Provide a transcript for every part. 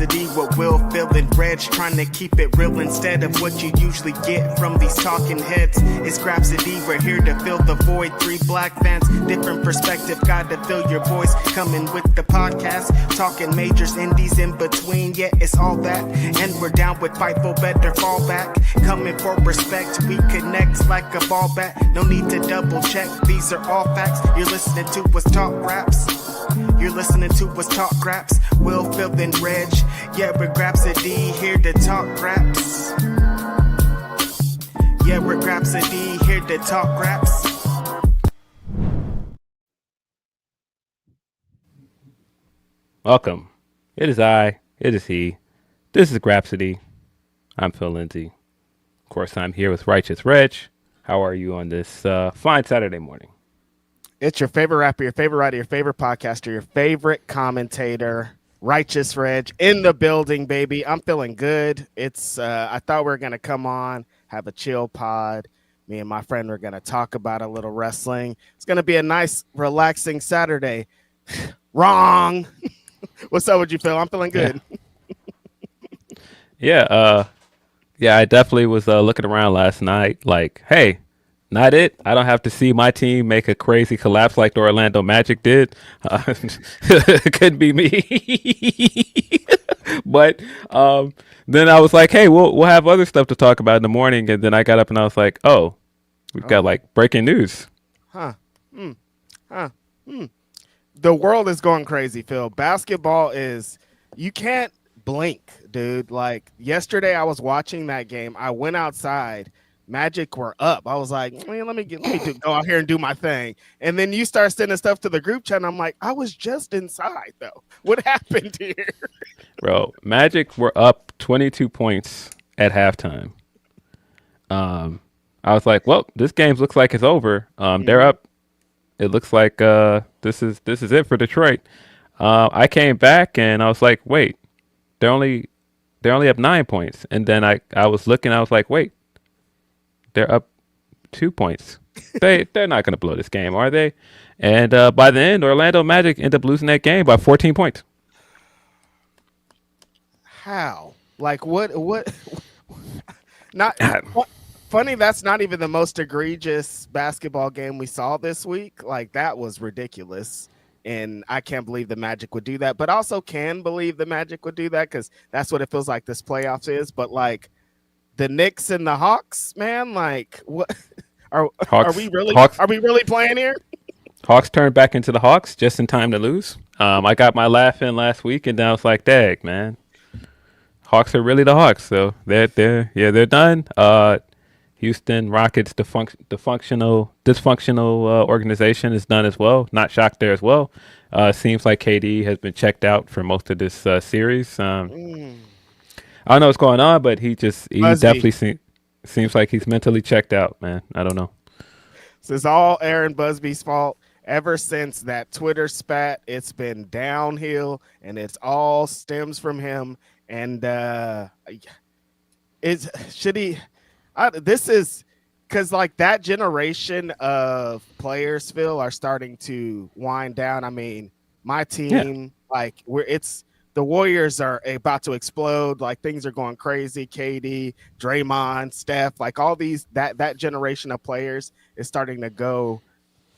Grapsody with Will, Phil, and Reg, trying to keep it real instead of what you usually get from these talking heads. It's Grapsody, we're here to fill the void. 3 black fans, different perspective, got to fill your voice. Coming with the podcast, talking majors, indies in between. Yeah, it's all that, and we're down with Fightful, better fall back. Coming for respect, we connect like a ball bat. No need to double check, these are all facts. You're listening to us talk raps. You're listening to us talk raps. Will, Phil, and Reg. Yeah, we're Grapsody, here to talk raps. Yeah, we're Grapsody, here to talk raps. Welcome. It is I. It is he. This is Grapsody. I'm Phil Lindsay. Of course, I'm here with Righteous Reg. How are you on this fine Saturday morning? It's your favorite rapper, your favorite writer, your favorite podcaster, your favorite commentator, Righteous Reg, in the building, baby. I'm feeling good. It's I thought we were going to come on, have a chill pod. Me and my friend were going to talk about a little wrestling. It's going to be a nice, relaxing Saturday. Wrong. What's up with you, Phil? I'm feeling good. Yeah, I definitely was looking around last night like, hey, not it. I don't have to see my team make a crazy collapse like the Orlando Magic did. It couldn't be me. But then I was like, hey, we'll have other stuff to talk about in the morning. And then I got up and I was like, oh, we've got like breaking news. The world is going crazy, Phil. Basketball is, you can't blink, dude. Like yesterday I was watching that game. I went outside. Magic were up. I was like, man, let me go out here and do my thing. And then you start sending stuff to the group chat, and I'm like, I was just inside, though. What happened here? Bro, Magic were up 22 points at halftime. I was like, well, this game looks like it's over. They're up. It looks like this is it for Detroit. I came back and I was like, wait, they're only up 9 points. And then I was looking, I was like, wait, they're up 2 points. They're not going to blow this game, are they? And by the end, Orlando Magic ended up losing that game by 14 points. How? Like what? Not funny. That's not even the most egregious basketball game we saw this week. Like that was ridiculous. And I can't believe the Magic would do that, but also can believe the Magic would do that because that's what it feels like this playoffs is. But like the Knicks and the Hawks, man, like what are we really playing here? Hawks turned back into the Hawks just in time to lose. I got my laugh in last week, and then I was like, "Dag, man, Hawks are really the Hawks." So they're done. Houston Rockets dysfunctional organization is done as well. Not shocked there as well. Seems like KD has been checked out for most of this series. I don't know what's going on, but he definitely seems like he's mentally checked out, man. I don't know. So it's all Aaron Busby's fault. Ever since that Twitter spat, it's been downhill, and it's all stems from him. And this is because like that generation of players, Phil, are starting to wind down. I mean, my team, like the Warriors are about to explode. Like things are going crazy. KD, Draymond, Steph, like all these, that generation of players is starting to go,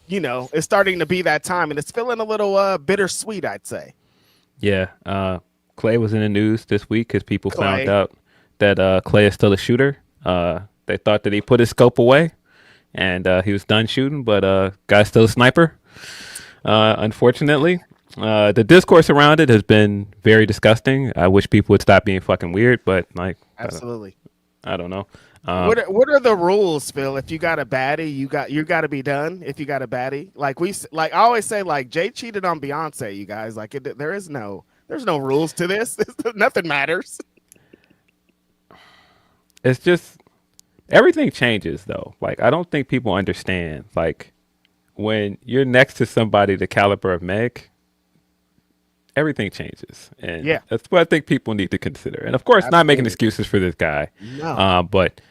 it's starting to be that time, and it's feeling a little bittersweet, I'd say. Yeah. Clay was in the news this week because people found out that Clay is still a shooter. They thought that he put his scope away and he was done shooting, but guy's still a sniper. Unfortunately, the discourse around it has been very disgusting. I wish people would stop being fucking weird, but like, absolutely, I don't know. What are the rules, Phil? If you got a baddie, you got to be done. If you got a baddie, I always say, like Jay cheated on Beyonce. You guys, like there's no rules to this. Nothing matters. It's just everything changes though. Like I don't think people understand. Like when you're next to somebody the caliber of Meg, everything changes, and that's what I think people need to consider. And of course, not making excuses for this guy, but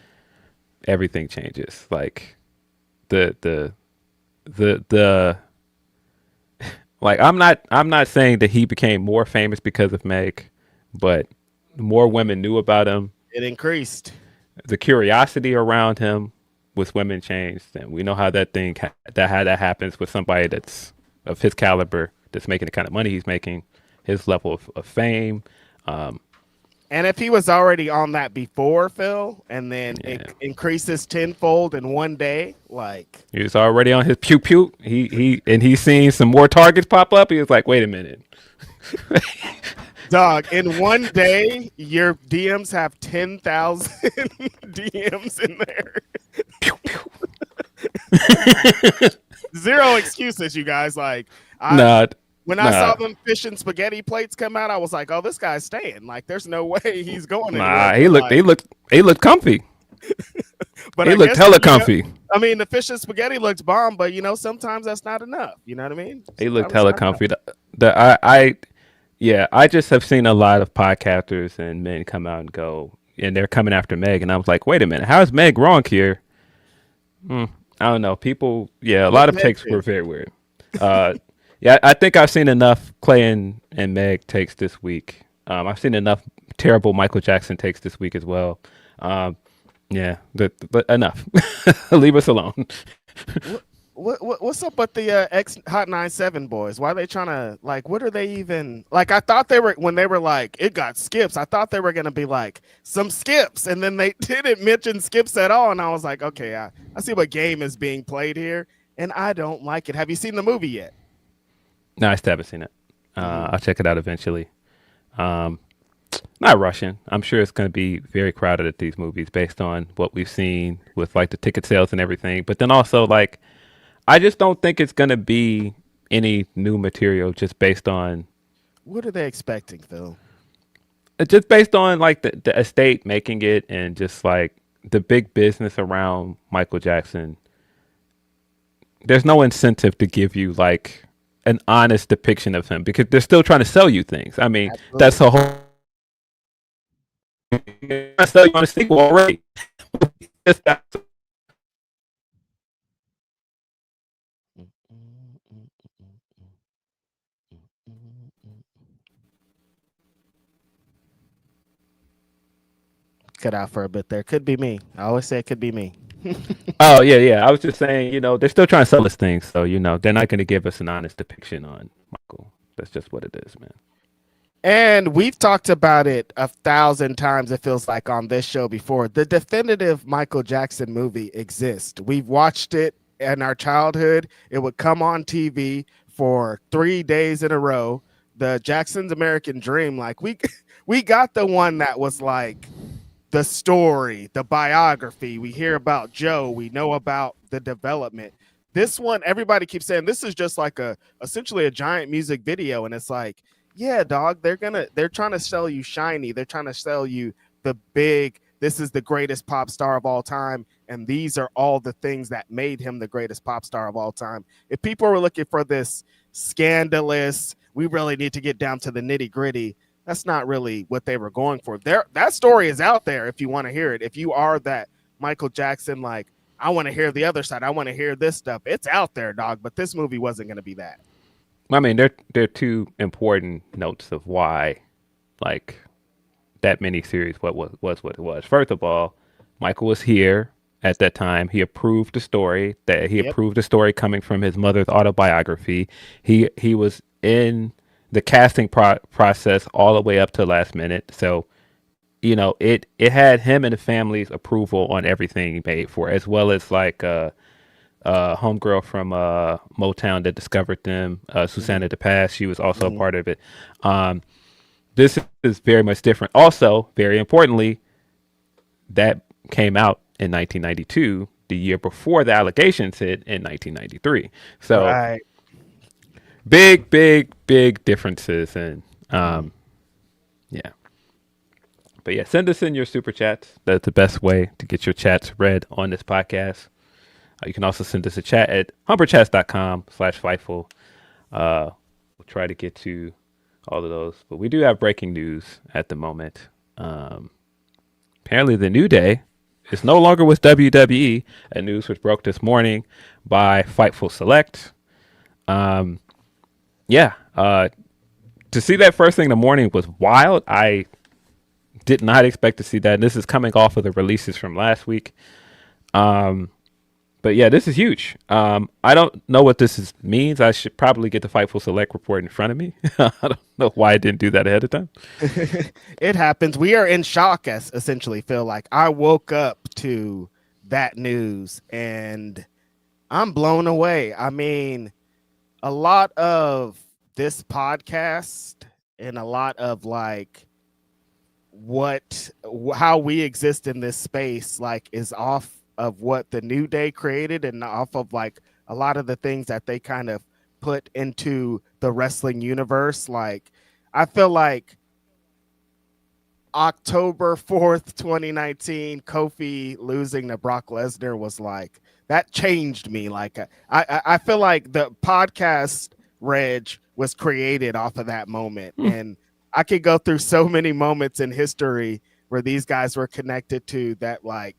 everything changes. Like the like I'm not saying that he became more famous because of Meg, but more women knew about him. It increased. The curiosity around him with women changed, and we know how that happens with somebody that's of his caliber, that's making the kind of money he's making, his level of fame. And if he was already on that before, Phil, and then it increases tenfold in one day, like he was already on his pew pew. He's seen some more targets pop up. He was like, wait a minute. Dog, in one day, your DMs have 10,000 DMs in there. Pew, pew. Zero excuses, you guys. Like, when I saw them fish and spaghetti plates come out, I was like, "Oh, this guy's staying. Like, there's no way he's going anywhere." He looked comfy. But he looked hella comfy. I mean, the fish and spaghetti looks bomb, but sometimes that's not enough. You know what I mean? He looked hella comfy. I just have seen a lot of podcasters and men come out and go, and they're coming after Meg, and I was like, wait a minute, how is Meg wrong here? I don't know. People, a lot of takes were very weird. I think I've seen enough Clay and Meg takes this week. I've seen enough terrible Michael Jackson takes this week as well. But enough. Leave us alone. What's up with the X Hot 97 boys? Why are they trying to, like, what are they even, like, I thought they were, when they were like, it got skips, I thought they were going to be like some skips, and then they didn't mention skips at all, and I was like, okay, I see what game is being played here, and I don't like it. Have you seen the movie yet? No, I still haven't seen it. I'll check it out eventually. Not rushing. I'm sure it's going to be very crowded at these movies based on what we've seen with, like, the ticket sales and everything, but then also, like, I just don't think it's going to be any new material just based on... What are they expecting, Phil? Just based on, like, the estate making it and just, like, the big business around Michael Jackson. There's no incentive to give you, like, an honest depiction of him because they're still trying to sell you things. I mean, Absolutely. That's the whole... I sell you on a sequel already. Cut out for a bit there. Could be me. I always say it could be me. Oh, yeah. I was just saying, they're still trying to sell us things. So, they're not going to give us an honest depiction on Michael. That's just what it is, man. And we've talked about it 1,000 times, it feels like, on this show before. The definitive Michael Jackson movie exists. We've watched it in our childhood. It would come on TV for 3 days in a row. The Jackson's American Dream, like, we got the one that was like the story, the biography. We hear about Joe. We know about the development. This one, everybody keeps saying this is just like essentially a giant music video. And it's like, yeah, dog, they're trying to sell you shiny. They're trying to sell you the big, this is the greatest pop star of all time. And these are all the things that made him the greatest pop star of all time. If people were looking for this scandalous, we really need to get down to the nitty gritty, that's not really what they were going for. That story is out there if you want to hear it. If you are that Michael Jackson, like, I want to hear the other side, I want to hear this stuff, it's out there, dog. But this movie wasn't going to be that. I mean, they're two important notes of why, like, that miniseries what it was. First of all, Michael was here at that time. He approved the story. Approved the story coming from his mother's autobiography. He was in the casting process all the way up to the last minute. So, it had him and the family's approval on everything he paid for, as well as, like, homegirl from Motown that discovered them, Susanna DePass. She was also a part of it. This is very much different. Also, very importantly, that came out in 1992, the year before the allegations hit in 1993. So right. Big differences. And yeah. But yeah, send us in your super chats. That's the best way to get your chats read on this podcast. You can also send us a chat at humperchats.com/Fightful. We'll try to get to all of those. But we do have breaking news at the moment. Apparently the New Day is no longer with WWE. A news was broke this morning by Fightful Select. to see that first thing in the morning was wild. I did not expect to see that. And this is coming off of the releases from last week. But yeah, this is huge. I don't know what means. I should probably get the Fightful Select report in front of me. I don't know why I didn't do that ahead of time. It happens. We are in shock, as essentially, Phil. Like, I woke up to that news and I'm blown away. I mean, a lot of this podcast and a lot of like how we exist in this space like is off of what the New Day created and off of like a lot of the things that they kind of put into the wrestling universe. Like, I feel like October 4th, 2019, Kofi losing to Brock Lesnar was like, that changed me. Like, I feel like the podcast Reg was created off of that moment. And I could go through so many moments in history where these guys were connected to that, like,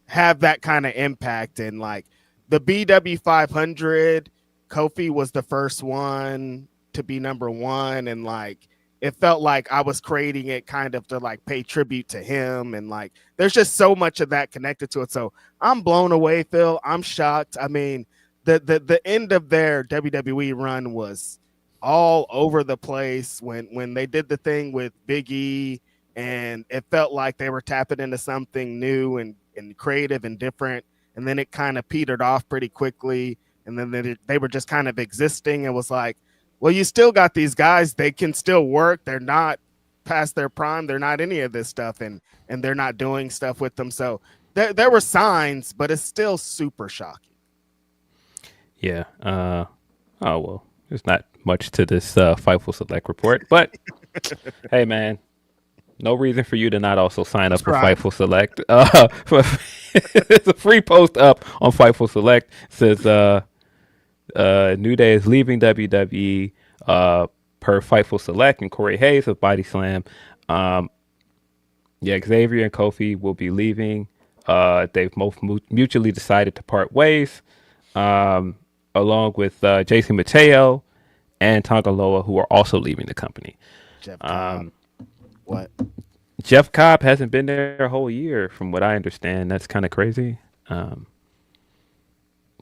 have that kind of impact. And like the BW 500, Kofi was the first one to be number one. And like, it felt like I was creating it kind of to like pay tribute to him. And like, there's just so much of that connected to it. So I'm blown away, Phil. I'm shocked. I mean, the end of their WWE run was all over the place when they did the thing with Big E, and it felt like they were tapping into something new and creative and different. And then it kind of petered off pretty quickly. And then they were just kind of existing. It was like, well, you still got these guys. They can still work. They're not past their prime. They're not any of this stuff. And they're not doing stuff with them. So there were signs, but it's still super shocking. Yeah. Oh, well, there's not much to this Fightful Select report. But hey, man, no reason for you to not also sign up for Fightful Select. It's a free post up on Fightful Select. It says New Day is leaving WWE per Fightful Select, and Corey Hayes of Body Slam. Yeah, Xavier and Kofi will be leaving. They've both mutually decided to part ways, along with JC Mateo and Tangaloa, who are also leaving the company. Jeff Cobb. What? Jeff Cobb hasn't been there a whole year, from what I understand. That's kind of crazy.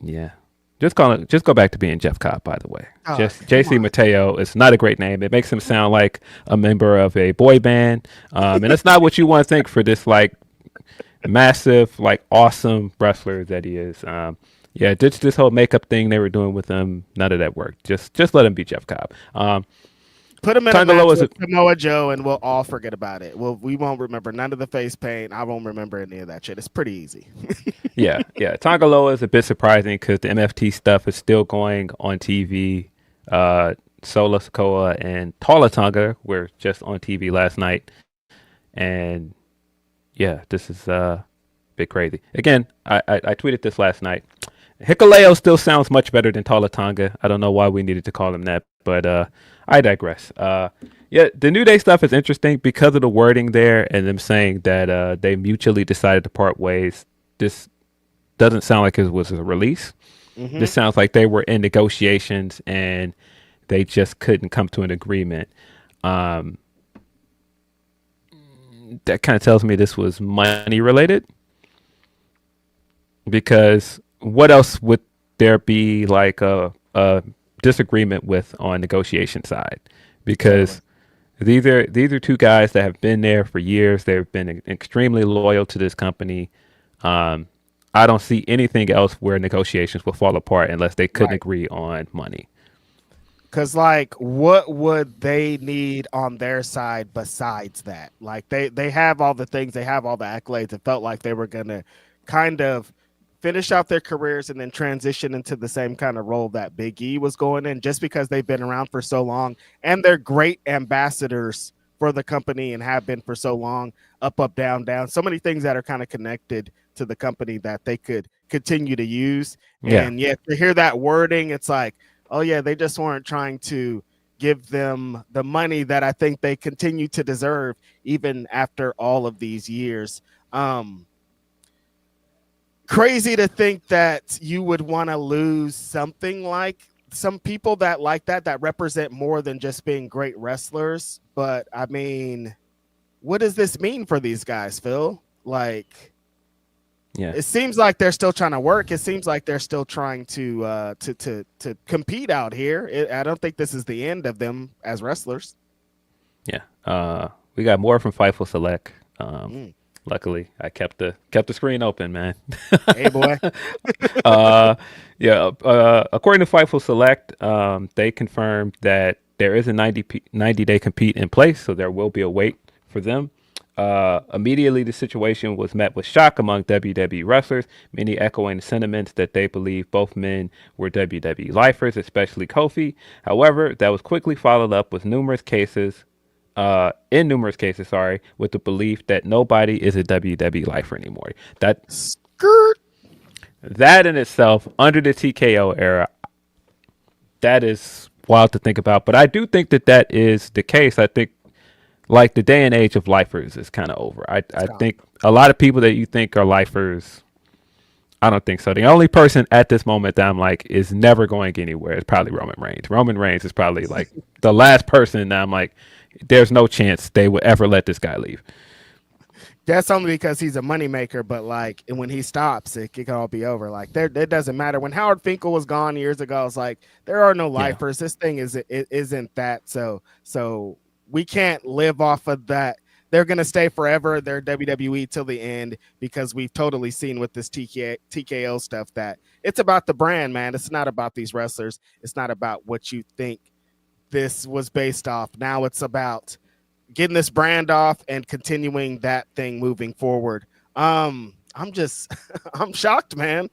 Yeah. Just go back to being Jeff Cobb, by the way. Just JC Mateo is not a great name. It makes him sound like a member of a boy band. And it's not what you want to think for this like massive, like awesome wrestler that he is. Yeah, ditch this whole makeup thing they were doing with him. None of that worked. Just let him be Jeff Cobb. Put him in a match with Samoa Joe, and we'll all forget about it. We won't remember none of the face paint. I won't remember any of that shit. It's pretty easy. Yeah. Tangaloa is a bit surprising because the MFT stuff is still going on TV. Sola Sokoa and Tala Tonga were just on TV last night. And yeah, this is a bit crazy. Again, I tweeted this last night. Hikuleo still sounds much better than Tala Tonga. I don't know why we needed to call him that, but I digress. Yeah, the New Day stuff is interesting because of the wording there and them saying that they mutually decided to part ways. This doesn't sound like it was a release. Mm-hmm. This sounds like they were in negotiations and they just couldn't come to an agreement. That kind of tells me this was money related, because what else would there be like a disagreement with on negotiation side? Because these are two guys that have been there for years. They've been extremely loyal to this company. I don't see anything else where negotiations will fall apart unless they couldn't agree on money. Because, like, what would they need on their side besides that? Like, they have all the things. They have all the accolades. It felt like they were going to kind of finish out their careers and then transition into the same kind of role that Big E was going in, just because they've been around for so long and they're great ambassadors for the company and have been for so long. Up, down, down. So many things that are kind of connected to the company that they could continue to use. Yeah. And yet to hear that wording, it's like, oh yeah, they just weren't trying to give them the money that I think they continue to deserve even after all of these years. Crazy to think that you would want to lose something like some people that like that represent more than just being great wrestlers. But I mean, what does this mean for these guys, Phil? Like, Yeah. it seems like they're still trying to work. It seems like they're still trying to compete out here. I don't think this is the end of them as wrestlers. Yeah. We got more from Fightful Select. Mm. Luckily, I kept the screen open, man. Hey, boy. Yeah. According to Fightful Select, they confirmed that there is a 90-day compete in place, so there will be a wait for them. Immediately, the situation was met with shock among WWE wrestlers, many echoing the sentiments that they believe both men were WWE lifers, especially Kofi. However, that was quickly followed up with numerous cases with the belief that nobody is a WWE lifer anymore. Skirt. That in itself, under the TKO era, that is wild to think about. But I do think that is the case. I think like the day and age of lifers is kind of over. I think a lot of people that you think are lifers, I don't think so. The only person at this moment that I'm like is never going anywhere is probably Roman Reigns. Roman Reigns is probably like the last person that I'm like, there's no chance they would ever let this guy leave. That's only because he's a moneymaker, but like, and when he stops, it can all be over. Like, it doesn't matter. When Howard Finkel was gone years ago, I was like, there are no lifers. Yeah. This thing isn't that. So we can't live off of that. They're gonna stay forever. They're WWE till the end because we've totally seen with this TKO stuff that it's about the brand, man. It's not about these wrestlers. It's not about what you think this was based off. Now it's about getting this brand off and continuing that thing moving forward. I'm shocked, man.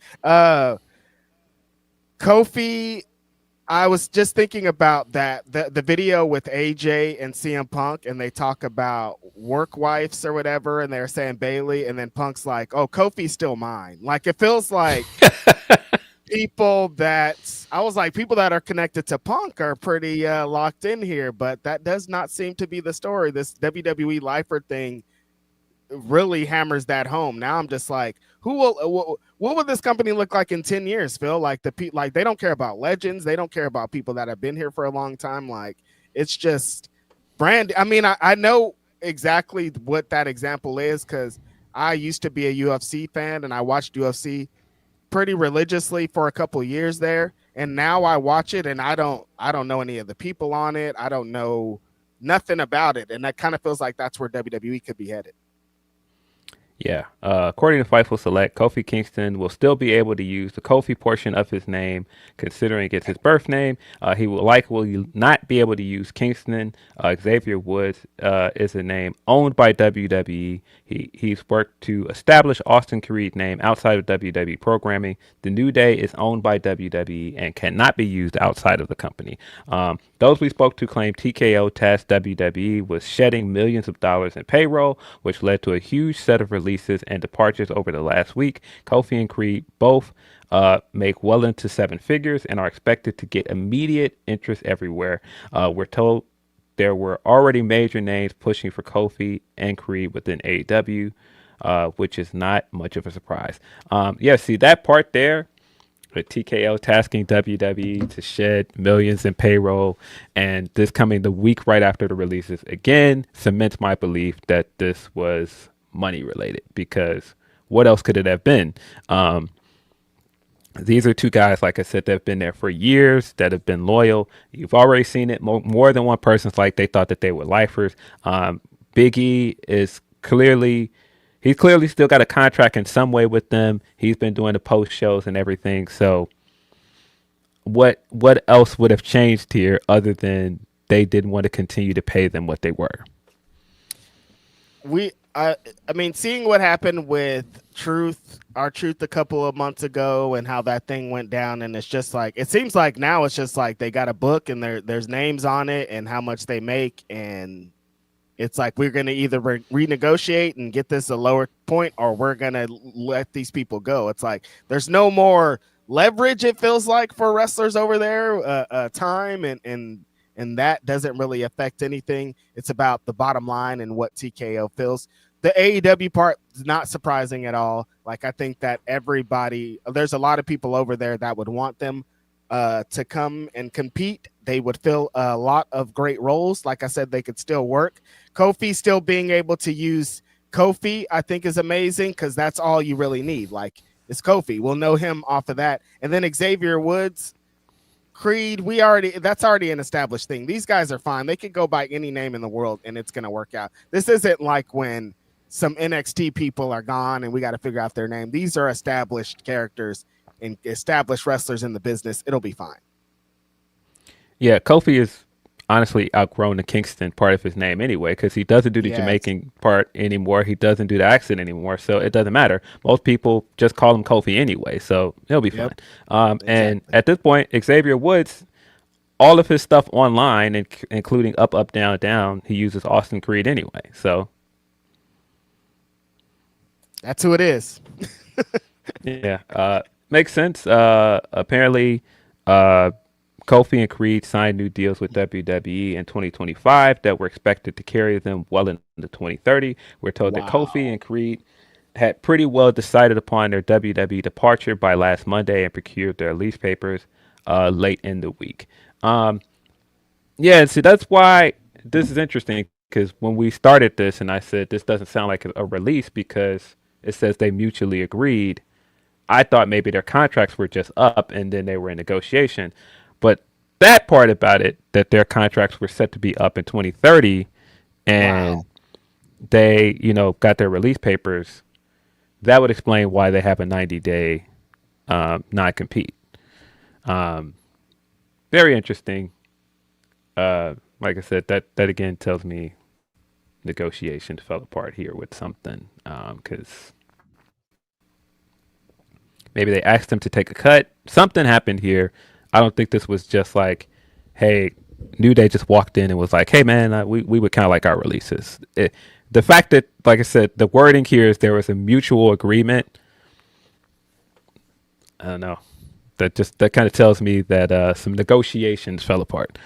Kofi, I was just thinking about that the video with AJ and CM Punk, and they talk about work wives or whatever, and they're saying Bayley, and then Punk's like, "Oh, Kofi's still mine." Like, it feels like people that are connected to Punk are pretty locked in here, but that does not seem to be the story. This WWE lifer thing really hammers that home. Now I'm just like, what will this company look like in 10 years, Phil? Like they don't care about legends. They don't care about people that have been here for a long time. Like, it's just brand. I mean, I know exactly what that example is because I used to be a UFC fan and I watched UFC pretty religiously for a couple years there, and now I watch it and I don't know any of the people on it. I don't know nothing about it, and that kind of feels like that's where WWE could be headed. Yeah. According to Fightful Select, Kofi Kingston will still be able to use the Kofi portion of his name, considering it's his birth name. He will likely not be able to use Kingston. Xavier Woods is a name owned by WWE. He's worked to establish Austin Creed's name outside of WWE programming. The New Day is owned by WWE and cannot be used outside of the company. Those we spoke to claim TKO tasked WWE with shedding millions of dollars in payroll, which led to a huge set of releases and departures over the last week. Kofi and Creed both make well into seven figures and are expected to get immediate interest everywhere. We're told there were already major names pushing for Kofi and Creed within AEW, which is not much of a surprise. See that part there, with TKO tasking WWE to shed millions in payroll, and this coming the week right after the releases, again cements my belief that this was money related, because what else could it have been? These are two guys, like I said, that have been there for years, that have been loyal. You've already seen it. More than one person's like they thought that they were lifers. Big E is he's clearly still got a contract in some way with them. He's been doing the post shows and everything. So what else would have changed here other than they didn't want to continue to pay them what they were? I mean, seeing what happened with our Truth a couple of months ago and how that thing went down, and it's just like, it seems like now it's just like they got a book and there's names on it and how much they make, and it's like we're going to either renegotiate and get this a lower point, or we're going to let these people go. It's like there's no more leverage, it feels like, for wrestlers over there, time, and that doesn't really affect anything. It's about the bottom line and what TKO feels. The AEW part is not surprising at all. Like, I think that there's a lot of people over there that would want them. to come and compete. They would fill a lot of great roles. Like I said, they could still work. Kofi still being able to use Kofi, I think, is amazing because that's all you really need. Like, it's Kofi. We'll know him off of that. And then Xavier Woods, Creed, that's already an established thing. These guys are fine. They could go by any name in the world and it's going to work out. This isn't like when some NXT people are gone and we got to figure out their name. These are established characters and established wrestlers in the business. It'll be fine. Yeah, Kofi is honestly outgrown the Kingston part of his name anyway, because he doesn't do the Jamaican part anymore. He doesn't do the accent anymore, so it doesn't matter. Most people just call him Kofi anyway, so he'll be fine. Exactly. And at this point, Xavier Woods, all of his stuff online, including up, up, down, down, he uses Austin Creed anyway. So that's who it is. Yeah, makes sense. Apparently, Kofi and Creed signed new deals with WWE in 2025 that were expected to carry them well into 2030. We're told that Kofi and Creed had pretty well decided upon their WWE departure by last Monday and procured their lease papers late in the week. Yeah, so that's why this is interesting, because when we started this and I said this doesn't sound like a release because it says they mutually agreed, I thought maybe their contracts were just up and then they were in negotiation. But that part about it, that their contracts were set to be up in 2030 and they, got their release papers, that would explain why they have a 90-day non-compete. Very interesting. Like I said, that again tells me negotiations fell apart here with something, because maybe they asked them to take a cut. Something happened here. I don't think this was just like, hey, New Day just walked in and was like, hey, man, we would kind of like our releases. The fact that, like I said, the wording here is there was a mutual agreement. I don't know. That kind of tells me that some negotiations fell apart.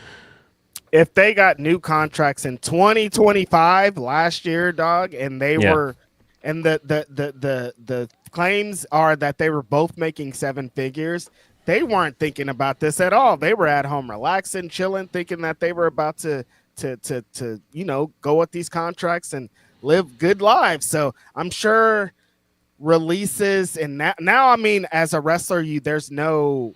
If they got new contracts in 2025 last year, dog, and they were, and the claims are that they were both making 7 figures. They weren't thinking about this at all. They were at home relaxing, chilling, thinking that they were about to go with these contracts and live good lives. So I'm sure releases and now I mean, as a wrestler, there's no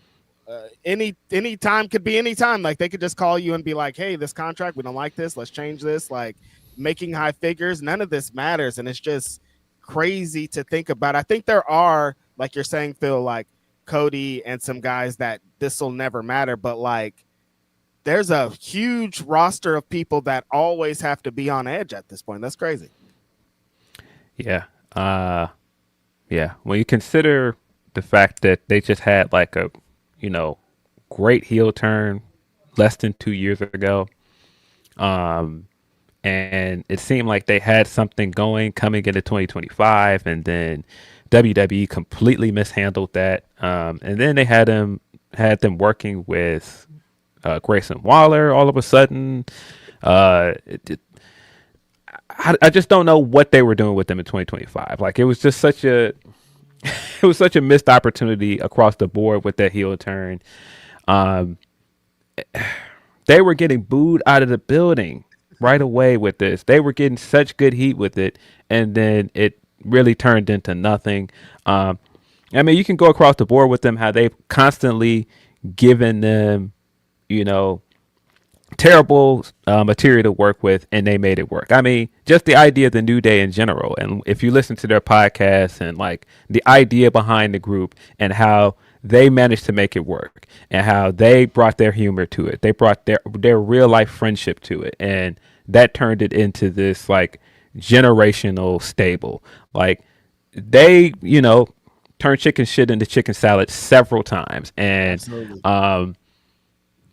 any time could be any time. Like, they could just call you and be like, hey, this contract, we don't like this, let's change this. Like, making high figures, none of this matters, and it's just crazy to think about. I think there are, like you're saying, Phil, like Cody and some guys that this will never matter, but like there's a huge roster of people that always have to be on edge at this point. That's crazy. Yeah. When you consider the fact that they just had like a, great heel turn less than 2 years ago. And it seemed like they had something going coming into 2025, and then WWE completely mishandled that. And then they had them working with Grayson Waller all of a sudden. I just don't know what they were doing with them in 2025. Like, it was just such a missed opportunity across the board with that heel turn. They were getting booed out of the building right away with this. They were getting such good heat with it, and then it really turned into nothing. I mean, you can go across the board with them, how they've constantly given them, terrible material to work with, and they made it work. I mean, just the idea of the New Day in general, and if you listen to their podcast and like the idea behind the group and how they managed to make it work and how they brought their humor to it, they brought their real life friendship to it, and that turned it into this like generational stable. Like, they turned chicken shit into chicken salad several times, and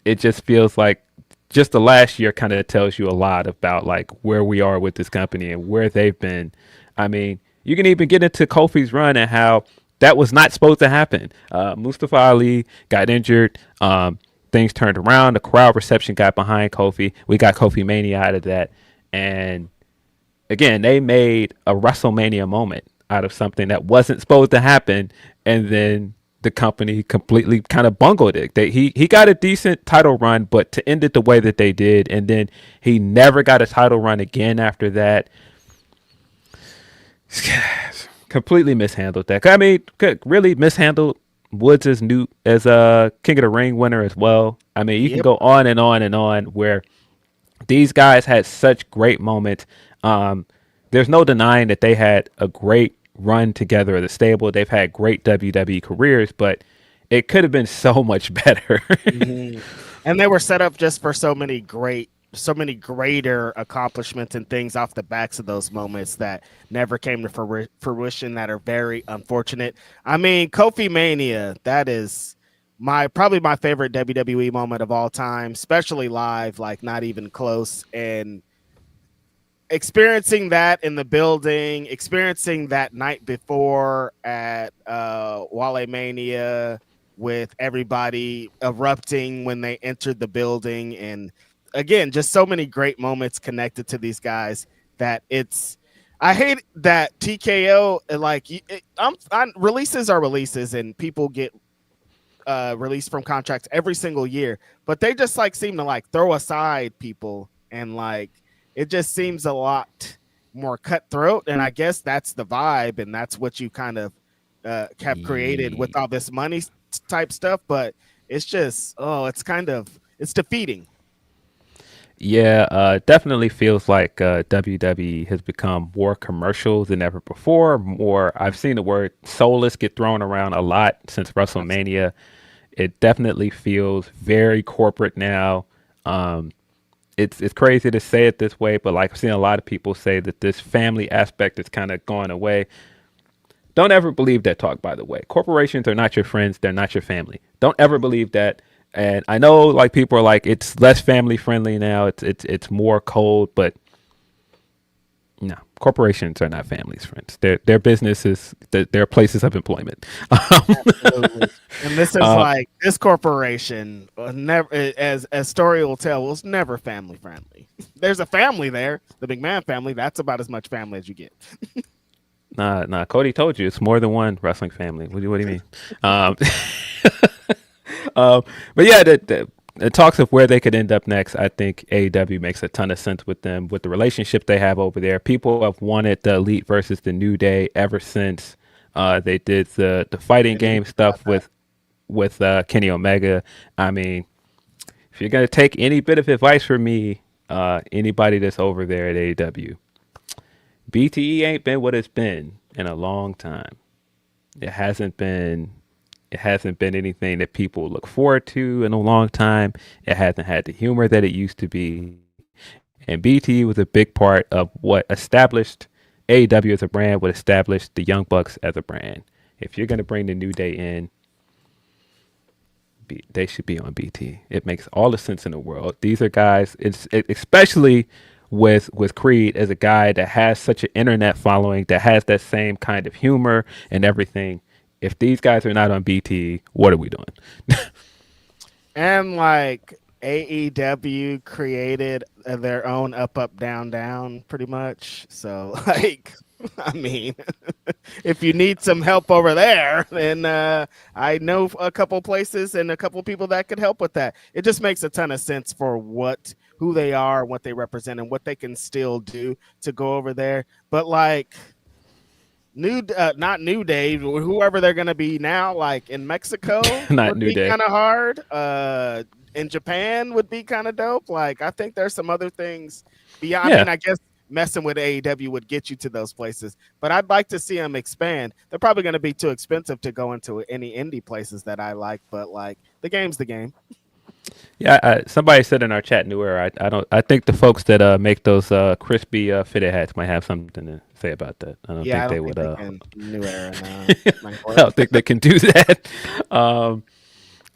it just feels like just the last year kind of tells you a lot about like where we are with this company and where they've been. I mean, you can even get into Kofi's run and how that was not supposed to happen. Mustafa Ali got injured. Things turned around. The crowd reception got behind Kofi. We got Kofi Mania out of that. And again, they made a WrestleMania moment out of something that wasn't supposed to happen. And then the company completely kind of bungled it. He got a decent title run, but to end it the way that they did, and then he never got a title run again after that. Completely mishandled that. I mean, really mishandled Woods as King of the Ring winner as well. I mean, you can go on and on and on where these guys had such great moments. There's no denying that they had a great run together as a stable. They've had great WWE careers, but it could have been so much better. Mm-hmm. And they were set up just for so many greater accomplishments and things off the backs of those moments that never came to fruition, that are very unfortunate. I mean, Kofi Mania, that is probably my favorite WWE moment of all time, especially live, like not even close. And experiencing that in the building, experiencing that night before at Wale Mania with everybody erupting when they entered the building, and again, just so many great moments connected to these guys that I hate that TKO, like releases are releases and people get released from contracts every single year, but they just like seem to like throw aside people, and like it just seems a lot more cutthroat. And I guess that's the vibe, and that's what you kind of have created with all this money type stuff. But it's just, it's defeating. Yeah, definitely feels like WWE has become more commercial than ever before. I've seen the word soulless get thrown around a lot since WrestleMania. It definitely feels very corporate now. It's crazy to say it this way, but like I've seen a lot of people say that this family aspect is kind of going away. Don't ever believe that talk, by the way. Corporations are not your friends. They're not your family. Don't ever believe that. And I know like people are like, it's less family friendly now. It's more cold, but no, corporations are not families, friends. Their businesses, their places of employment. Absolutely. And this is like, this corporation never, as story will tell, was never family friendly. There's a family there, the McMahon family. That's about as much family as you get. Nah. Cody told you it's more than one wrestling family. What do you mean? But yeah, the talks of where they could end up next, I think AEW makes a ton of sense with them, with the relationship they have over there. People have wanted the Elite versus the New Day ever since they did the fighting game stuff with Kenny Omega. I mean, if you're gonna take any bit of advice from me, anybody that's over there at AEW, BTE ain't been what it's been in a long time. It hasn't been anything that people look forward to in a long time. It hasn't had the humor that it used to be. And BTE was a big part of what established AEW as a brand, what established the Young Bucks as a brand. If you're going to bring the New Day in, they should be on BT. It makes all the sense in the world. These are guys, especially with Creed, as a guy that has such an internet following, that has that same kind of humor and everything. If these guys are not on BT, what are we doing? And like AEW created their own up, up, down, down, pretty much. So like, I mean, if you need some help over there, then I know a couple places and a couple people that could help with that. It just makes a ton of sense for who they are, what they represent, and what they can still do to go over there. But like, not New Day, whoever they're gonna be now, like in Mexico, not would New be Day, kind of hard. In Japan would be kind of dope. Like, I think there's some other things beyond. I mean, I guess messing with AEW would get you to those places, but I'd like to see them expand. They're probably going to be too expensive to go into any indie places that I like, but like, the game's the game. Yeah, somebody said in our chat, New Era. I think the folks that make those crispy fitted hats might have something to say about that. I don't think they would. New Era. No. I don't think they can do that.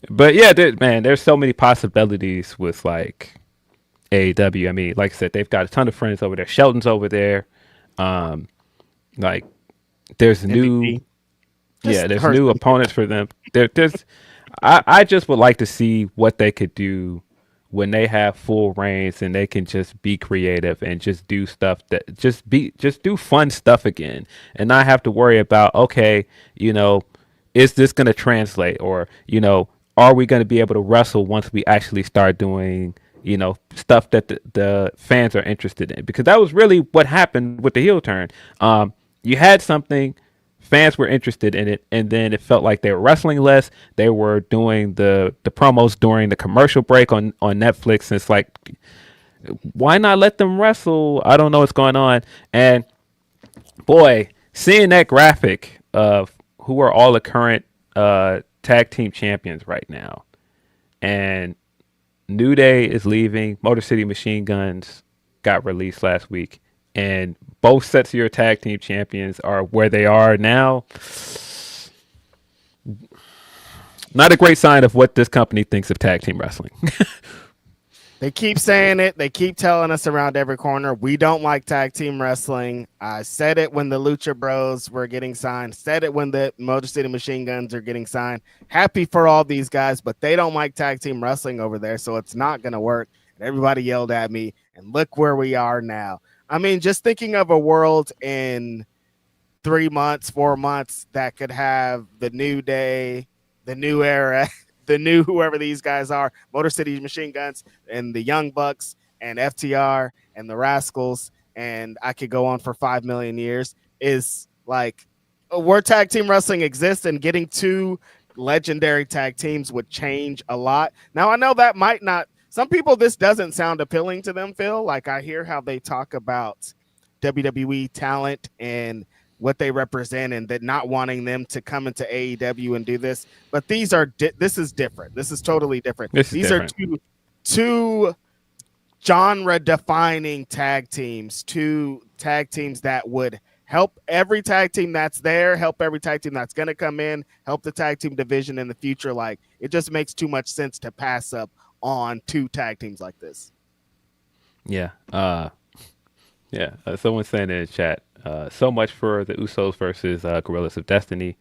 But yeah, man, there's so many possibilities with like AEW. I mean, like I said, they've got a ton of friends over there. Shelton's over there. Like there's MVP. there's new opponents for them. I just would like to see what they could do when they have full reigns and they can just be creative and just do stuff that just do fun stuff again, and not have to worry about, okay, is this going to translate, or are we going to be able to wrestle once we actually start doing stuff that the fans are interested in? Because that was really what happened with the heel turn. You had something, fans were interested in it, and then it felt like they were wrestling less. They were doing the promos during the commercial break on Netflix, and it's like, why not let them wrestle? I don't know what's going on. And boy, seeing that graphic of who are all the current tag team champions right now, and New Day is leaving, Motor City Machine Guns got released last week, and both sets of your tag team champions are where they are now. Not a great sign of what this company thinks of tag team wrestling. They keep saying it. They keep telling us around every corner, we don't like tag team wrestling. I said it when the Lucha Bros were getting signed. Said it when the Motor City Machine Guns are getting signed. Happy for all these guys, but they don't like tag team wrestling over there, so it's not going to work. And everybody yelled at me, and look where we are now. I mean, just thinking of a world in 3 months, 4 months that could have the New Day, the New Era, the new whoever these guys are, Motor City Machine Guns, and the Young Bucks, and FTR, and the Rascals, and I could go on for 5 million years, is like where tag team wrestling exists, and getting 2 legendary tag teams would change a lot. Now, I know that might not, some people, this doesn't sound appealing to them, Phil. Like, I hear how they talk about WWE talent and what they represent, and that not wanting them to come into AEW and do this. But these are this is different. This is totally different. These are two genre defining tag teams, 2 tag teams that would help every tag team that's there, help every tag team that's going to come in, help the tag team division in the future. Like, it just makes too much sense to pass up on 2 tag teams like this. Yeah. Someone's saying in the chat, so much for the Usos versus Gorillas of Destiny.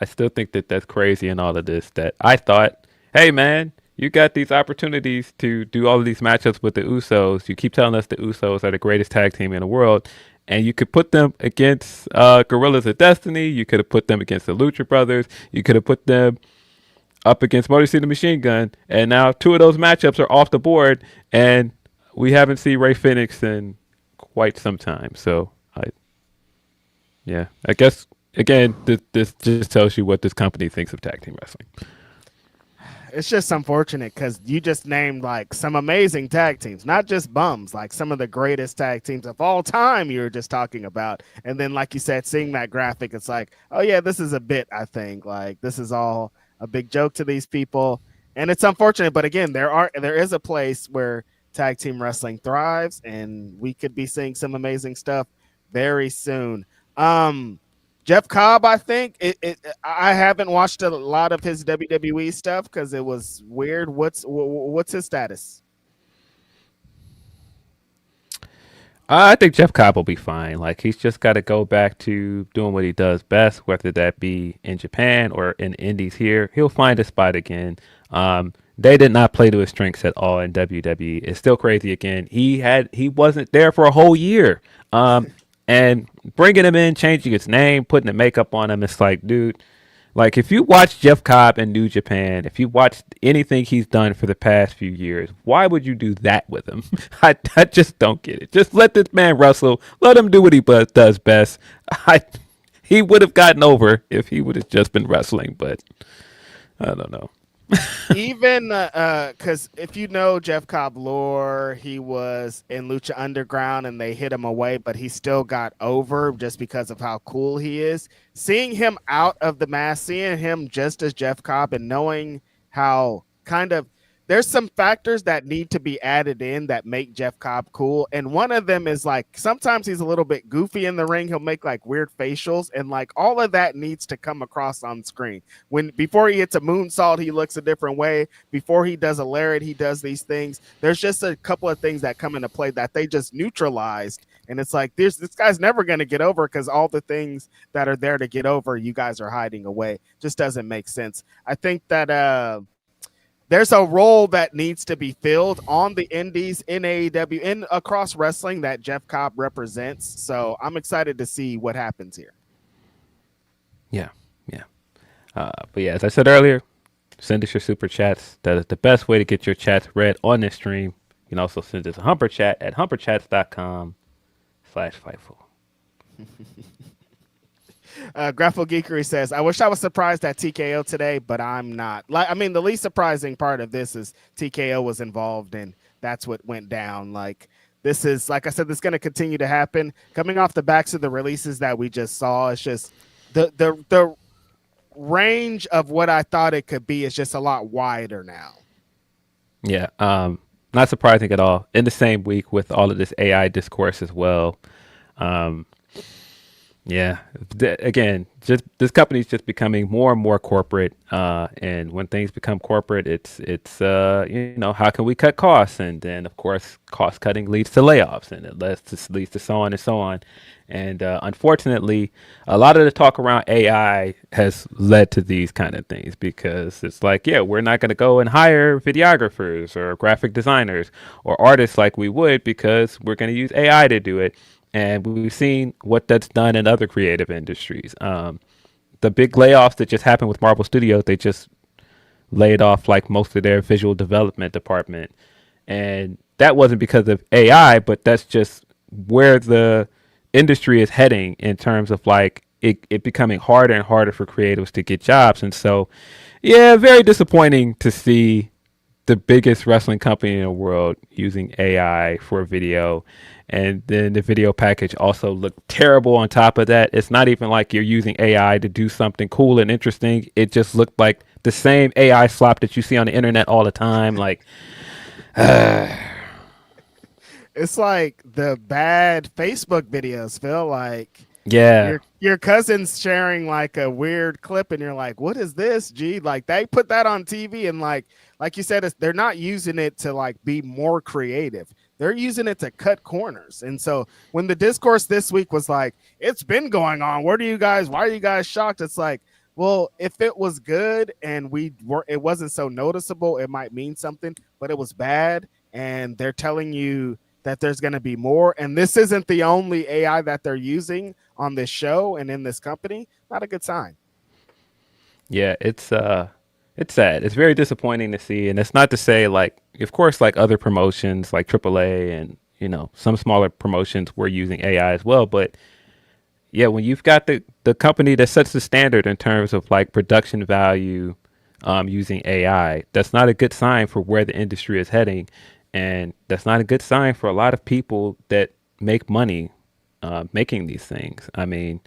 I still think that that's crazy in all of this, that I thought, hey, man, you got these opportunities to do all of these matchups with the Usos. You keep telling us the Usos are the greatest tag team in the world, and you could put them against Gorillas of Destiny. You could have put them against the Lucha Brothers. You could have put them up against Motor City Machine Gun, and now 2 of those matchups are off the board, and we haven't seen Rey Fenix in quite some time. So I guess again, this just tells you what this company thinks of tag team wrestling. It's just unfortunate because you just named like some amazing tag teams, not just bums, like some of the greatest tag teams of all time you were just talking about. And then, like you said, seeing that graphic, it's like, oh yeah, this is a bit, I think. Like, this is all a big joke to these people. And it's unfortunate, but again, there is a place where tag team wrestling thrives, and we could be seeing some amazing stuff very soon. Jeff Cobb, I think I haven't watched a lot of his WWE stuff because it was weird. What's his status? I think Jeff Cobb will be fine. Like, he's just got to go back to doing what he does best, whether that be in Japan or in Indies here. He'll find a spot again. They did not play to his strengths at all in WWE. It's still crazy again. He wasn't there for a whole year. And bringing him in, changing his name, putting the makeup on him, it's like, dude, like, if you watch Jeff Cobb in New Japan, if you watch anything he's done for the past few years, why would you do that with him? I just don't get it. Just let this man wrestle. Let him do what he does best. He would have gotten over if he would have just been wrestling, but I don't know. Even because if you know Jeff Cobb lore, he was in Lucha Underground and they hit him away, but he still got over just because of how cool he is. Seeing him out of the mask, seeing him just as Jeff Cobb, and knowing how kind of there's some factors that need to be added in that make Jeff Cobb cool. And one of them is like, sometimes he's a little bit goofy in the ring. He'll make like weird facials, and like all of that needs to come across on screen. Before he hits a moonsault, he looks a different way. Before he does a lariat, he does these things. There's just a couple of things that come into play that they just neutralized. And it's like, this guy's never going to get over because all the things that are there to get over, you guys are hiding away. Just doesn't make sense. I think that, there's a role that needs to be filled on the indies, in AEW, in across wrestling, that Jeff Cobb represents. So I'm excited to see what happens here. Yeah. But yeah, as I said earlier, send us your super chats. That is the best way to get your chats read on this stream. You can also send us a humper chat at humperchats.com/Fightful. Graphical Geekery says, I wish I was surprised at TKO today, but I'm not. Like, I mean, the least surprising part of this is TKO was involved, and that's what went down. Like, this is, like I said, this is going to continue to happen. Coming off the backs of the releases that we just saw, it's just the range of what I thought it could be is just a lot wider now. Yeah, not surprising at all. In the same week with all of this AI discourse as well. Yeah, again, just this company's just becoming more and more corporate. And when things become corporate, it's how can we cut costs? And then of course, cost cutting leads to layoffs, and it leads to so on and so on. And unfortunately, a lot of the talk around AI has led to these kind of things, because it's like, yeah, we're not going to go and hire videographers or graphic designers or artists like we would, because we're going to use AI to do it. And we've seen what that's done in other creative industries. The big layoffs that just happened with Marvel Studios, they just laid off like most of their visual development department. And that wasn't because of AI, but that's just where the industry is heading in terms of like it becoming harder and harder for creatives to get jobs. And so, yeah, very disappointing to see the biggest wrestling company in the world using AI for video. And then the video package also looked terrible on top of that. It's not even like you're using AI to do something cool and interesting. It just looked like the same AI slop that you see on the internet all the time. Like, it's like the bad Facebook videos, Phil. Like, yeah, your cousin's sharing like a weird clip, and you're like, "What is this?" Gee, like they put that on TV, and like you said, they're not using it to like be more creative. They're using it to cut corners. And so when the discourse this week was like, "It's been going on. Why are you guys shocked?" It's like, well, if it was good and it wasn't so noticeable, it might mean something. But it was bad, and they're telling you that there's going to be more. And this isn't the only AI that they're using on this show and in this company. Not a good sign. Yeah, it's sad. It's very disappointing to see. And it's not to say, like, of course, like other promotions like AAA and, some smaller promotions were using AI as well. But yeah, when you've got the company that sets the standard in terms of like production value using AI, that's not a good sign for where the industry is heading. And that's not a good sign for a lot of people that make money making these things. I mean,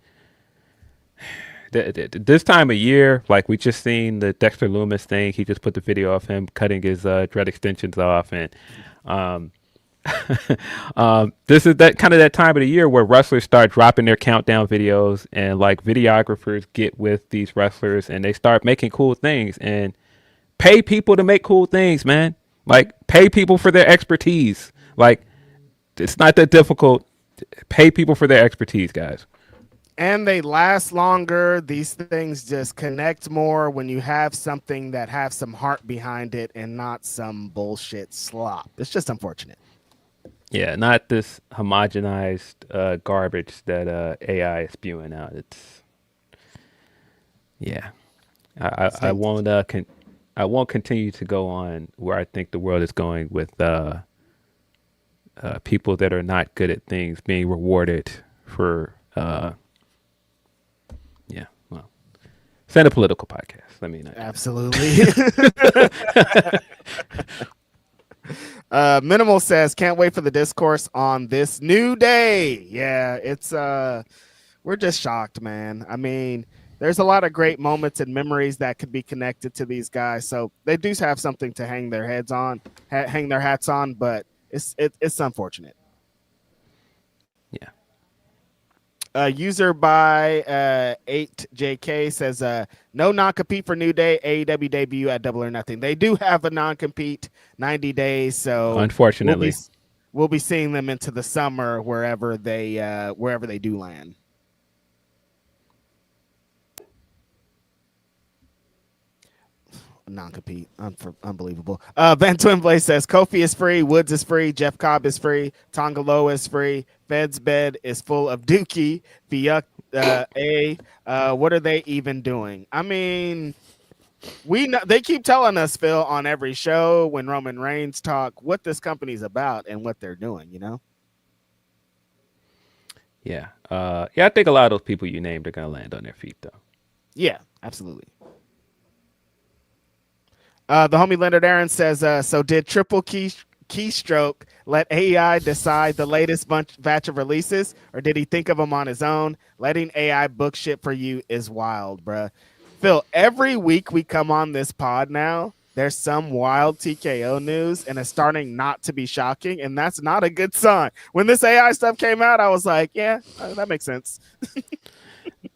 this time of year, like we just seen the Dexter Loomis thing. He just put the video of him cutting his dread extensions off. And this is that time of the year where wrestlers start dropping their countdown videos, and like videographers get with these wrestlers and they start making cool things, and pay people to make cool things, man. Like, pay people for their expertise. Like, it's not that difficult. Pay people for their expertise, guys. And they last longer. These things just connect more when you have something that has some heart behind it and not some bullshit slop. It's just unfortunate. Yeah, not this homogenized garbage that AI is spewing out. It's, yeah. I won't continue to go on where I think the world is going with people that are not good at things being rewarded for, send a political podcast. Let me know. Absolutely. Minimal says, can't wait for the discourse on this new day. Yeah, it's we're just shocked, man. I mean, there's a lot of great moments and memories that could be connected to these guys. So they do have something to hang their hats on, but it's unfortunate. Yeah. User by 8JK says, no non-compete for New Day, AEW debut at Double or Nothing. They do have a non-compete 90 days. So unfortunately, we'll be seeing them into the summer wherever they do land. Non-compete. Unbelievable. Ben Twinblade says Kofi is free, Woods is free, Jeff Cobb is free, Tongaloa is free, Fed's bed is full of Dookie, What are they even doing? I mean, we know they keep telling us, Phil, on every show when Roman Reigns talk what this company's about and what they're doing. Yeah. Yeah, I think a lot of those people you named are gonna land on their feet though. Yeah, absolutely. The homie Leonard Aaron says, so did keystroke let AI decide the latest batch of releases, or did he think of them on his own? Letting AI book shit for you is wild, bruh. Phil, every week we come on this pod now, there's some wild TKO news, and it's starting not to be shocking, and that's not a good sign. When this AI stuff came out, I was like, yeah, that makes sense.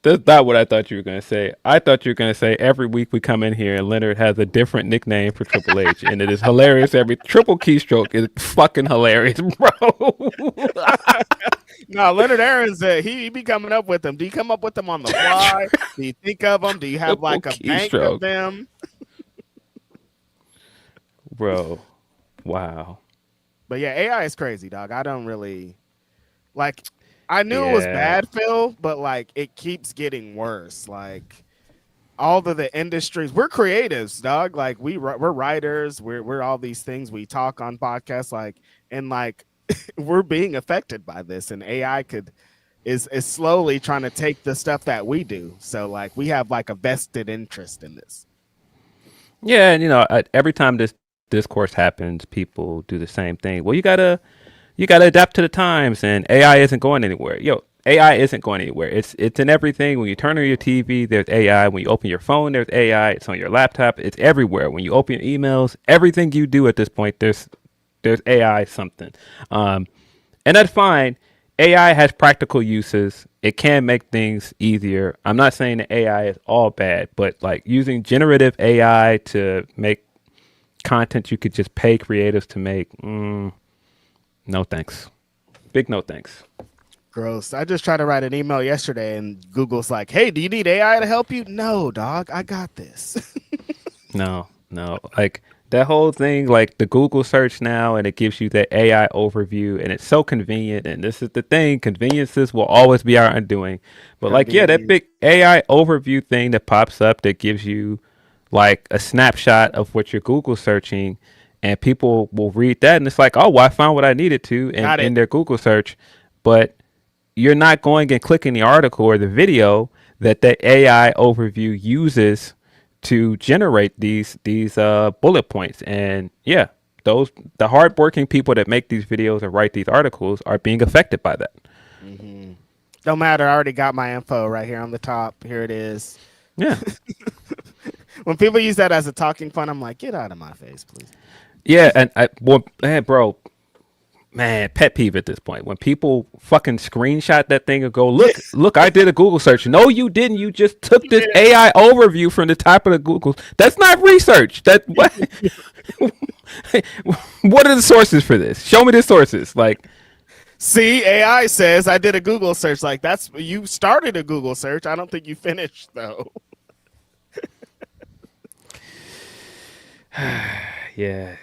That's not what I thought you were going to say. I thought you were going to say every week we come in here and Leonard has a different nickname for Triple H, and it is hilarious. Every triple keystroke is fucking hilarious, bro. No, Leonard Aaron's he be coming up with them. Do you come up with them on the fly? Do you think of them? Do you have like a bank of them? Bro, wow. But yeah, AI is crazy, dog. I don't really like. I knew it was bad, Phil, but like it keeps getting worse. Like all of the industries, we're creatives, dog. Like we're writers, we're all these things. We talk on podcasts, like, and like we're being affected by this, and AI is slowly trying to take the stuff that we do. So like we have like a vested interest in this. Yeah, and every time this discourse happens, people do the same thing. Well, you gotta adapt to the times, and AI isn't going anywhere. AI isn't going anywhere. It's in everything. When you turn on your TV, there's AI. When you open your phone, there's AI. It's on your laptop. It's everywhere. When you open your emails, everything you do at this point, there's AI something. And that's fine. AI has practical uses. It can make things easier. I'm not saying that AI is all bad, but like using generative AI to make content you could just pay creatives to make, no thanks. Big no thanks. Gross. I just tried to write an email yesterday and Google's like, hey, do you need AI to help you? No, dog, I got this. No. Like that whole thing, like the Google search now, and it gives you that AI overview, and it's so convenient. And this is the thing, conveniences will always be our undoing. But like, yeah, that big AI overview thing that pops up that gives you like a snapshot of what you're Google searching, and people will read that and it's like, oh, well, I found what I needed to in their Google search. But you're not going and clicking the article or the video that AI overview uses to generate these bullet points. And yeah, the hardworking people that make these videos and write these articles are being affected by that. Mm-hmm. Don't matter. I already got my info right here on the top. Here it is. Yeah. When people use that as a talking point, I'm like, get out of my face, please. Yeah, and pet peeve at this point. When people fucking screenshot that thing and go, look, I did a Google search. No, you didn't. You just took this AI overview from the top of the Google. That's not research. What? What are the sources for this? Show me the sources. Like, see, AI says I did a Google search. Like, you started a Google search. I don't think you finished though. Yeah.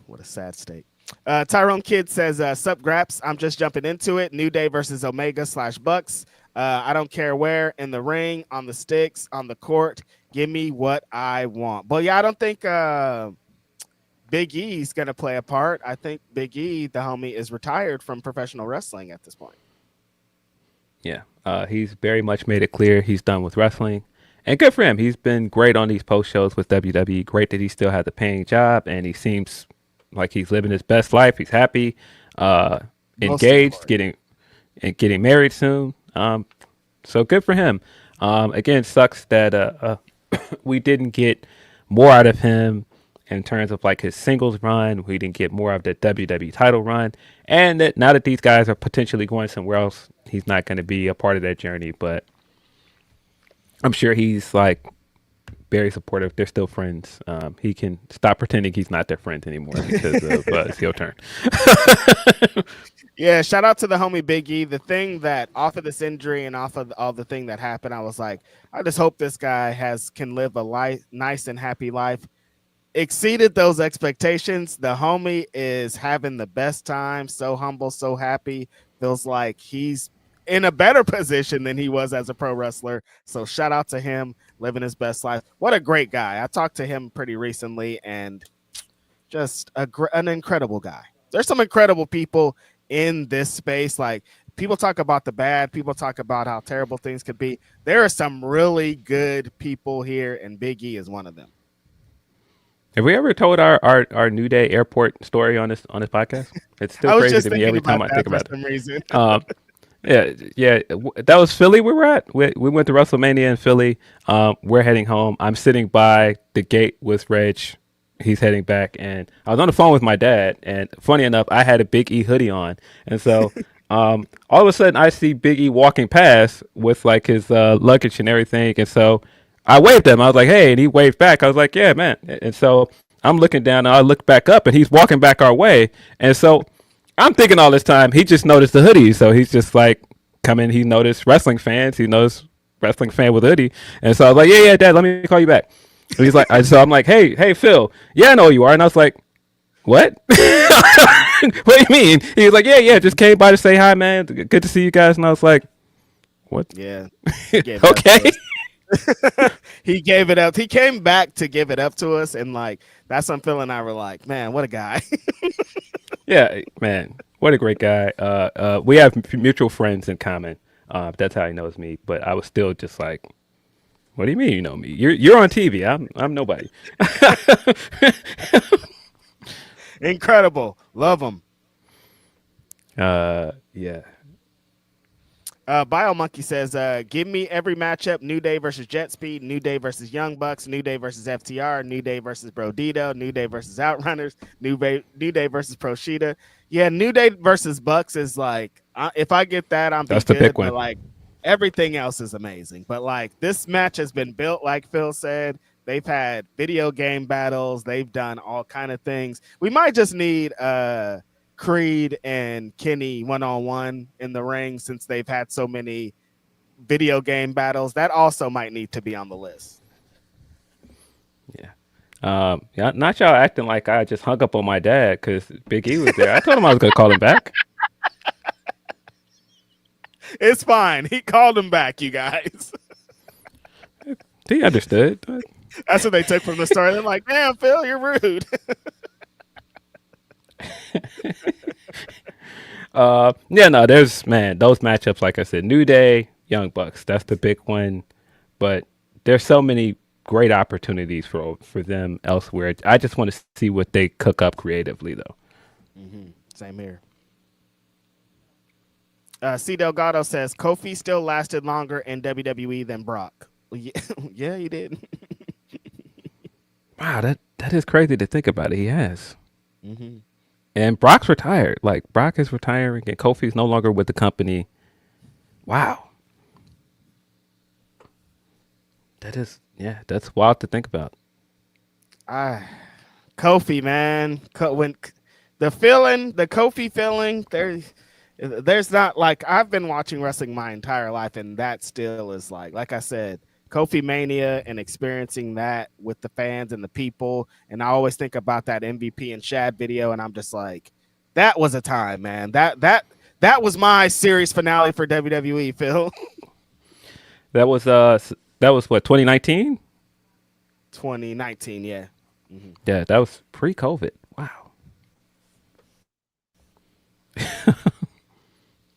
What a sad state. Tyrone Kid says, sup Graps, I'm just jumping into it. New Day versus Omega / Bucks. I don't care where, in the ring, on the sticks, on the court. Give me what I want. But yeah, I don't think Big E's going to play a part. I think Big E, the homie, is retired from professional wrestling at this point. Yeah, he's very much made it clear he's done with wrestling. And good for him. He's been great on these post shows with WWE. Great that he still has a paying job, and he seems like he's living his best life. He's happy, engaged, getting married soon. So good for him. Again, sucks that we didn't get more out of him in terms of like his singles run. We didn't get more of the WWE title run, and that now that these guys are potentially going somewhere else, he's not going to be a part of that journey. But I'm sure he's like very supportive. They're still friends. He can stop pretending he's not their friend anymore because of his heel turn. Yeah, shout out to the homie Big E. The thing that off of this injury and off of all the thing that happened, I was like, I just hope this guy can live a nice and happy life. Exceeded those expectations. The homie is having the best time. So humble, so happy. Feels like he's in a better position than he was as a pro wrestler. So shout out to him, living his best life. What a great guy. I talked to him pretty recently, and just an incredible guy. There's some incredible people in this space. Like, people talk about the bad, people talk about how terrible things could be. There are some really good people here, and Big E is one of them. Have we ever told our New Day airport story on this podcast? It's still crazy to me every time I think about it. For some reason. Yeah. That was Philly. We were at. We went to WrestleMania in Philly. We're heading home. I'm sitting by the gate with Reg. He's heading back, and I was on the phone with my dad. And funny enough, I had a Big E hoodie on, and so all of a sudden I see Big E walking past with like his luggage and everything, and so I waved at him. I was like, "Hey," and he waved back. I was like, "Yeah, man." And so I'm looking down, and I look back up, and he's walking back our way, and so I'm thinking all this time he just noticed the hoodie, so he's just like coming. He noticed wrestling fans. He knows wrestling fan with a hoodie, and so I was like, "Yeah, Dad, let me call you back." And he's like, so I'm like, hey, Phil, yeah, I know who you are. And I was like, what? What do you mean? He was like, yeah, just came by to say hi, man. Good to see you guys. And I was like, what? Yeah. Okay. He gave it up. He came back to give it up to us. And like, that's when Phil and I were like, man, what a guy. Yeah, man, what a great guy. We have mutual friends in common. That's how he knows me. But I was still just like, what do you mean you know me? You're on TV. I'm nobody. Incredible. Love him. Yeah. BioMonkey says, give me every matchup: New Day versus Jet Speed, New Day versus Young Bucks, New Day versus FTR, New Day versus Brodito, New Day versus Outrunners, New Day versus Proshita. Yeah, New Day versus Bucks is like, if I get that, that's the big one. But like, everything else is amazing. But like, this match has been built, like Phil said. They've had video game battles. They've done all kind of things. We might just need Creed and Kenny one-on-one in the ring, since they've had so many video game battles. That also might need to be on the list. Yeah. Not y'all acting like I just hung up on my dad because Big E was there. I told him I was going to call him back. It's fine. He called him back, you guys. He understood. That's what they took from the story. They're like, damn, Phil, you're rude. There's, man, those matchups, like I said, New Day, Young Bucks, that's the big one. But there's so many great opportunities for them elsewhere. I just want to see what they cook up creatively, though. Mm-hmm. Same here. C. Delgado says Kofi still lasted longer in WWE than Brock. Well, yeah, he did. Wow, that is crazy to think about it. He has. Mm-hmm. And Brock's retired. Like, Brock is retiring, and Kofi's no longer with the company. Wow. That's wild to think about. Kofi, man. When the Kofi feeling, there's not, like, I've been watching wrestling my entire life, and that still is like I said, Kofi Mania, and experiencing that with the fans and the people. And I always think about that MVP and Shad video, and I'm just like, that was a time, man. That was my series finale for WWE, Phil. That was what, 2019? 2019, yeah. Mm-hmm. Yeah, that was pre-COVID. Wow.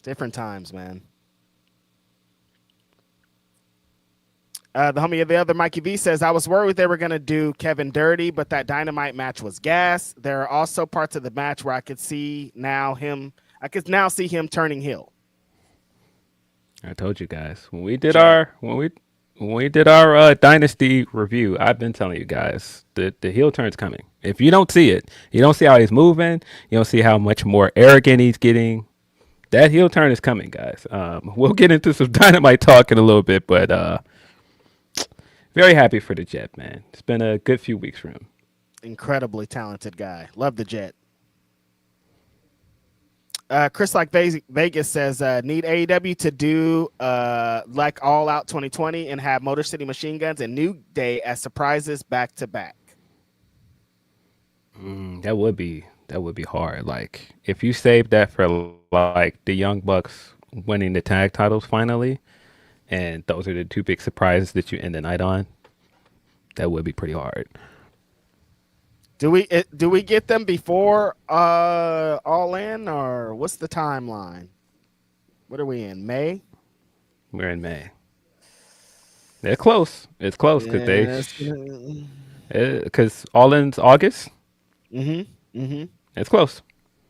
Different times, man. The other Mikey V says, I was worried they were going to do Kevin dirty, but that Dynamite match was gas. There are also parts of the match where I could now see him turning heel. I told you guys when we did our Dynasty review, I've been telling you guys the heel turn's coming. If you don't see it, you don't see how he's moving, you don't see how much more arrogant he's getting. That heel turn is coming, guys. We'll get into some Dynamite talk in a little bit, but very happy for the Jet, man. It's been a good few weeks for him. Incredibly talented guy. Love the Jet. Chris like Vegas says, need AEW to do like All Out 2020 and have Motor City Machine Guns and New Day as surprises back to back. That would be hard. Like, if you save that for like the Young Bucks winning the tag titles finally, and those are the two big surprises that you end the night on, that would be pretty hard. Do we get them before All In, or what's the timeline? What are we in, May? We're in May. It's close. It's close because because All In's August. It's close.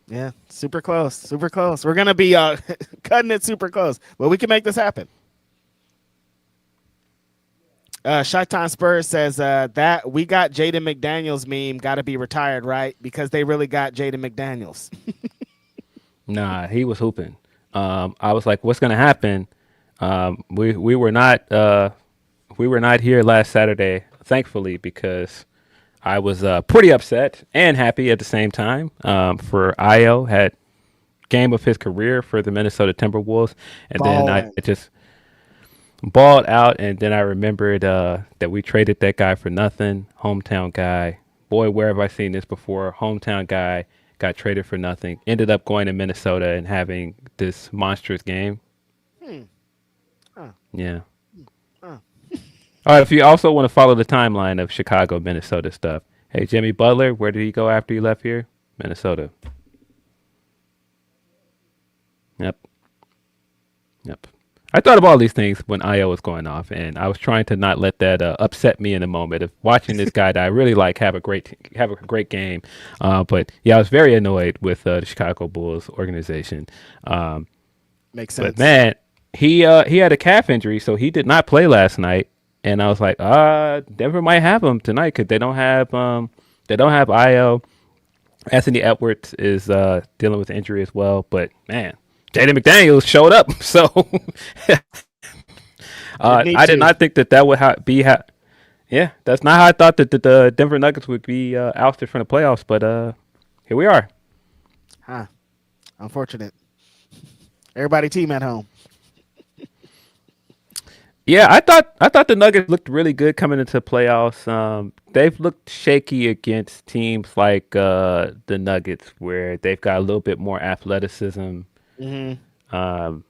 Yeah, super close, super close. We're gonna be cutting it super close, but we can make this happen. Shaitan Spurs says that we got Jaden McDaniels meme got to be retired, right? Because they really got Jaden McDaniels. Nah, he was hooping. I was like, what's gonna happen? We were not here last Saturday, thankfully, because I was pretty upset and happy at the same time. For Io had game of his career for the Minnesota Timberwolves, and then I just balled out. And then I remembered that we traded that guy for nothing. Hometown guy, boy, where have I seen this before? Hometown guy got traded for nothing. Ended up going to Minnesota and having this monstrous game. Yeah. All right, if you also want to follow the timeline of Chicago, Minnesota stuff. Hey, Jimmy Butler, where did he go after he left here? Minnesota. Yep. I thought of all these things when Io was going off, and I was trying to not let that upset me in the moment of watching this guy that I really like have a great game. But yeah, I was very annoyed with the Chicago Bulls organization. Makes sense. But man, he had a calf injury, so he did not play last night. And I was like, Denver might have him tonight because they don't have Io. Anthony Edwards is dealing with injury as well. But man, Jaden McDaniels showed up. So I did not think that would be. Yeah, that's not how I thought that the Denver Nuggets would be ousted from the playoffs. But here we are. Unfortunate. Everybody team at home. Yeah, I thought the Nuggets looked really good coming into the playoffs. They've looked shaky against teams like the Nuggets, where they've got a little bit more athleticism. But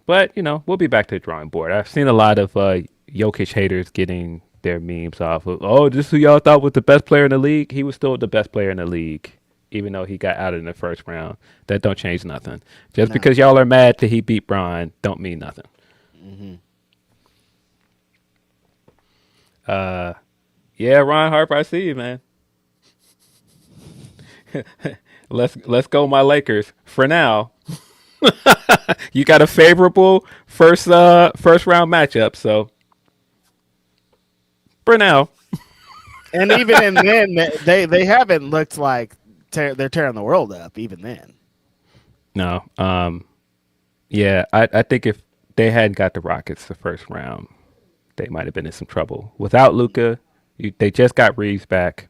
we'll be back to the drawing board. I've seen a lot of Jokic haters getting their memes off of, this is who y'all thought was the best player in the league. He was still the best player in the league, even though he got out in the first round. That don't change nothing. Just because y'all are mad that he beat Bron don't mean nothing. Yeah, Ron Harper, I see you, man. Let's go, my Lakers. For now, you got a favorable first round matchup. So for now, and even in then, they haven't looked like they're tearing the world up. Even then, no. Yeah, I think if they hadn't got the Rockets the first round, they might have been in some trouble. Without Luka, they just got Reeves back.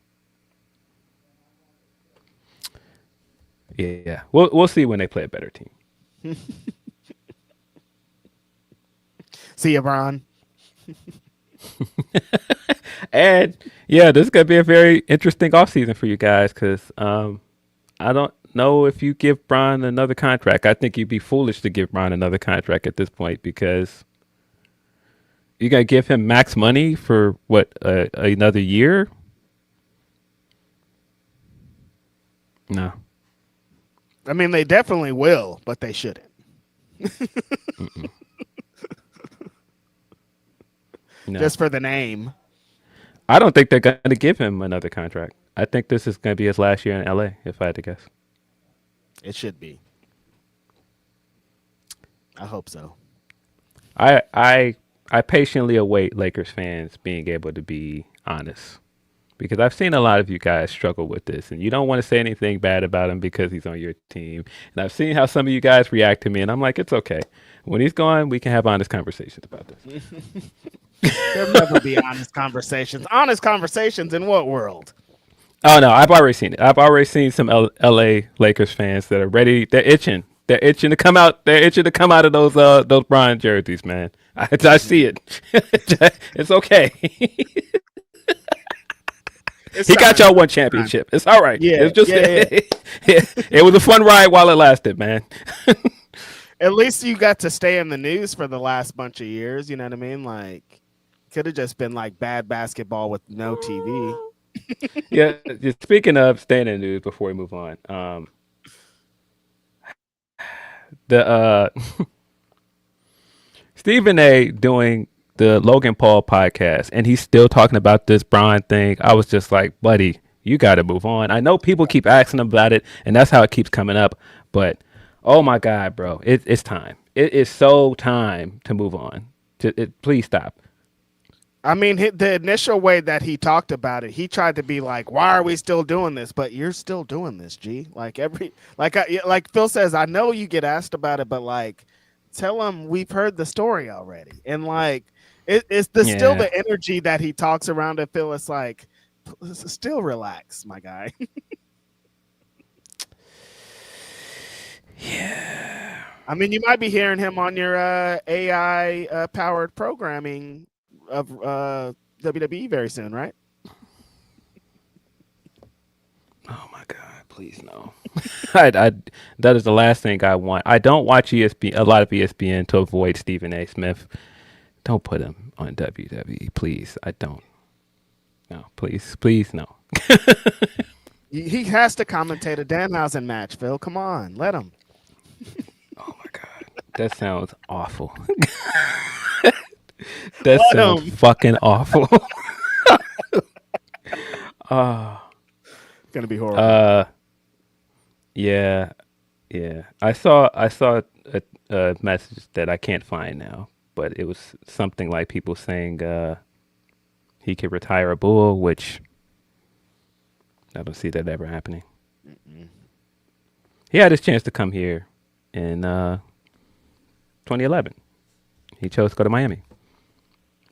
Yeah, we'll see when they play a better team. See you, Bron. And yeah, this is gonna be a very interesting offseason for you guys because I don't know if you give Bron another contract. I think you'd be foolish to give Bron another contract at this point because you gotta give him max money for what another year. No. I mean, they definitely will, but they shouldn't. No. Just for the name. I don't think they're going to give him another contract. I think this is going to be his last year in LA, if I had to guess. It should be. I hope so. I patiently await Lakers fans being able to be honest. Because I've seen a lot of you guys struggle with this, and you don't want to say anything bad about him because he's on your team. And I've seen how some of you guys react to me, and I'm like, it's okay. When he's gone, we can have honest conversations about this. There'll never be honest conversations. Honest conversations in what world? Oh, no, I've already seen it. I've already seen some LA Lakers fans that are ready. They're itching. They're itching to come out. They're itching to come out of those Bron jerseys, man. I see it. It's okay. He got y'all one championship. It's all right. Yeah, It's just yeah. it was a fun ride while it lasted, man. At least you got to stay in the news for the last bunch of years. You know what I mean? Like, could have just been like bad basketball with no TV. Yeah. Just speaking of staying in the news before we move on, the Stephen A. doing the Logan Paul podcast, and he's still talking about this Braun thing. I was just like, buddy, you got to move on. I know people keep asking about it, and that's how it keeps coming up. But oh my God, bro, it's time. It is so time to move on. Please stop. I mean, the initial way that he talked about it, he tried to be like, "Why are we still doing this?" But you're still doing this, G. Like like Phil says, I know you get asked about it, but like, tell him we've heard the story already, and like, it's still the energy that he talks around it. Phil, it's like, still relax, my guy. Yeah. I mean, you might be hearing him on your AI powered programming of WWE very soon, right? Oh my God, please no. I that is the last thing I want. I don't watch ESPN, a lot of ESPN, to avoid Stephen A. Smith. Don't put him on WWE, please. I don't. No, please, no. He has to commentate a Danhausen match, Phil. Come on, let him. Oh my God, that sounds awful. That sounds fucking awful. Gonna be horrible. Yeah. I saw a message that I can't find now, but it was something like people saying he could retire a bull, which I don't see that ever happening. He had his chance to come here in 2011. He chose to go to Miami.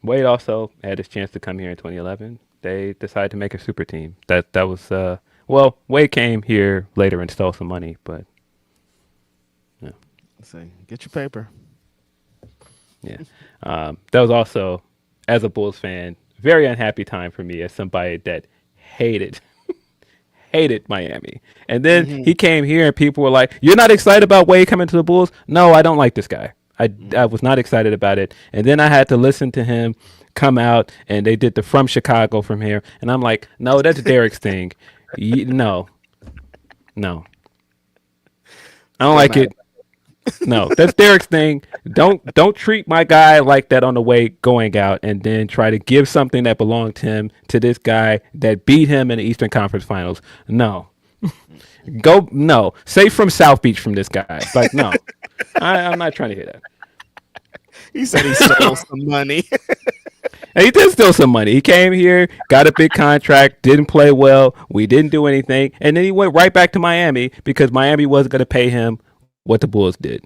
Wade also had his chance to come here in 2011. They decided to make a super team. That was well, Wade came here later and stole some money, but yeah. Let's see. Get your paper. Yeah. That was also, as a Bulls fan, very unhappy time for me as somebody that hated Miami. And then he came here and people were like, "You're not excited about Wade coming to the Bulls?" No, I don't like this guy. I was not excited about it. And then I had to listen to him come out and they did the From Chicago from here. And I'm like, no, that's Derek's thing. No. I don't like it. No, that's Derek's thing. Don't treat my guy like that on the way going out and then try to give something that belonged to him to this guy that beat him in the Eastern Conference Finals. No. No. Say from South Beach from this guy. Like, no. I'm not trying to hear that. He said he stole some money. And he did steal some money. He came here, got a big contract, didn't play well. We didn't do anything. And then he went right back to Miami because Miami wasn't going to pay him what the Bulls did.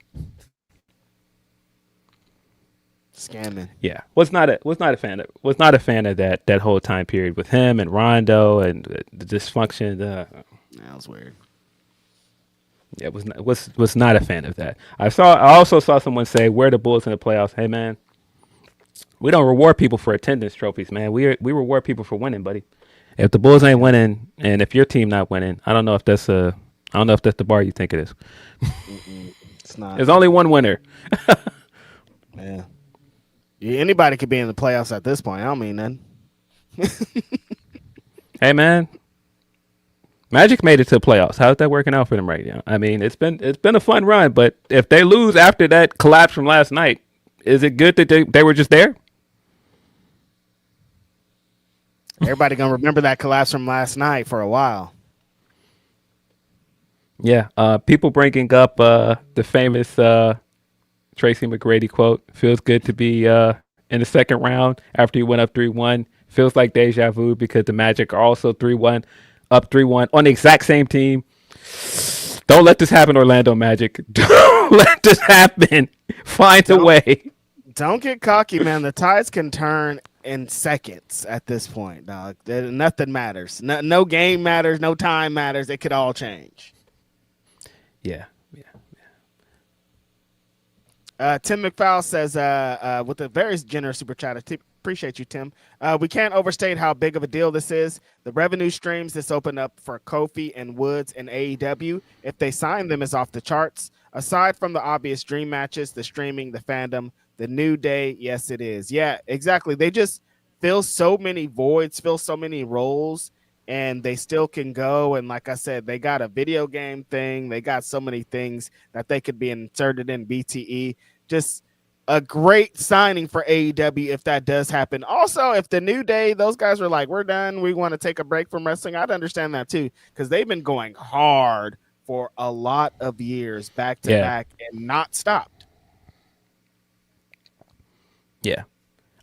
Scamming. Yeah. Was not a fan of that whole time period with him and Rondo and the dysfunction. That was weird. Yeah, was not a fan of that. I also saw someone say, "Where are the Bulls in the playoffs?" Hey man, we don't reward people for attendance trophies, man. We reward people for winning, buddy. If the Bulls ain't winning, and if your team not winning, I don't know if that's the bar you think it is. It's not. There's only one winner. Yeah. Anybody could be in the playoffs at this point. I don't mean nothing. Hey man, Magic made it to the playoffs. How's that working out for them right now? I mean, it's been a fun run, but if they lose after that collapse from last night, is it good that they were just there? Everybody gonna remember that collapse from last night for a while. Yeah, people bringing up the famous Tracy McGrady quote, "Feels good to be in the second round after you went up 3-1. Feels like deja vu because the Magic are also 3-1, up 3-1 on the exact same team. Don't let this happen, Orlando Magic. Don't let this happen. Find a way." Don't get cocky, man. The tides can turn in seconds at this point, dog. Nothing matters. No game matters. No time matters. It could all change. Yeah. Tim McFowle says, with a very generous super chat, Appreciate you, Tim. We can't overstate how big of a deal this is. The revenue streams this opened up for Kofi and Woods and AEW. If they sign them, is off the charts. Aside from the obvious dream matches, the streaming, the fandom, the New Day, yes, it is. Yeah, exactly. They just fill so many voids, fill so many roles, and they still can go. And like I said, they got a video game thing. They got so many things that they could be inserted in BTE. Just a great signing for AEW if that does happen. Also, if the New Day, those guys were like, we're done, we want to take a break from wrestling, I'd understand that too, because they've been going hard for a lot of years back to back and not stopped. Yeah.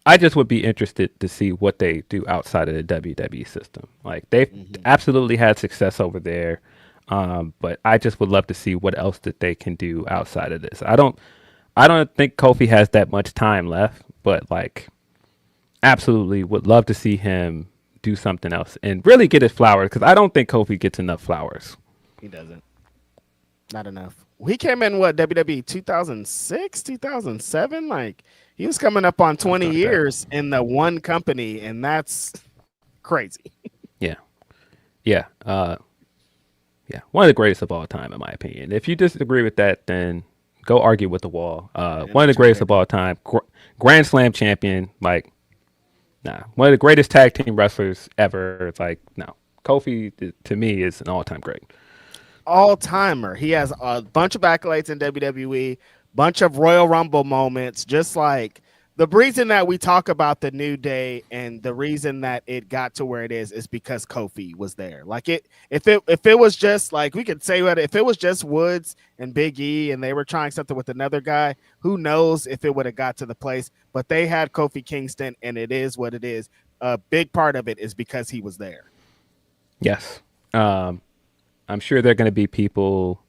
I just would be interested to see what they do outside of the WWE system. Like they've absolutely had success over there. But I just would love to see what else that they can do outside of this. I don't think Kofi has that much time left, but like absolutely would love to see him do something else and really get his flowers, because I don't think Kofi gets enough flowers. He doesn't. Not enough. He came in WWE 2006, 2007. Like he was coming up on 20 years in the one company, and that's crazy. Yeah. One of the greatest of all time, in my opinion. If you disagree with that, then go argue with the wall. One of the greatest of all time, Grand Slam champion. Like, nah, one of the greatest tag team wrestlers ever. It's like, no, Kofi to me is an all-time great. All-timer. He has a bunch of accolades in WWE, bunch of Royal Rumble moments. Just like the reason that we talk about the New Day and the reason that it got to where it is because Kofi was there. Like if it was just like, we could say that if it was just Woods and Big E and they were trying something with another guy, who knows if it would have got to the place. But they had Kofi Kingston, and it is what it is. A big part of it is because he was there. Yes. I'm sure there are going to be people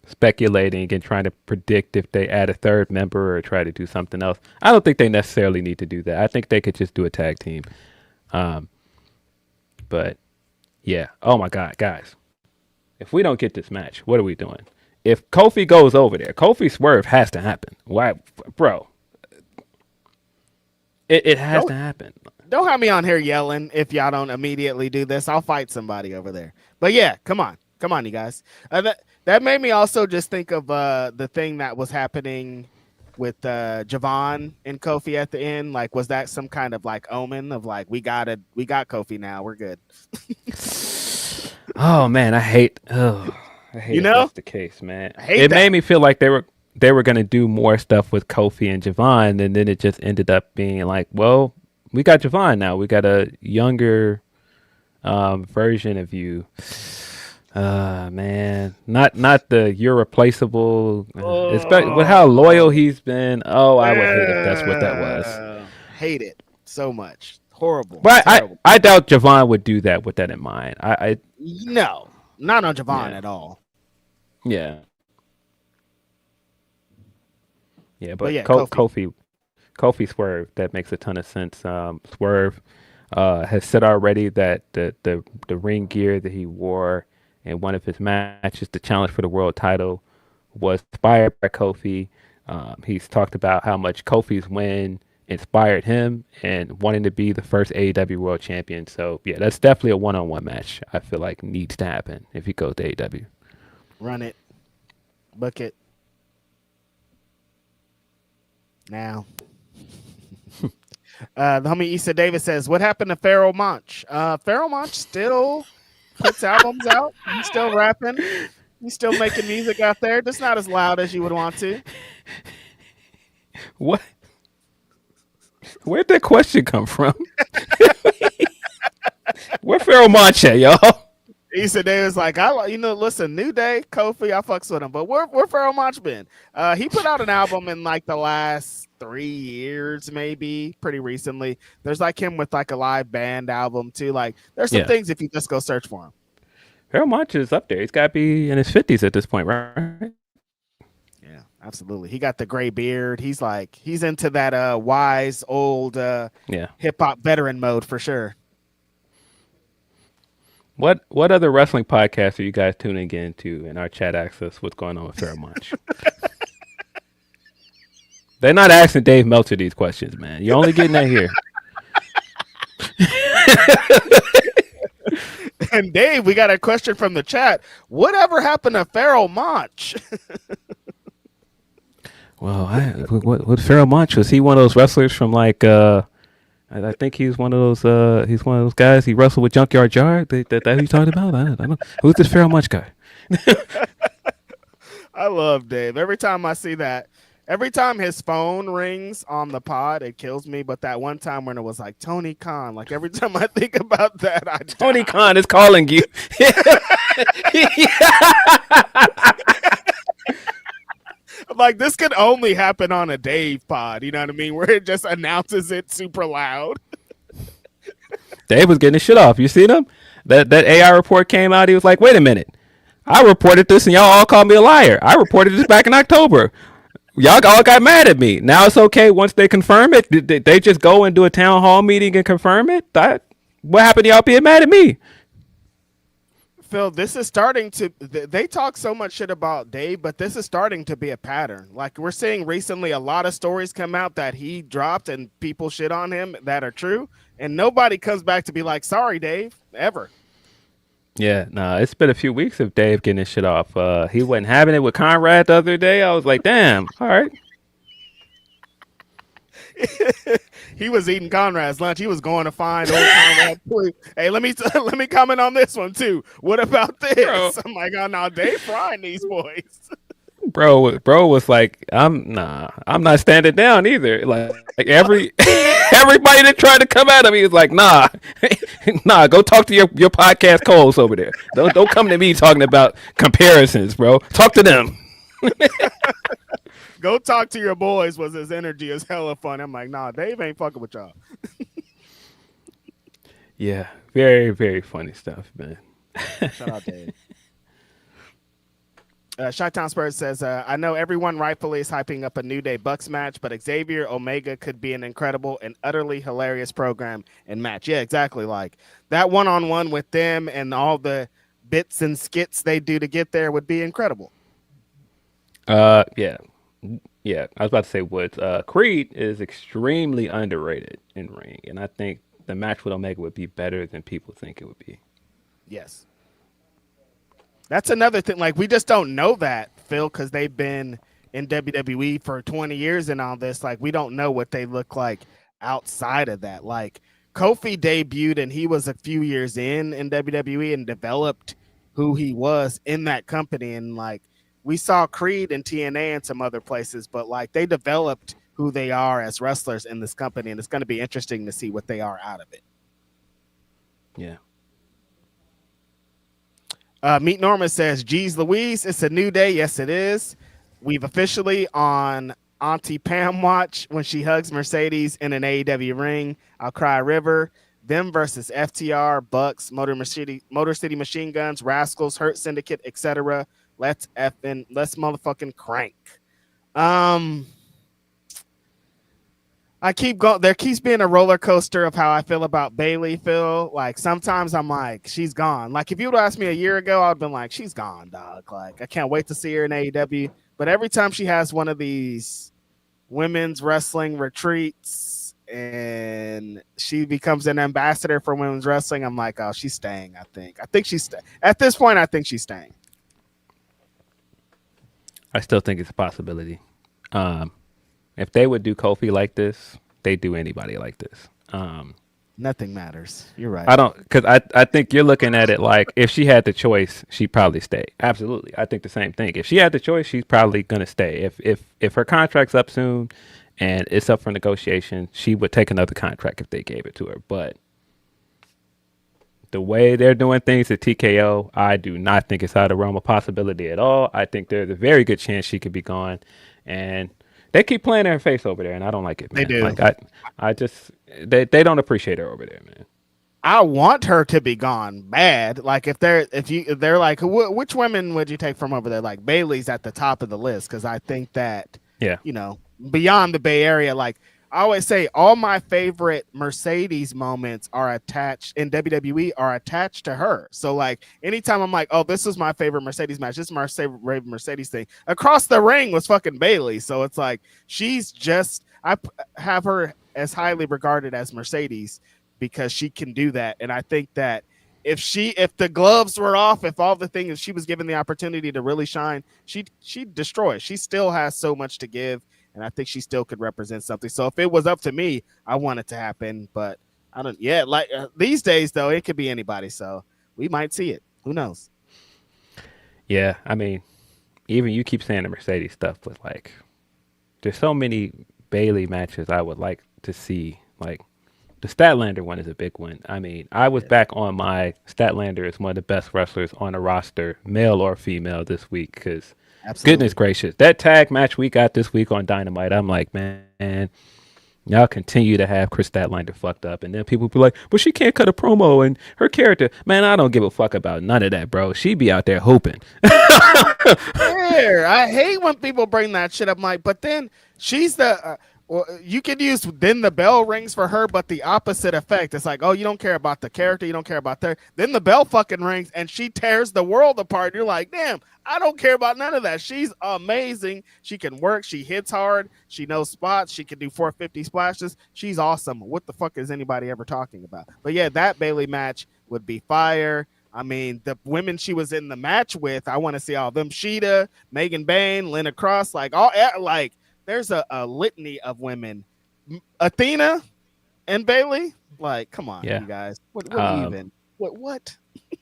speculating and trying to predict if they add a third member or try to do something else. I don't think they necessarily need to do that. I think they could just do a tag team. But yeah. Oh my God, guys. If we don't get this match, what are we doing? If Kofi goes over there, Kofi swerve has to happen. Why, bro? It has to happen. Don't have me on here yelling if y'all don't immediately do this. I'll fight somebody over there. But yeah, come on, you guys. That made me also just think of the thing that was happening with Javon and Kofi at the end. Like, was that some kind of like omen of like we got Kofi now, we're good? Oh man, I hate if that's the case, man. It made me feel like they were going to do more stuff with Kofi and Javon, and then it just ended up being like, well, we got Javon now. We got a younger version of you. Man, not the you're replaceable. Especially with how loyal he's been. Oh, I would hate if that's what that was. Hate it so much. Horrible. But I doubt Javon would do that with that in mind. No, not on Javon at all. Yeah. Yeah, but yeah, Kofi Swerve, that makes a ton of sense. Swerve has said already that the ring gear that he wore in one of his matches, the challenge for the world title, was inspired by Kofi. He's talked about how much Kofi's win inspired him and wanting to be the first AEW world champion. So yeah, that's definitely a one-on-one match I feel like needs to happen if he goes to AEW. Run it. Book it. Now. The homie Issa Davis says, what happened to Pharoah Monch? Pharoah Monch still puts albums out. He's still rapping. He's still making music out there. Just not as loud as you would want to. What? Where'd that question come from? Where Pharoah Monch at, y'all? Issa Davis like, listen, New Day, Kofi, I fucks with him. But where Pharoah Monch been? He put out an album in like the last 3 years, maybe, pretty recently. There's like him with like a live band album too. Like there's some things if you just go search for him. Pharoah Monch is up there. He's got to be in his 50s at this point, right? Yeah, absolutely. He got the gray beard. He's into that wise old hip hop veteran mode for sure. What other wrestling podcasts are you guys tuning into in our chat access? What's going on with Pharoah Monch? They're not asking Dave Meltzer these questions, man. You're only getting that here. And Dave, we got a question from the chat. Whatever happened to Pharaoh Monch? Well, what Pharaoh Monch, was he one of those wrestlers from like I think he's one of those guys. He wrestled with Junkyard Jar. That who you talking about? I don't know. Who's this Pharaoh Monch guy? I love Dave. Every time I see that, every time his phone rings on the pod, it kills me. But that one time when it was like Tony Khan, like every time I think about that, Tony Khan is calling you. Like, this could only happen on a Dave pod, you know what I mean? Where it just announces it super loud. Dave was getting his shit off. You seen him? That AI report came out. He was like, wait a minute. I reported this and y'all all called me a liar. I reported this back in October. Y'all all got mad at me. Now it's okay once they confirm it. Did they just go and do a town hall meeting and confirm it? What happened to y'all being mad at me? Phil, this is starting to, they talk so much shit about Dave, but this is starting to be a pattern. Like, we're seeing recently a lot of stories come out that he dropped and people shit on him that are true. And nobody comes back to be like, sorry, Dave, ever. Yeah, it's been a few weeks of Dave getting his shit off. He wasn't having it with Conrad the other day. I was like, damn, all right. He was eating Conrad's lunch. He was going to find old Conrad. Hey, let me comment on this one too. What about this? Bro. I'm like, oh no, Dave frying these boys. Bro was like, I'm not standing down either. Like everybody that tried to come at him, he was like, nah, go talk to your podcast co-hosts over there. Don't come to me talking about comparisons, bro. Talk to them. Go talk to your boys. Was his energy is hella fun. I'm like, nah, Dave ain't fucking with y'all. Yeah, very, very funny stuff, man. Shout out Dave. Chi-Town Spurs says, I know everyone rightfully is hyping up a New Day Bucks match, but Xavier Omega could be an incredible and utterly hilarious program and match. Yeah, exactly. Like that one-on-one with them and all the bits and skits they do to get there would be incredible. Yeah, I was about to say Woods. Creed is extremely underrated in ring, and I think the match with Omega would be better than people think it would be. Yes. That's another thing. Like, we just don't know that, Phil, because they've been in WWE for 20 years and all this. Like, we don't know what they look like outside of that. Like, Kofi debuted, and he was a few years in WWE and developed who he was in that company. And, like, we saw Creed and TNA and some other places, but like they developed who they are as wrestlers in this company, and it's going to be interesting to see what they are out of it. Yeah. Meet Norma says, geez Louise, it's a new day. Yes, it is. We've officially on Auntie Pam watch when she hugs Mercedes in an AEW ring. I'll cry a river. Them versus FTR, Bucks, Motor City Machine Guns, Rascals, Hurt Syndicate, etc. Let's motherfucking crank. I keep going. There keeps being a roller coaster of how I feel about Bayley, Phil. Like sometimes I'm like, she's gone. Like if you would have asked me a year ago, I'd been like, she's gone, dog. Like I can't wait to see her in AEW. But every time she has one of these women's wrestling retreats and she becomes an ambassador for women's wrestling, I'm like, oh, she's staying. I think she's at this point. I think she's staying. I still think it's a possibility. If they would do Kofi like this, they'd do anybody like this. Nothing matters. You're right. Because I think you're looking at it like if she had the choice, she'd probably stay. Absolutely. I think the same thing. If she had the choice, she's probably going to stay. If her contract's up soon and it's up for negotiation, she would take another contract if they gave it to her. But the way they're doing things at TKO, I do not think it's out of the realm of possibility at all. I think there's a very good chance she could be gone. And they keep playing in her face over there, and I don't like it, man. They do. Like I just they don't appreciate her over there, man. I want her to be gone bad. Like if they're like, which women would you take from over there? Like Bayley's at the top of the list because I think that, yeah, beyond the Bay Area, like I always say all my favorite Mercedes moments are attached in WWE are attached to her. So like anytime I'm like, oh, this is my favorite Mercedes match. This is my favorite Mercedes thing. Across the ring was fucking Bayley. So it's like she's just have her as highly regarded as Mercedes because she can do that. And I think that if the gloves were off, if all the things, if she was given the opportunity to really shine, she'd destroy. She still has so much to give, and I think she still could represent something. So if it was up to me, I want it to happen. But I don't. Yeah, like these days though, it could be anybody. So we might see it. Who knows? Yeah, I mean, even you keep saying the Mercedes stuff, but like, there's so many Bayley matches I would like to see. Like, the Statlander one is a big one. I mean, I was back on my Statlander is one of the best wrestlers on the roster, male or female, this week. Because goodness gracious, that tag match we got this week on Dynamite, I'm like, man, y'all continue to have Chris Statlander fucked up, and then people be like, but she can't cut a promo and her character. Man, I don't give a fuck about none of that, bro. She be out there hoping. I hate when people bring that shit up. I'm like, but then she's the. Well, you could use then the bell rings for her, but the opposite effect. It's like, oh, you don't care about the character, you don't care about her. Then the bell fucking rings and she tears the world apart. You're like, damn, I don't care about none of that. She's amazing. She can work. She hits hard. She knows spots. She can do 450 splashes. She's awesome. What the fuck is anybody ever talking about? But yeah, that Bayley match would be fire. I mean, the women she was in the match with, I want to see all of them. Sheeta, Megan Bain, Lena Cross, like all like. There's a litany of women. Athena and Bayley. Like, come on, you guys. What even? What?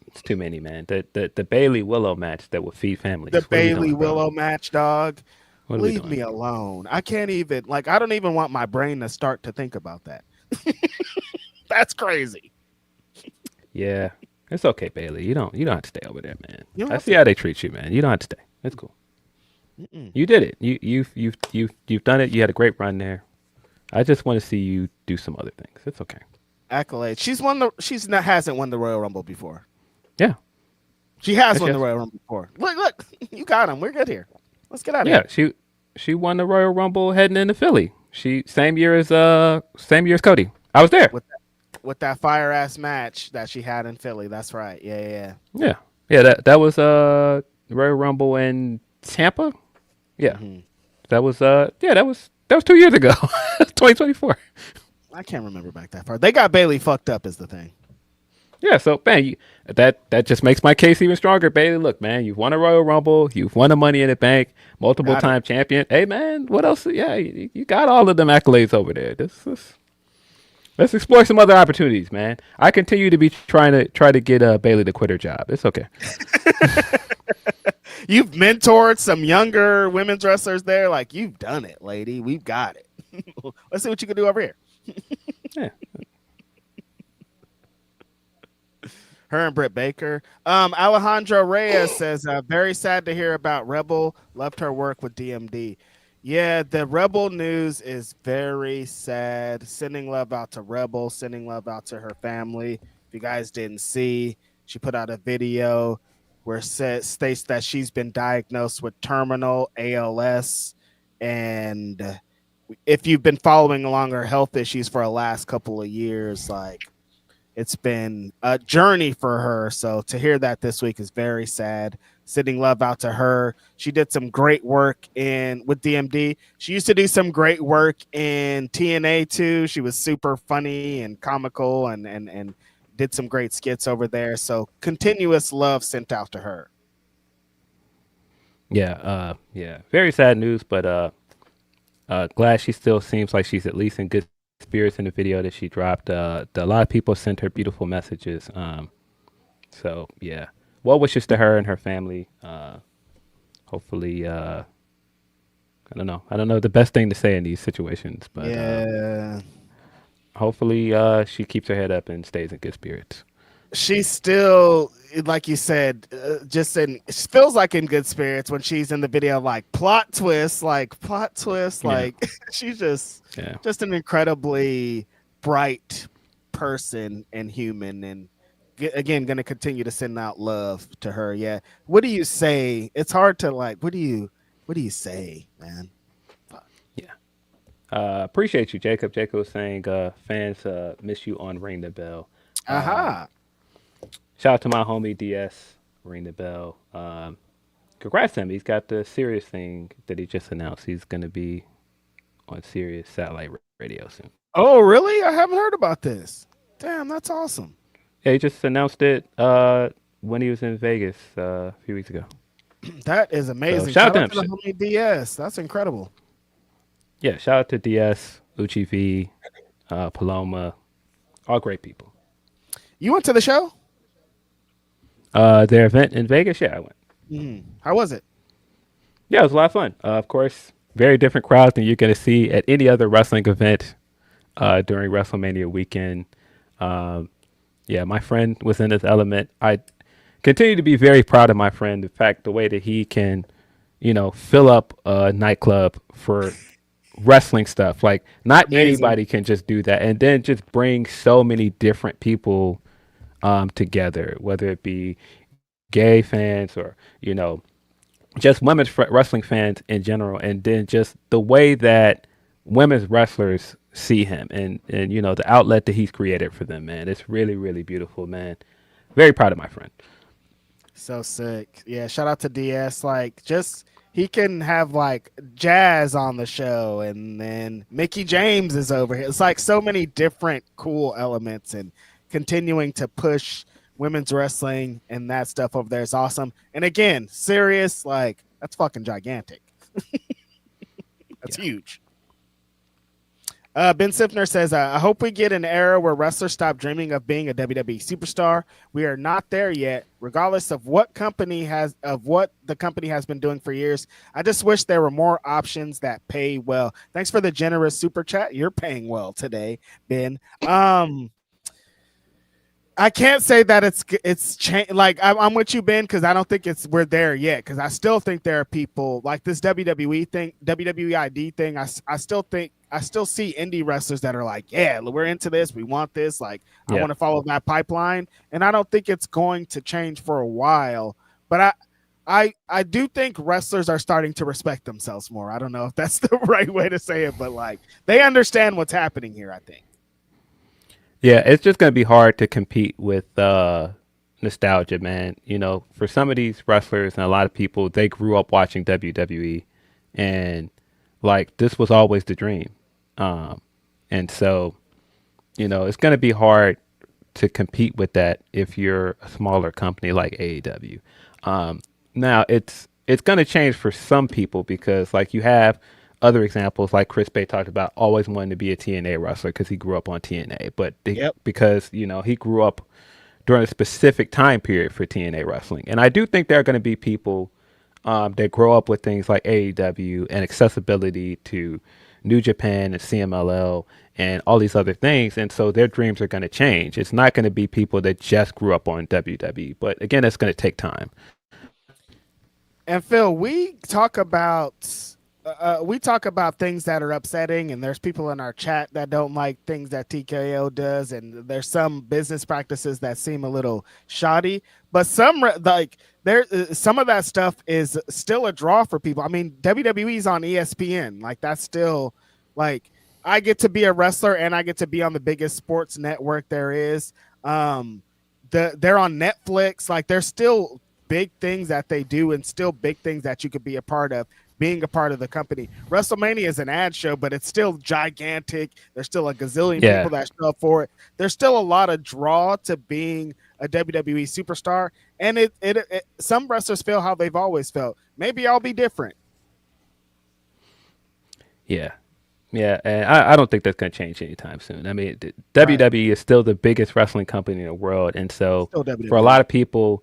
It's too many, man. The Bayley Willow match that will feed families. The Bayley Willow match, dog. Leave me alone. I can't even, like, I don't even want my brain to start to think about that. That's crazy. Yeah. It's okay, Bayley. You don't have to stay over there, man. I see how they treat you, man. You don't have to stay. It's cool. You did it. You've done it. You had a great run there. I just want to see you do some other things. It's okay. Accolades. Hasn't won the Royal Rumble before. Yeah. She has won the Royal Rumble before. Look, you got him. We're good here. Let's get out of here. Yeah, she won the Royal Rumble heading into Philly. Same year as Cody. I was there. With that fire ass match that she had in Philly. That's right. Yeah. That was Royal Rumble in Tampa. Yeah. Mm-hmm. That was 2 years ago. 2024. I can't remember back that far. They got Bayley fucked up is the thing. Yeah, so man, that just makes my case even stronger. Bayley, look, man, you've won a Royal Rumble, you've won a Money in the Bank, multiple time champion. Hey man, what else? Yeah, you got all of them accolades over there. Let's explore some other opportunities, man. I continue to be trying to get Bayley to quit her job. It's okay. You've mentored some younger women's wrestlers there. Like, you've done it, lady. We've got it. Let's see what you can do over here. Yeah. Her and Britt Baker. Alejandro Reyes says, very sad to hear about Rebel. Loved her work with DMD. Yeah, the Rebel news is very sad. Sending love out to Rebel, sending love out to her family. If you guys didn't see, she put out a video where it states that she's been diagnosed with terminal ALS. And if you've been following along her health issues for the last couple of years, like, it's been a journey for her. So to hear that this week is very sad. Sending love out to her. She did some great work with DMD. She used to do some great work in TNA too. She was super funny and comical and did some great skits over there. So continuous love sent out to her. Yeah. Very sad news, but glad she still seems like she's at least in good spirits in the video that she dropped. A lot of people sent her beautiful messages. So yeah, well wishes to her and her family. Hopefully, I don't know the best thing to say in these situations, but yeah. Hopefully she keeps her head up and stays in good spirits. She's still, like you said, it feels like in good spirits when she's in the video, like plot twist, like she's just an incredibly bright person and human, and again, going to continue to send out love to her. Yeah. What do you say? It's hard to what do you say, man? Yeah. Appreciate you, Jacob. Jacob was saying fans miss you on Ring the Bell. Aha. Shout out to my homie DS, Ring the Bell. Congrats to him. He's got the Sirius thing that he just announced. He's going to be on Sirius satellite radio soon. Oh, really? I haven't heard about this. Damn, that's awesome. Yeah, he just announced it when he was in Vegas a few weeks ago. That is amazing. shout out to out to him. the homie DS. That's incredible. Yeah, shout out to DS, Uchi V, Paloma, all great people. You went to the show? Their event in Vegas, yeah, I went. How was it? Yeah, it was a lot of fun. Of course, very different crowds than you're going to see at any other wrestling event during WrestleMania weekend. Yeah, my friend was in his element. I continue to be very proud of my friend. In fact, the way that he can, fill up a nightclub for wrestling stuff. Like, not Amazing. anybody can just do that. And then just bring so many different people together, whether it be gay fans or, just women's wrestling fans in general. And then just the way that women's wrestlers see him and the outlet that he's created for them, man. It's really, really beautiful, man. Very proud of my friend. So sick. Yeah, shout out to DS. Like, just he can have like Jazz on the show, and then Mickey James is over here. It's like so many different cool elements, and continuing to push women's wrestling and that stuff over there is awesome. And again, serious, like that's fucking gigantic. That's huge. Ben Sipner says, I hope we get an era where wrestlers stop dreaming of being a WWE superstar. We are not there yet, regardless of what the company has been doing for years. I just wish there were more options that pay well. Thanks for the generous super chat. You're paying well today, Ben. I can't say that it's changed. Like I'm with you, Ben, because I don't think we're there yet. Because I still think there are people like this WWE thing, WWEID thing. I still see indie wrestlers that are like, yeah, we're into this. We want this. Like, I want to follow that pipeline. And I don't think it's going to change for a while. But I do think wrestlers are starting to respect themselves more. I don't know if that's the right way to say it, but like they understand what's happening here, I think. Yeah, it's just going to be hard to compete with nostalgia, man. For some of these wrestlers and a lot of people, they grew up watching WWE, and like this was always the dream. And so, it's going to be hard to compete with that if you're a smaller company like AEW. Now, it's going to change for some people because, like, you have other examples like Chris Bay talked about, always wanting to be a TNA wrestler because he grew up on TNA, but because he grew up during a specific time period for TNA wrestling. And I do think there are going to be people that grow up with things like AEW and accessibility to New Japan and CMLL and all these other things, and so their dreams are going to change. It's not going to be people that just grew up on WWE, but again, it's going to take time. And Phil, we talk about things that are upsetting, and there's people in our chat that don't like things that TKO does, and there's some business practices that seem a little shoddy. But some of that stuff is still a draw for people. I mean, WWE's on ESPN, like that's still like I get to be a wrestler and I get to be on the biggest sports network there is. They're on Netflix, like there's still big things that they do and still big things that you could be a part of. Being a part of the company. WrestleMania is an ad show, but it's still gigantic. There's still a gazillion people that show up for it. There's still a lot of draw to being a WWE superstar. And it some wrestlers feel how they've always felt. Maybe I'll be different. Yeah. Yeah, and I don't think that's going to change anytime soon. I mean, WWE is still the biggest wrestling company in the world. And so for a lot of people,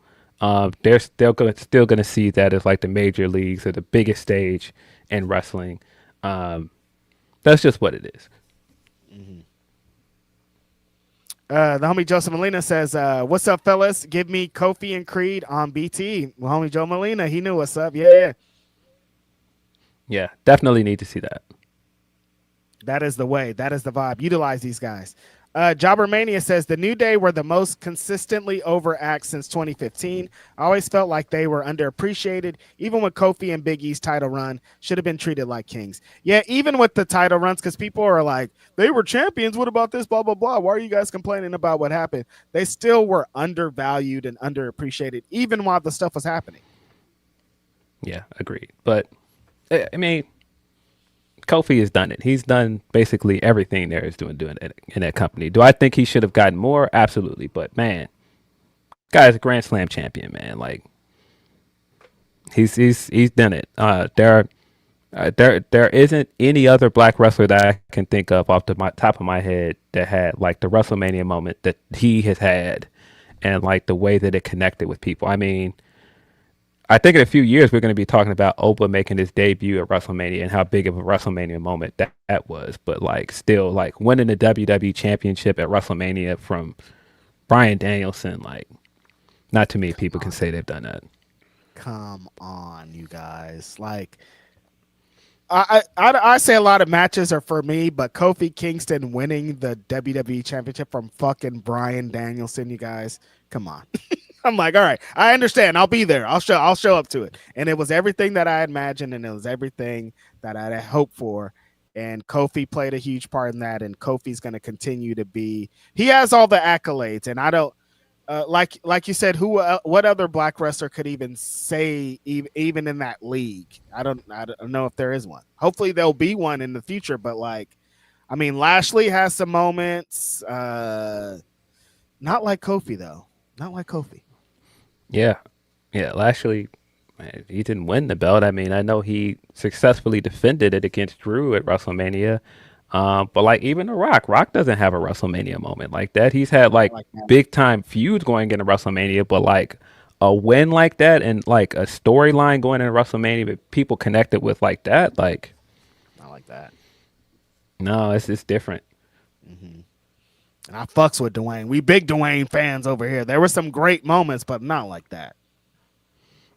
they're still going to see that as like the major leagues or the biggest stage in wrestling. That's just what it is. Mm-hmm. The homie Joseph Molina says, "What's up, fellas? Give me Kofi and Creed on BT." Well, homie Joe Molina, he knew what's up. Yeah. Definitely need to see that. That is the way. That is the vibe. Utilize these guys. Jobbermania says the New Day were the most consistently over act since 2015. I always felt like they were underappreciated. Even with Kofi and Big E's title run, should have been treated like kings. Yeah, even with the title runs, because people are like, they were champions. What about this? Blah, blah, blah. Why are you guys complaining about what happened? They still were undervalued and underappreciated, even while the stuff was happening. Yeah, agreed. But, I mean, Kofi has done it. He's done basically everything there is doing in that company. Do I think he should have gotten more? Absolutely. But man, guy's a Grand Slam champion, man. Like he's done it. There isn't any other black wrestler that I can think of off the top of my head that had like the WrestleMania moment that he has had, and like the way that it connected with people. I mean, I think in a few years we're going to be talking about Oprah making his debut at WrestleMania and how big of a WrestleMania moment that was. But like still like winning the WWE championship at WrestleMania from Bryan Danielson, like not too many people can say they've done that. Come on, you guys. Like I say a lot of matches are for me, but Kofi Kingston winning the WWE championship from fucking Bryan Danielson, you guys, come on. I'm like, all right, I understand. I'll be there. I'll show up to it. And it was everything that I imagined, and it was everything that I had hoped for. And Kofi played a huge part in that. And Kofi's going to continue to be. He has all the accolades, and I don't like you said. What other black wrestler could even say even in that league? I don't know if there is one. Hopefully there'll be one in the future. But like, I mean, Lashley has some moments. Not like Kofi though. Not like Kofi. Yeah. Lashley, man, he didn't win the belt. I mean, I know he successfully defended it against Drew at WrestleMania. But like even The Rock doesn't have a WrestleMania moment like that. He's had like big time feuds going into WrestleMania, but like a win like that and like a storyline going into WrestleMania that people connected with like that, like not like that. No, it's different. Mm-hmm. And I fucks with Dwayne. We big Dwayne fans over here. There were some great moments, but not like that.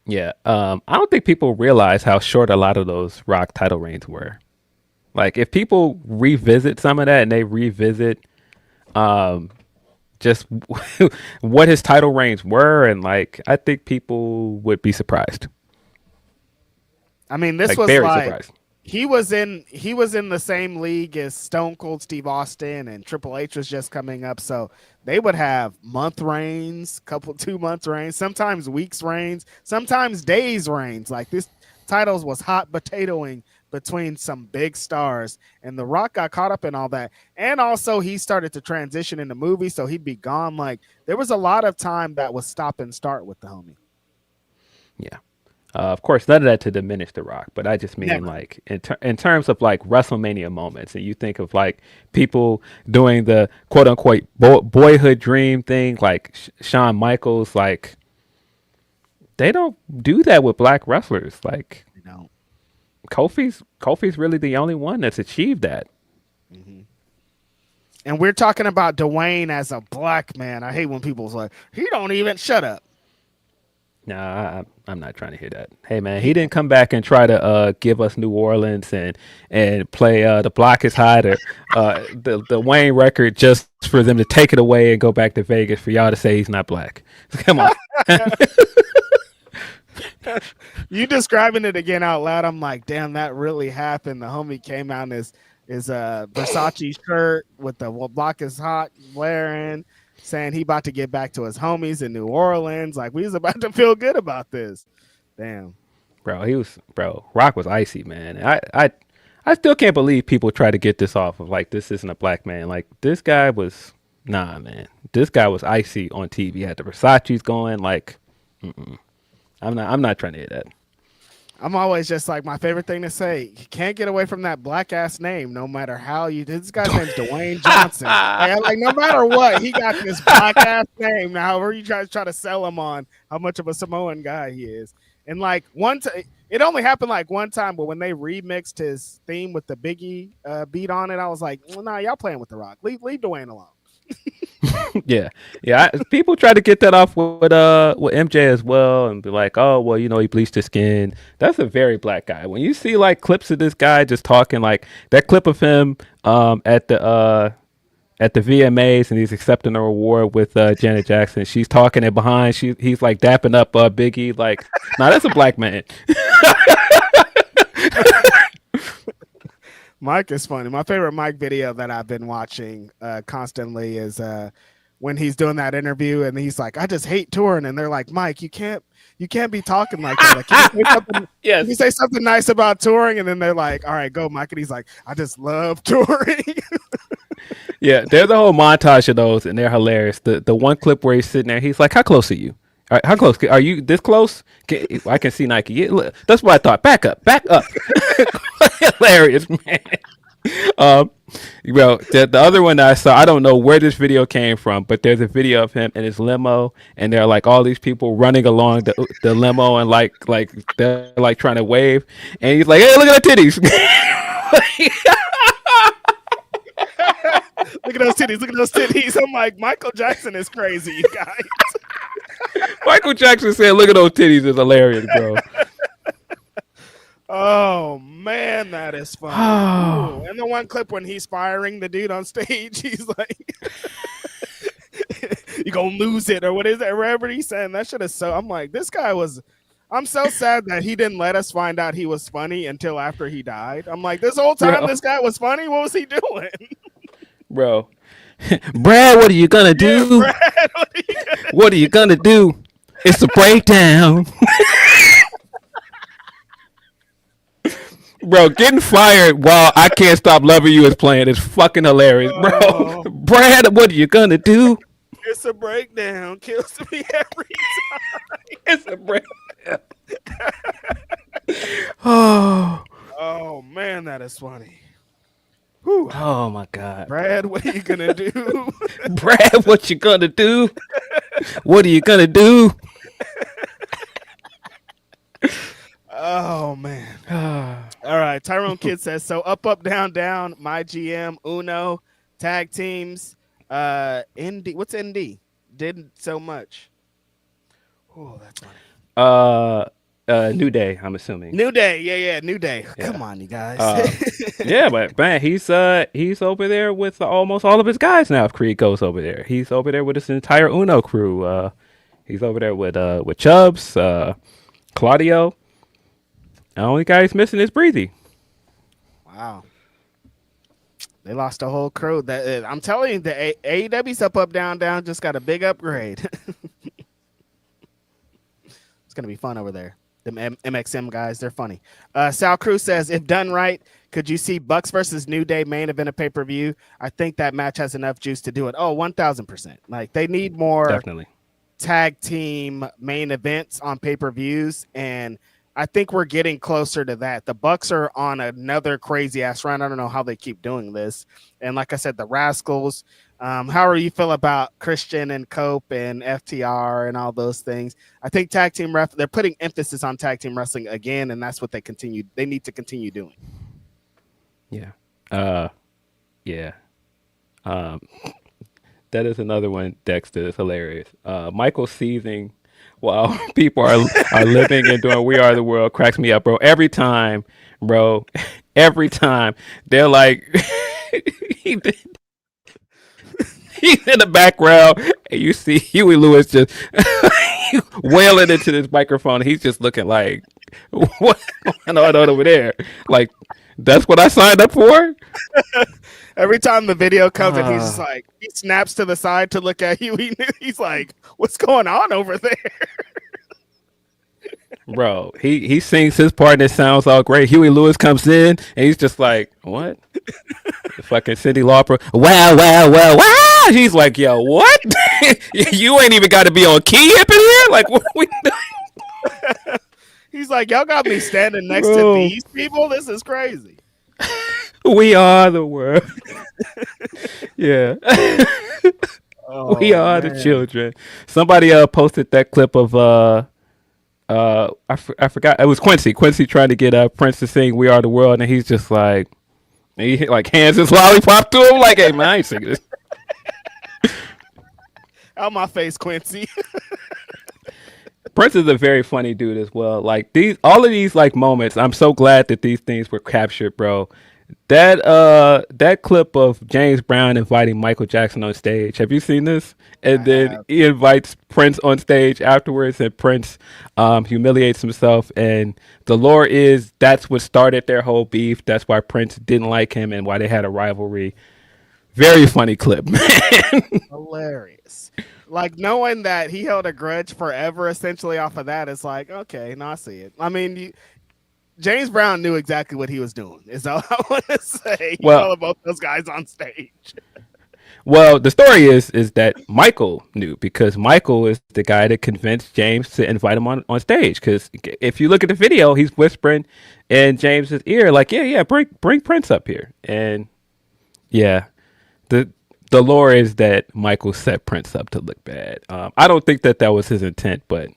Yeah. I don't think people realize how short a lot of those Rock title reigns were. Like if people revisit some of that and they revisit just what his title reigns were, and like I think people would be surprised. I mean, this was very like surprised. He was in the same league as Stone Cold Steve Austin, and Triple H was just coming up, so they would have month reigns, 2 months reigns, sometimes weeks reigns, sometimes days reigns. Like this titles was hot potatoing between some big stars, and The Rock got caught up in all that, and also he started to transition into movies, so he'd be gone. Like there was a lot of time that was stop and start with the homie. Yeah. Of course, none of that to diminish The Rock, but I just mean Never. like in terms of like WrestleMania moments, and you think of like people doing the quote unquote boyhood dream thing, like Shawn Michaels, like they don't do that with black wrestlers. Like Kofi's really the only one that's achieved that. Mm-hmm. And we're talking about Dwayne as a black man. I hate when people's like, he don't even shut up. Nah, I'm not trying to hear that. Hey man, he didn't come back and try to give us New Orleans and play The Block is Hot or the Wayne record just for them to take it away and go back to Vegas for y'all to say he's not black. Come on. You describing it again out loud, I'm like, damn, that really happened. The homie came out in his Versace shirt with the Block is Hot wearing, saying he about to get back to his homies in New Orleans. Like we was about to feel good about this. Damn. Rock was icy, man. I still can't believe people try to get this off of like this isn't a black man. Like this guy was man. This guy was icy on TV. He had the Versace's going like I'm not trying to hear that. I'm always just like, my favorite thing to say, you can't get away from that black ass name, no matter how you. This guy's name's Dwayne Johnson. like no matter what, he got this black ass name. Now, however you guys try to sell him on how much of a Samoan guy he is, and like it only happened like one time, but when they remixed his theme with the Biggie beat on it, I was like, well, nah, y'all playing with the Rock. Leave Dwayne alone. yeah. People try to get that off with MJ as well, and be like, oh well, you know, he bleached his skin. That's a very black guy. When you see like clips of this guy just talking, like that clip of him at the at the VMAs and he's accepting a reward with Janet Jackson. She's talking and behind he's like dapping up Biggie like, nah, that's a black man. Mike is funny. My favorite Mike video that I've been watching constantly is when he's doing that interview and he's like, I just hate touring, and they're like, Mike, you can't be talking like that. Like, can you say something nice about touring? And then they're like, all right, go, Mike. And he's like, I just love touring. Yeah, there's a whole montage of those, and they're hilarious. The one clip where he's sitting there, he's like, how close are you? All right, how close? Are you this close? I can see Nike. Yeah, look, that's what I thought. Back up. Hilarious, man. Well, the other one that I saw, I don't know where this video came from, but there's a video of him in his limo, and there are like all these people running along the limo, and like they're like trying to wave, and he's like, "Hey, look at the titties." Look at those titties. Look at those titties. I'm like, Michael Jackson is crazy, you guys. Michael Jackson said, "Look at those titties." Is hilarious, bro. Oh man, that is funny. Ooh, and the one clip when he's firing the dude on stage, he's like, "You gonna lose it," or what is that? Whatever he's saying, that shit is so. I'm like, this guy was. I'm so sad that he didn't let us find out he was funny until after he died. I'm like, this whole time this guy was funny. What was he doing, bro? Brad, what are you gonna do? Yeah, Brad, what are you gonna do? It's a breakdown. Bro, getting fired while I Can't Stop Loving You is playing is fucking hilarious, bro. Brad, what are you gonna do? It's a breakdown. Kills me every time. It's a breakdown. Oh man, that is funny. Whew. Oh my God. Brad, what are you gonna do? Brad, what you gonna do? What are you gonna do? Oh man. All right. Tyrone Kidd says, so up, down, down, my GM, Uno, tag teams, ND. What's ND? Didn't so much. Oh, that's funny. New Day, I'm assuming. New Day, yeah, New Day. Yeah. Come on, you guys. Yeah, but man, he's over there with almost all of his guys now. If Creed goes over there, he's over there with his entire Uno crew. He's over there with Chubbs, Claudio. The only guy he's missing is Breezy. Wow. They lost a whole crew. That I'm telling you, the AEW's up, down, down just got a big upgrade. It's gonna be fun over there. Them MXM guys, they're funny. Sal Cruz says, if done right, could you see Bucks versus New Day main event of pay-per-view? I think that match has enough juice to do it. Oh, 1,000%. Like, they need more definitely tag team main events on pay-per-views, and I think we're getting closer to that. The Bucks are on another crazy ass run. I don't know how they keep doing this. And like I said, the Rascals. How do you feel about Christian and Cope and FTR and all those things? I think tag team they're putting emphasis on tag team wrestling again, and that's what they need to continue doing. Yeah. Yeah. That is another one, Dexter. It's hilarious. Michael seething while people are living and doing We Are the World cracks me up, bro. Every time, bro. Every time. They're like he's in the background and you see Huey Lewis just wailing into this microphone. He's just looking like, what going on over there? Like, that's what I signed up for? Every time the video comes and he's just like, he snaps to the side to look at Huey. He's like, what's going on over there? Bro, he sings his part and it sounds all great. Huey Lewis comes in and he's just like, what? Fucking Cyndi Lauper. Wow. He's like, yo, what? You ain't even got to be on key up in here? Like, what we doing? He's like, y'all got me standing next to these people? This is crazy. We are the world. Yeah. We are the children. Somebody posted that clip of I forgot, it was Quincy trying to get Prince to sing We Are the World, and he's just like, he like hands his lollipop to him like, hey man, I ain't singing this. Out my face, Quincy. Prince is a very funny dude as well. Like all of these like moments, I'm so glad that these things were captured, bro. That clip of James Brown inviting Michael Jackson on stage. Have you seen this? And then he invites Prince on stage afterwards, and Prince humiliates himself. And the lore is that's what started their whole beef. That's why Prince didn't like him and why they had a rivalry. Very funny clip, man. Hilarious. Like knowing that he held a grudge forever, essentially off of that, is like, okay, no, I see it. I mean, James Brown knew exactly what he was doing. Is all I want to say. He called both those guys on stage. Well, the story is that Michael knew, because Michael is the guy that convinced James to invite him on stage. Because if you look at the video, he's whispering in James's ear, like, yeah, bring Prince up here. And yeah, the lore is that Michael set Prince up to look bad. I don't think that was his intent, but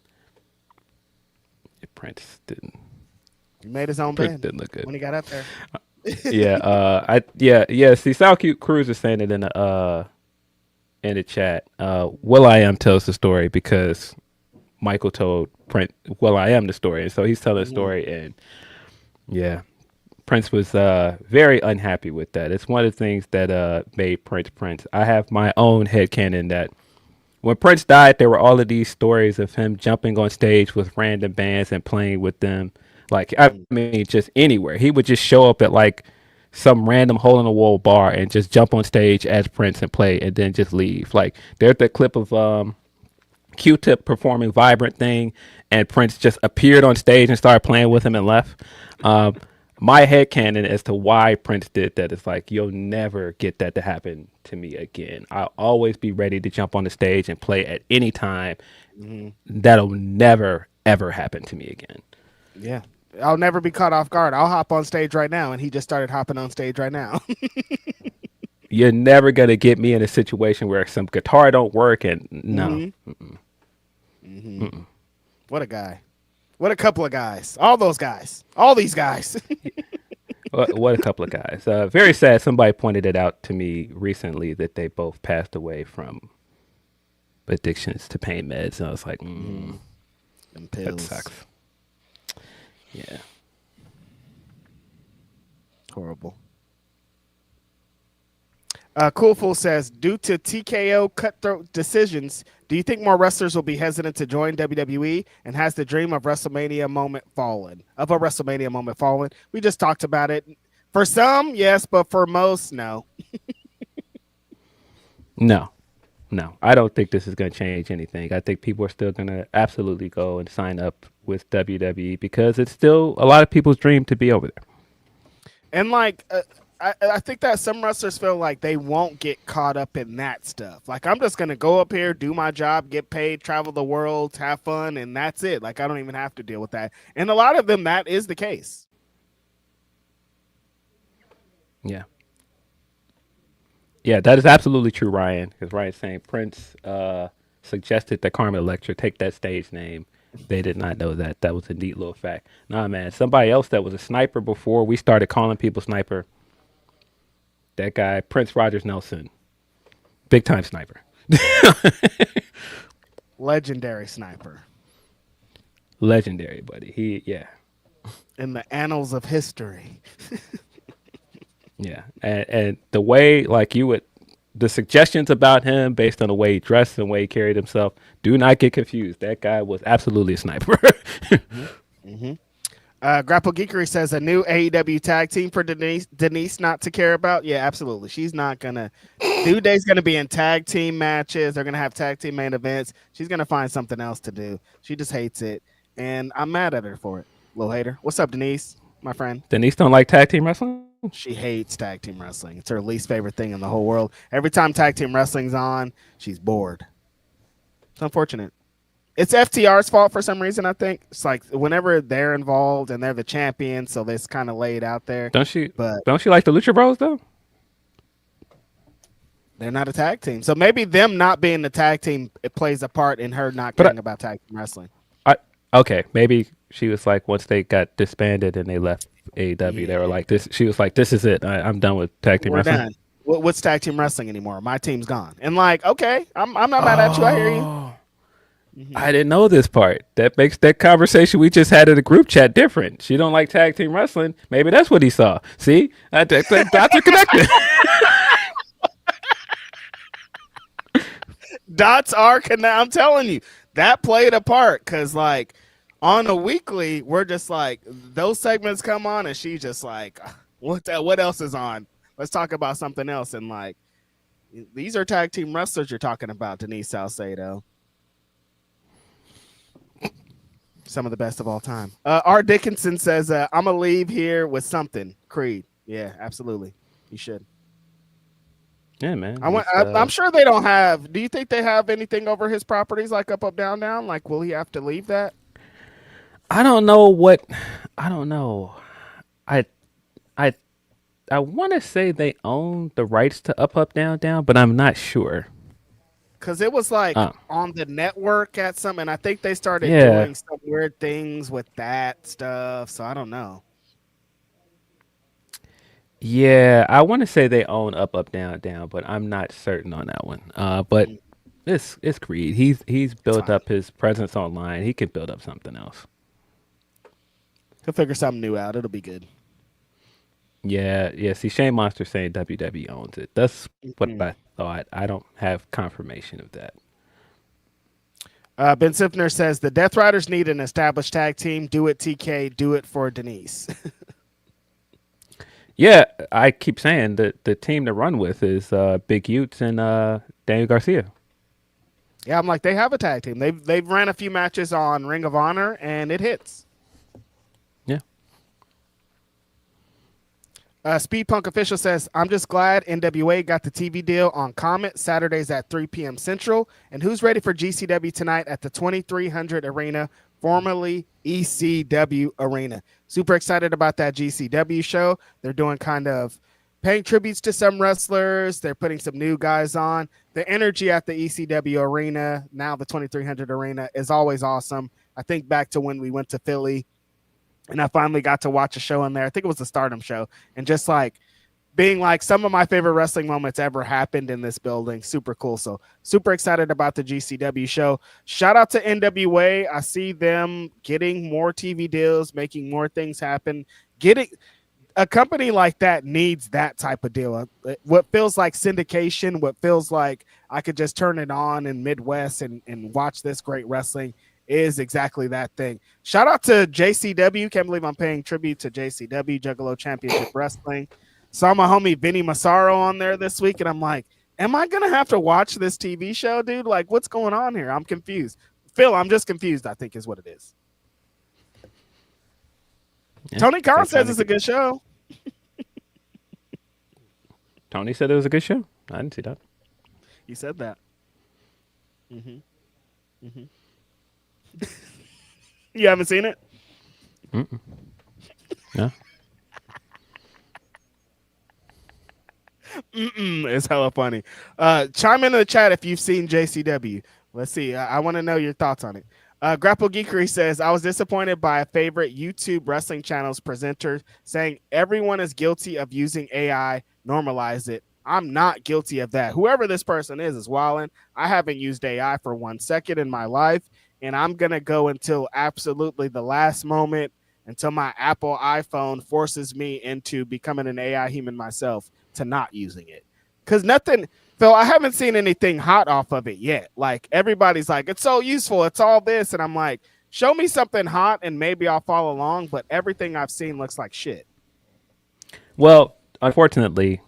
Prince didn't. He made his own bed. Didn't look good when he got up there. See, Sal Cruz is saying it in the chat. Will.i.am tells the story because Michael told Prince Will.i.am the story, and so he's telling the story, and yeah, Prince was very unhappy with that. It's one of the things that made Prince. I have my own headcanon that when Prince died, there were all of these stories of him jumping on stage with random bands and playing with them. Like, I mean, just anywhere. He would just show up at like some random hole in the wall bar and just jump on stage as Prince and play and then just leave. Like, there's that clip of Q-Tip performing Vibrant Thing, and Prince just appeared on stage and started playing with him and left. My headcanon as to why Prince did that is like, you'll never get that to happen to me again. I'll always be ready to jump on the stage and play at any time. That'll never, ever happen to me again. Yeah. I'll never be caught off guard. I'll hop on stage right now, and he just started hopping on stage right now. You're never going to get me in a situation where some guitar don't work, and no. What a guy. What a couple of guys. All those guys. All these guys. What a couple of guys. Very sad. Somebody pointed it out to me recently that they both passed away from addictions to pain meds. And I was like, that sucks. Yeah. Horrible. Cool Fool says, due to TKO cutthroat decisions, do you think more wrestlers will be hesitant to join WWE? And has the dream of WrestleMania moment fallen? We just talked about it. For some, yes, but for most, no. No. I don't think this is going to change anything. I think people are still going to absolutely go and sign up with WWE because it's still a lot of people's dream to be over there. And like, I think that some wrestlers feel like they won't get caught up in that stuff. Like, I'm just going to go up here, do my job, get paid, travel the world, have fun, and that's it. Like, I don't even have to deal with that. And a lot of them, that is the case. Yeah. Yeah, that is absolutely true, Ryan. Because Ryan's saying Prince suggested that Carmen Electra take that stage name. They did not know that. That was a neat little fact. Nah, man. Somebody else that was a sniper before we started calling people sniper. That guy, Prince Rogers Nelson. Big time sniper. Legendary sniper. Legendary, buddy. Yeah. In the annals of history. Yeah. And the way, like, the suggestions about him based on the way he dressed and the way he carried himself, do not get confused. That guy was absolutely a sniper. Grapple Geekery says a new AEW tag team for Denise not to care about. Yeah, absolutely. She's not gonna. New Day's gonna be in tag team matches. They're gonna have tag team main events. She's gonna find something else to do. She just hates it, and I'm mad at her for it. Little hater. What's up, Denise? My friend. Denise don't like tag team wrestling? She hates tag team wrestling. It's her least favorite thing in the whole world. Every time tag team wrestling's on, she's bored. It's unfortunate. It's FTR's fault for some reason, I think. It's like whenever they're involved and they're the champion, so it's kind of laid out there. Don't she like the Lucha Bros, though? They're not a tag team. So maybe them not being the tag team, it plays a part in her not caring about tag team wrestling. Okay, maybe she was like, once they got disbanded and they left AEW, they were like, this. She was like, this is it. I'm done with tag team wrestling. Done. What's tag team wrestling anymore? My team's gone. And like, okay, I'm not mad at you. I hear you. I didn't know this part. That makes that conversation we just had in the group chat different. She don't like tag team wrestling. Maybe that's what he saw. See, that dots are connected. Dots are connected. I'm telling you, that played a part because, like, on a weekly, we're just like, those segments come on, and she's just like, what else is on? Let's talk about something else. And, like, these are tag team wrestlers you're talking about, Denise Salcedo. Some of the best of all time. R. Dickinson says, I'm going to leave here with something. Creed. Yeah, absolutely. You should. Yeah, man. I'm sure they don't have. Do you think they have anything over his properties like up, down, down? Like, will he have to leave that? I don't know. I want to say they own the rights to up, down, down, but I'm not sure. Because it was like on the network at some, and I think they started doing some weird things with that stuff. So I don't know. Yeah, I want to say they own up, down, down, but I'm not certain on that one. But it's Creed. He's built up his presence online. He can build up something else. He'll figure something new out. It'll be good. Yeah. See, Shane Monster saying WWE owns it. That's what I thought. I don't have confirmation of that. Ben Sifner says the Death Riders need an established tag team. Do it, TK. Do it for Denise. Yeah, I keep saying that the team to run with is Big Utes and Daniel Garcia. Yeah, I'm like, they have a tag team. They've ran a few matches on Ring of Honor, and it hits. Yeah. Speed Punk Official says, I'm just glad NWA got the TV deal on Comet Saturdays at 3 p.m. Central. And who's ready for GCW tonight at the 2300 Arena, formerly ECW Arena? Super excited about that GCW show. They're doing kind of paying tributes to some wrestlers. They're putting some new guys on. The energy at the ECW Arena, now the 2300 Arena, is always awesome. I think back to when we went to Philly and I finally got to watch a show in there. I think it was the Stardom show. And just like being like, some of my favorite wrestling moments ever happened in this building. Super cool. So super excited about the GCW show. Shout out to NWA. I see them getting more TV deals, making more things happen. Getting a company like that needs that type of deal. What feels like syndication, what feels like I could just turn it on in Midwest and watch this great wrestling is exactly that thing. Shout out to JCW. Can't believe I'm paying tribute to JCW, Juggalo Championship Wrestling. Saw my homie Vinny Massaro on there this week, and I'm like, am I going to have to watch this TV show, dude? Like, what's going on here? I'm confused. Phil, I'm just confused, I think is what it is. Yeah, Tony Khan says it's a good show. Tony said it was a good show. I didn't see that. He said that. Mm-hmm. You haven't seen it? No. It's hella funny. Chime in the chat if you've seen JCW. Let's see. I want to know your thoughts on it. Grapple Geekery says, I was disappointed by a favorite YouTube wrestling channel's presenter saying everyone is guilty of using AI. Normalize it. I'm not guilty of that. Whoever this person is wildin'. I haven't used AI for 1 second in my life, and I'm going to go until absolutely the last moment, until my Apple iPhone forces me into becoming an AI human myself, to not using it. Because nothing, Phil, I haven't seen anything hot off of it yet. Like, everybody's like, it's so useful, it's all this, and I'm like, show me something hot and maybe I'll follow along, but everything I've seen looks like shit. Well, unfortunately,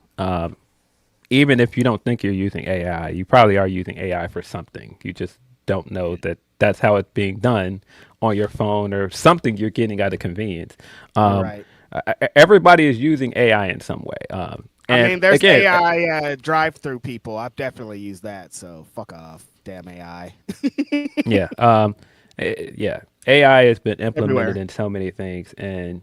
even if you don't think you're using AI, you probably are using AI for something. You just don't know that that's how it's being done on your phone or something you're getting out of convenience. Right. Everybody is using AI in some way. I mean, there's again, AI drive-through people. I've definitely used that, so fuck off, damn AI. Yeah. AI has been implemented everywhere in so many things, and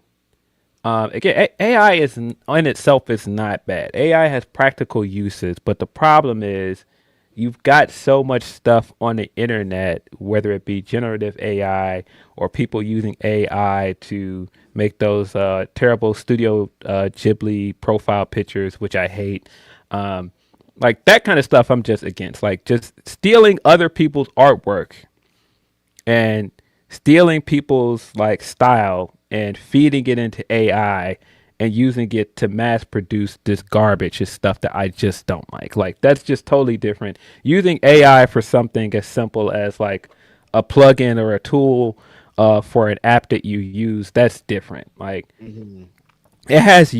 again, AI is in itself is not bad. AI has practical uses, but the problem is you've got so much stuff on the internet, whether it be generative AI or people using AI to make those terrible Studio Ghibli profile pictures, which I hate. Like that kind of stuff I'm just against. Like just stealing other people's artwork and stealing people's like style and feeding it into AI and using it to mass produce this garbage is stuff that I just don't like. Like that's just totally different. Using AI for something as simple as like a plugin or a tool for an app that you use, that's different. Like it has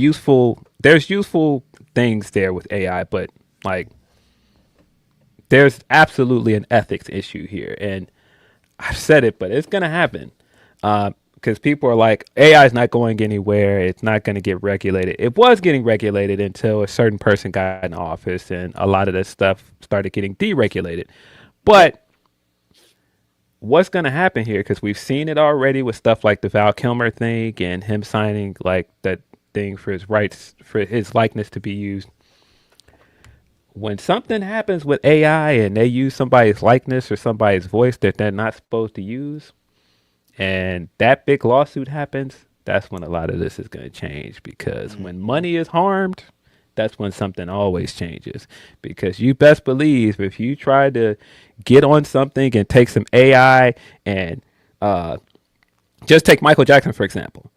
there's useful things there with AI, but like there's absolutely an ethics issue here. And I've said it, but it's going to happen. Because people are like, AI is not going anywhere. It's not going to get regulated. It was getting regulated until a certain person got in office and a lot of this stuff started getting deregulated. But what's going to happen here? Because we've seen it already with stuff like the Val Kilmer thing and him signing like that thing for his rights, for his likeness to be used. When something happens with AI and they use somebody's likeness or somebody's voice that they're not supposed to use, and that big lawsuit happens, that's when a lot of this is going to change. Because when money is harmed, that's when something always changes. Because you best believe if you try to get on something and take some AI and just take Michael Jackson, for example.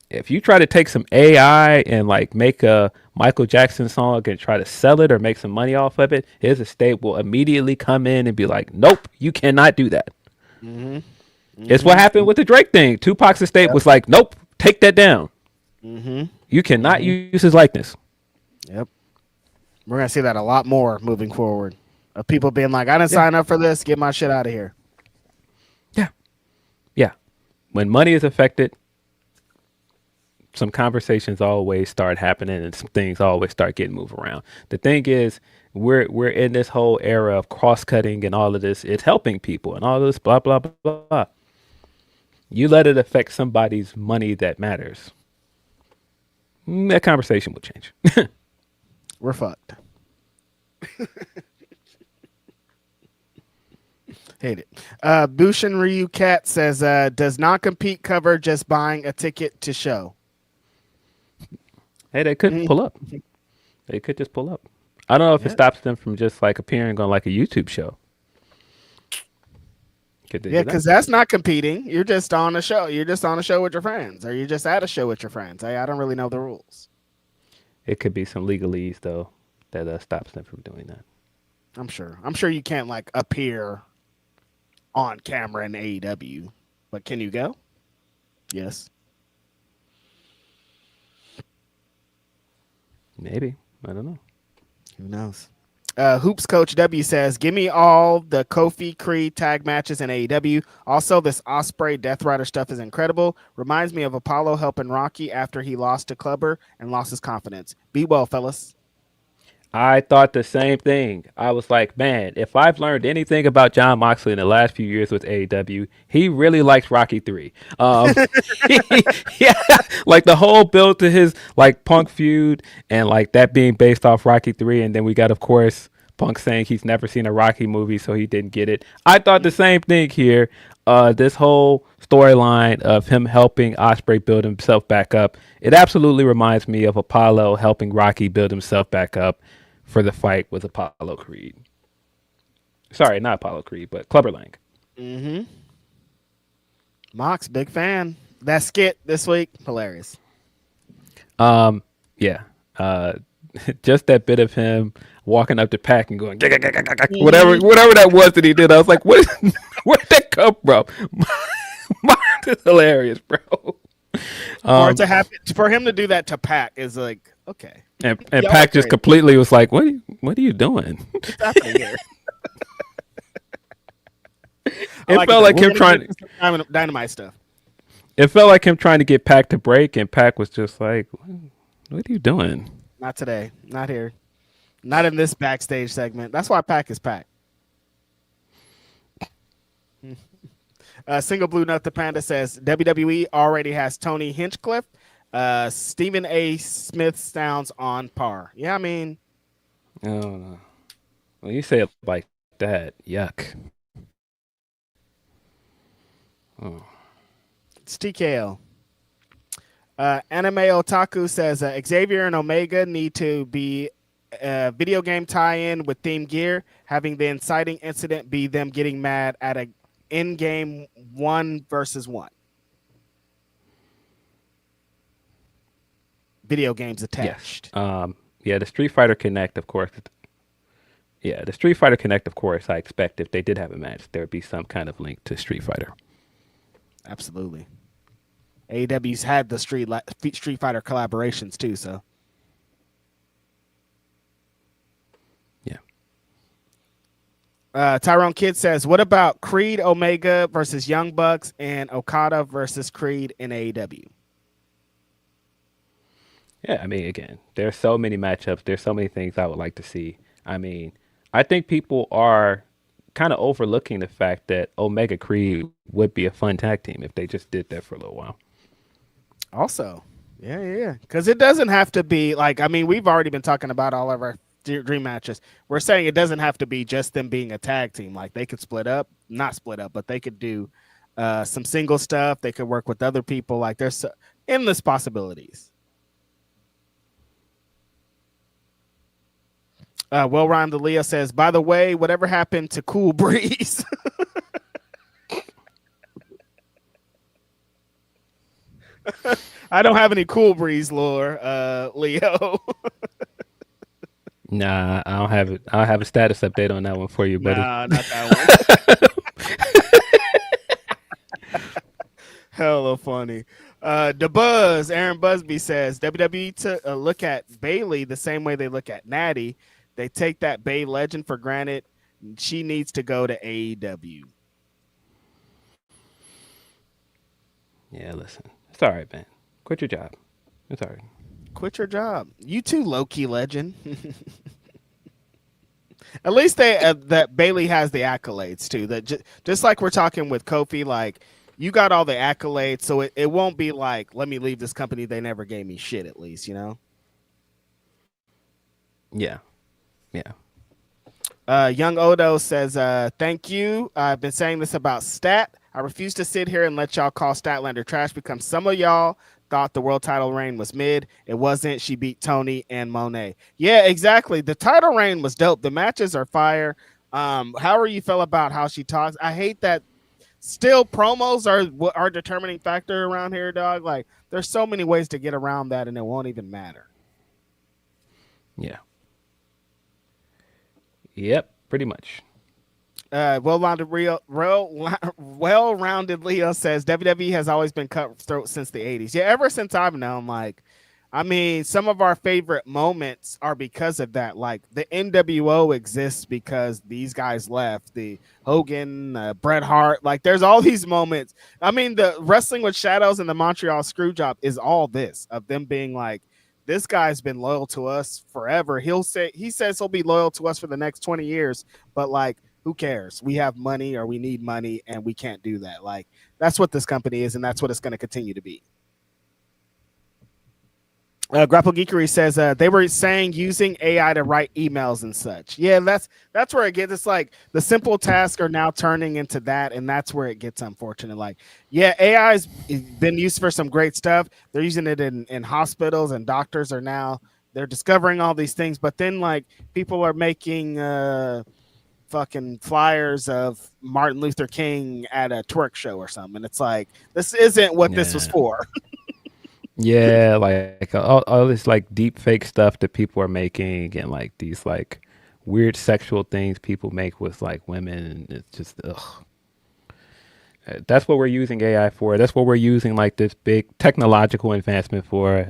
If you try to take some AI and like make a Michael Jackson song and try to sell it or make some money off of it, his estate will immediately come in and be like, nope, you cannot do that. It's what happened with the Drake thing. Tupac's estate was like, nope, take that down. You cannot use his likeness. Yep. We're going to see that a lot more moving forward. Of people being like, I didn't sign up for this. Get my shit out of here. Yeah. Yeah. When money is affected, some conversations always start happening and some things always start getting moved around. The thing is, we're in this whole era of cross-cutting and all of this. It's helping people and all this blah, blah, blah, blah. You let it affect somebody's money that matters. That conversation will change. We're fucked. Hate it. Bushin Ryu Cat says, does not compete cover just buying a ticket to show? Hey, they could pull up. They could just pull up. I don't know if it stops them from just like appearing on like a YouTube show. Yeah, because that's not competing. You're just on a show. You're just on a show with your friends, or you're just at a show with your friends. I don't really know the rules. It could be some legalese though that stops them from doing that. I'm sure you can't like appear on camera in AEW, but can you go? Yes. Maybe. I don't know. Who knows? Hoops Coach W says, give me all the Kofi Creed tag matches in AEW. Also, this Ospreay Death Rider stuff is incredible. Reminds me of Apollo helping Rocky after he lost to Clubber and lost his confidence. Be well, fellas. I thought the same thing. I was like, man, if I've learned anything about Jon Moxley in the last few years with AEW, he really likes Rocky 3. Yeah, like the whole build to his like Punk feud and like that being based off Rocky 3. And then we got, of course, Punk saying he's never seen a Rocky movie, so he didn't get it. I thought the same thing here. This whole storyline of him helping Ospreay build himself back up, it absolutely reminds me of Apollo helping Rocky build himself back up for the fight with Apollo Creed. Sorry, not Apollo Creed, but Clubber Lang. Mox, big fan. That skit this week, hilarious. Yeah. Just that bit of him walking up to Pac and going whatever that was that he did. I was like, where'd that come from? That's hilarious, bro. For him to do that to Pac is like, okay. And Pac just completely was like, what are you doing? What's happening here? It felt like him trying dynamite stuff. It felt like him trying to get Pac to break, and Pac was just like, what are you doing? Not today. Not here. Not in this backstage segment. That's why Pac is Pac. Single Blue Nut the Panda says WWE already has Tony Hinchcliffe. Stephen A. Smith sounds on par. Yeah, I mean. Oh, no. When you say it like that, yuck. Oh. It's TKO. Anime Otaku says Xavier and Omega need to be a video game tie-in with Theme Gear, having the inciting incident be them getting mad at a in-game 1v1. Video games attached. Yes. Yeah, the Street Fighter Connect, of course. Yeah, the Street Fighter Connect, of course, I expect if they did have a match, there would be some kind of link to Street Fighter. Absolutely. AEW's had the Street Fighter collaborations too, so. Yeah. Tyrone Kidd says, what about Creed Omega versus Young Bucks and Okada versus Creed in AEW? Yeah, I mean, again, there's so many matchups. There's so many things I would like to see. I mean, I think people are kind of overlooking the fact that Omega Creed would be a fun tag team if they just did that for a little while. Also, yeah. Because it doesn't have to be like, I mean, we've already been talking about all of our dream matches. We're saying it doesn't have to be just them being a tag team. Like they could not split up, but they could do some single stuff. They could work with other people. Like there's endless possibilities. Well-rhymed Leo says, by the way, whatever happened to Cool Breeze? I don't have any Cool Breeze lore, Leo. Nah, I don't have it. I don't have a status update on that one for you, buddy. Nah, not that one. Hella funny. The Buzz, Aaron Busby says, WWE took a look at Bayley the same way they look at Natty. They take that Bay legend for granted. She needs to go to AEW. Yeah, listen. It's all right, man. Quit your job. It's all right. Quit your job. You too, low-key legend. At least that Bayley has the accolades, too. That just like we're talking with Kofi, like, you got all the accolades, so it won't be like, let me leave this company. They never gave me shit, at least, you know? Yeah. Young Odo says, thank you. I've been saying this about Stat. I refuse to sit here and let y'all call Statlander trash because some of y'all thought the world title reign was mid. It wasn't. She beat Tony and Monet. Yeah, exactly. The title reign was dope. The matches are fire. However you feel about how she talks, I hate that still promos are our determining factor around here, dog. Like, there's so many ways to get around that and it won't even matter. Yeah. Yep, pretty much. Well-rounded Leo says WWE has always been cutthroat since the 80s. Yeah, ever since I've known, like, I mean, some of our favorite moments are because of that. Like, the NWO exists because these guys left. The Hogan, Bret Hart, like, there's all these moments. I mean, the Wrestling with Shadows and the Montreal Screwjob is all this, of them being like, this guy's been loyal to us forever. He says he'll be loyal to us for the next 20 years, but like, who cares? We have money or we need money and we can't do that. Like, that's what this company is, and that's what it's going to continue to be. Grapple Geekery says they were saying using AI to write emails and such. Yeah, that's where it gets. It's like the simple tasks are now turning into that, and that's where it gets unfortunate. Like, yeah, AI's been used for some great stuff. They're using it in hospitals, and doctors are now they're discovering all these things. But then, like, people are making fucking flyers of Martin Luther King at a twerk show or something. It's like, this isn't what this was for. Yeah, like all this like deep fake stuff that people are making, and like these like weird sexual things people make with like women, and it's just ugh. That's what we're using AI for. That's what we're using like this big technological advancement for.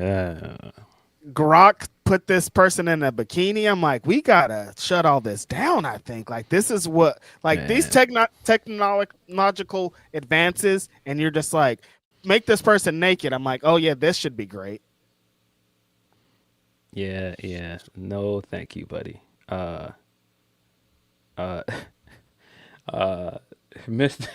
Grok put this person in a bikini. I'm like, we gotta shut all this down. I think like this is what like these technological advances, and you're just like, make this person naked. I'm like, oh yeah, this should be great. Yeah. No, thank you, buddy. Mr.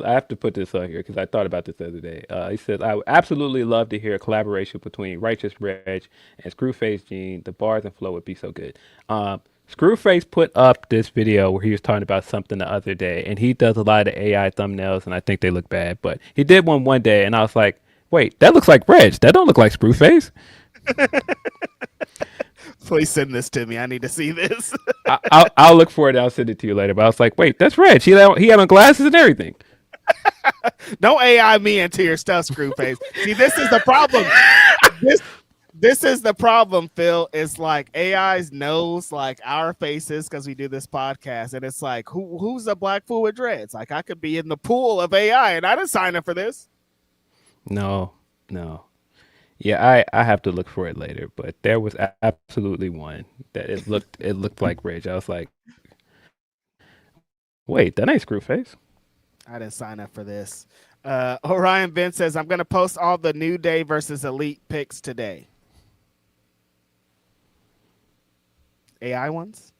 I have to put this on here because I thought about this the other day. He says, I would absolutely love to hear a collaboration between Righteous Reg and Screwface Gene. The bars and flow would be so good. Screwface put up this video where he was talking about something the other day, and he does a lot of AI thumbnails, and I think they look bad, but he did one day, and I was like, wait, that looks like Reg. That don't look like Screwface. Please send this to me. I need to see this. I'll look for it. I'll send it to you later. But I was like, wait, that's Reg. He had on glasses and everything. Don't AI me into your stuff, Screwface. See, this is the problem. This is the problem, Phil. It's like AI's knows like our faces because we do this podcast, and it's like who's a black fool with dreads? Like I could be in the pool of AI, and I didn't sign up for this. No. Yeah, I have to look for it later, but there was absolutely one that it looked like Reg. I was like, wait, that ain't Screwface. I didn't sign up for this. Orion Ben says, I'm going to post all the New Day versus Elite picks today. AI ones?